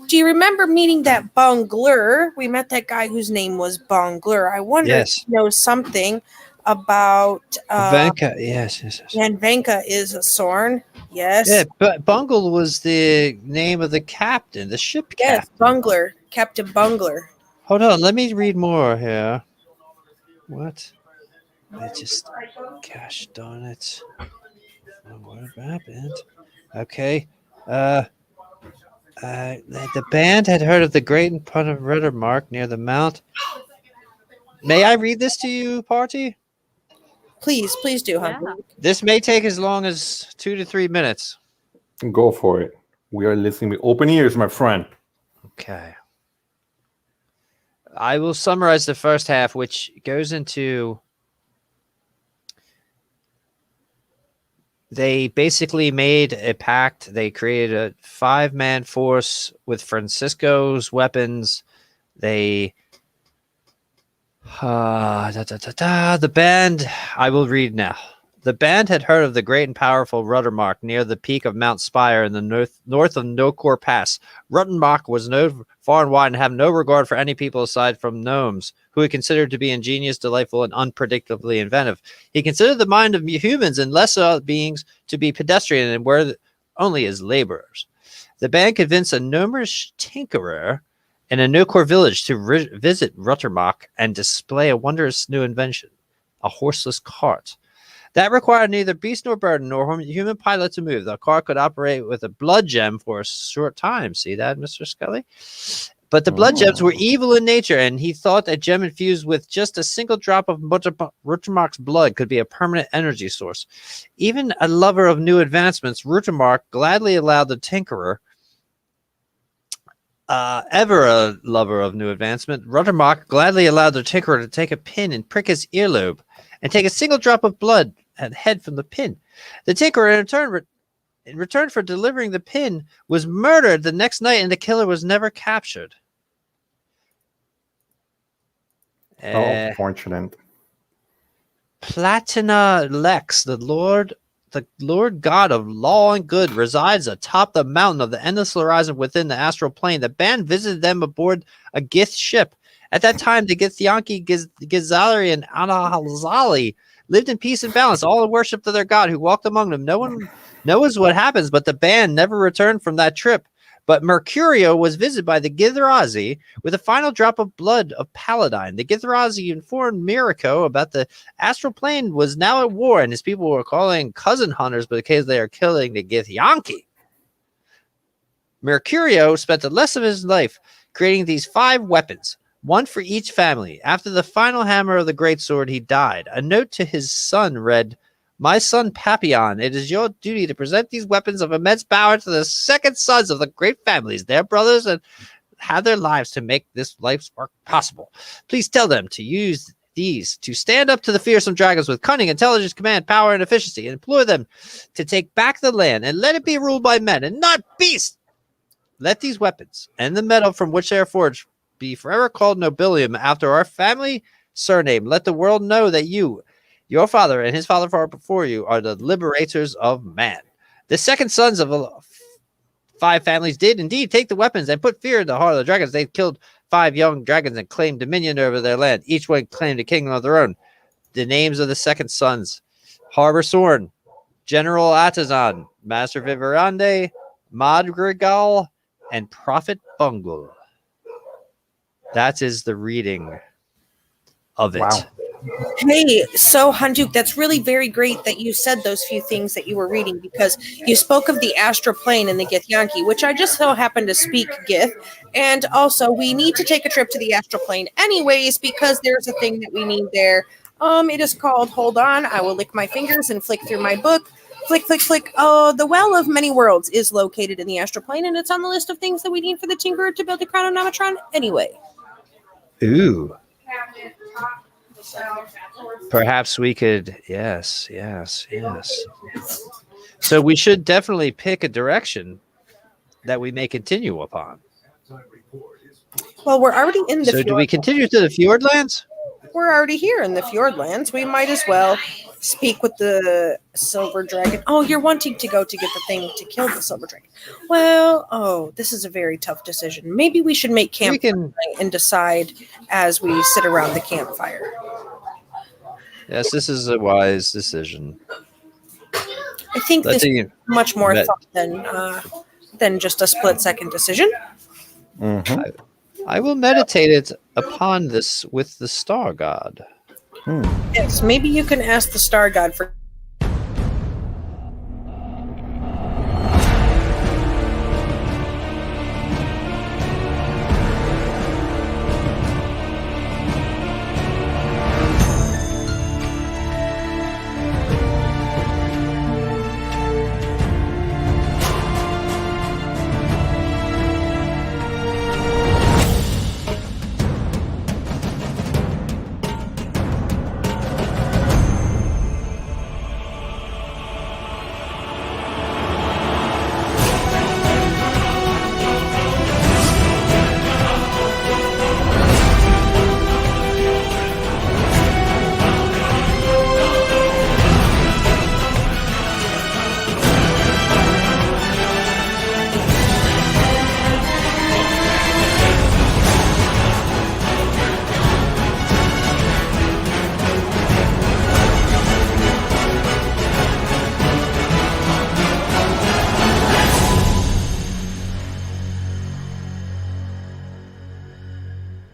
D: Do you remember meeting that Bungler? We met that guy whose name was Bungler. I wonder if he knows something about
F: Venka, yes.
D: And Venka is a Sorn. Yes.
F: Yeah, but Bungle was the name of the captain, the ship captain.
D: Yes, Bungler. Captain Bungler.
F: Hold on, let me read more here. What? Gosh darn it. What happened? Okay. The band had heard of the great and pun of Ruddermark near the mount. May I read this to you, party?
D: Please do, Hunter.
F: This may take as long as 2 to 3 minutes.
I: Go for it. We are listening with open ears, my friend.
F: Okay. I will summarize the first half, which goes into... They basically made a pact. They created a 5-man force with Francisco's weapons. They... The band... I will read now. The band had heard of the great and powerful Ruddermark near the peak of Mount Spire in the north of Nokor Pass. Ruddermark was known far and wide and have no regard for any people aside from gnomes, who he considered to be ingenious, delightful, and unpredictably inventive. He considered the mind of humans and lesser beings to be pedestrian and were only as laborers. The band convinced a gnomish tinkerer in a Nokor village to visit Ruddermark and display a wondrous new invention, a horseless cart. That required neither beast nor burden nor human pilot to move. The car could operate with a blood gem for a short time. See that, Mr. Scully? But the blood gems were evil in nature, and he thought a gem infused with just a single drop of Ruddermark's blood could be a permanent energy source. Even a lover of new advancements, Ruddermark gladly allowed the tinkerer, ever a lover of new advancement, Ruddermark gladly allowed the tinkerer to take a pin and prick his earlobe and take a single drop of blood and head from the pin. The tinkerer in turn in return for delivering the pin, was murdered the next night, and the killer was never captured.
I: Oh, fortunate.
F: Platina Lex, the Lord God of law and good, resides atop the mountain of the endless horizon within the astral plane. The band visited them aboard a Gith ship. At that time, the Githyanki, Gizali, and Anahalzali lived in peace and balance, all in worship to their god who walked among them. No one knows what happens, but the band never returned from that trip. But Mercurio was visited by the Githrazi with a final drop of blood of Paladine. The Githrazi informed Mirako about the astral plane was now at war, and his people were calling cousin hunters because they are killing the Githyanki. Mercurio spent the rest of his life creating these 5 weapons, one for each family. After the final hammer of the great sword, he died. A note to his son read, "My son Papillon, it is your duty to present these weapons of immense power to the second sons of the great families, their brothers, and have their lives to make this life's work possible. Please tell them to use these to stand up to the fearsome dragons with cunning, intelligence, command, power, and efficiency, and implore them to take back the land and let it be ruled by men and not beasts. Let these weapons and the metal from which they are forged be forever called nobilium after our family surname. Let the world know that you, your father, and his father far before you are the liberators of man." The second sons of 5 families did indeed take the weapons and put fear in the heart of the dragons. They killed 5 young dragons and claimed dominion over their land. Each one claimed a kingdom of their own. The names of the second sons: Harbor Sorn, General Atazan, Master Viverande, Madrigal, and Prophet Bungle. That is the reading of it.
I: Wow.
D: Hey, so Handuk, that's really very great that you said those few things that you were reading, because you spoke of the astral plane and the Githyanki, which I just so happen to speak Gith, and also we need to take a trip to the astral plane anyways, because there's a thing that we need there. It is called, hold on, I will lick my fingers and flick through my book. Flick, flick, flick. Oh, the Well of Many Worlds is located in the astral plane, and it's on the list of things that we need for the Tinkerer to build a Chrononometron anyway.
F: Ooh. Perhaps we could, yes. So we should definitely pick a direction that we may continue upon.
D: Well, we're already in the
F: So do we continue to the Fjordlands?
D: We're already here in the Fjordlands. We might as well speak with the silver dragon. Oh, you're wanting to go to get the thing to kill the silver dragon. Well, this is a very tough decision. Maybe we should make camp and decide as we sit around the campfire.
F: Yes, this is a wise decision.
D: I think this is much more thought than just a split-second decision.
I: Mm-hmm.
F: I will meditate it upon this with the Star God.
D: Yes, maybe you can ask the Star God for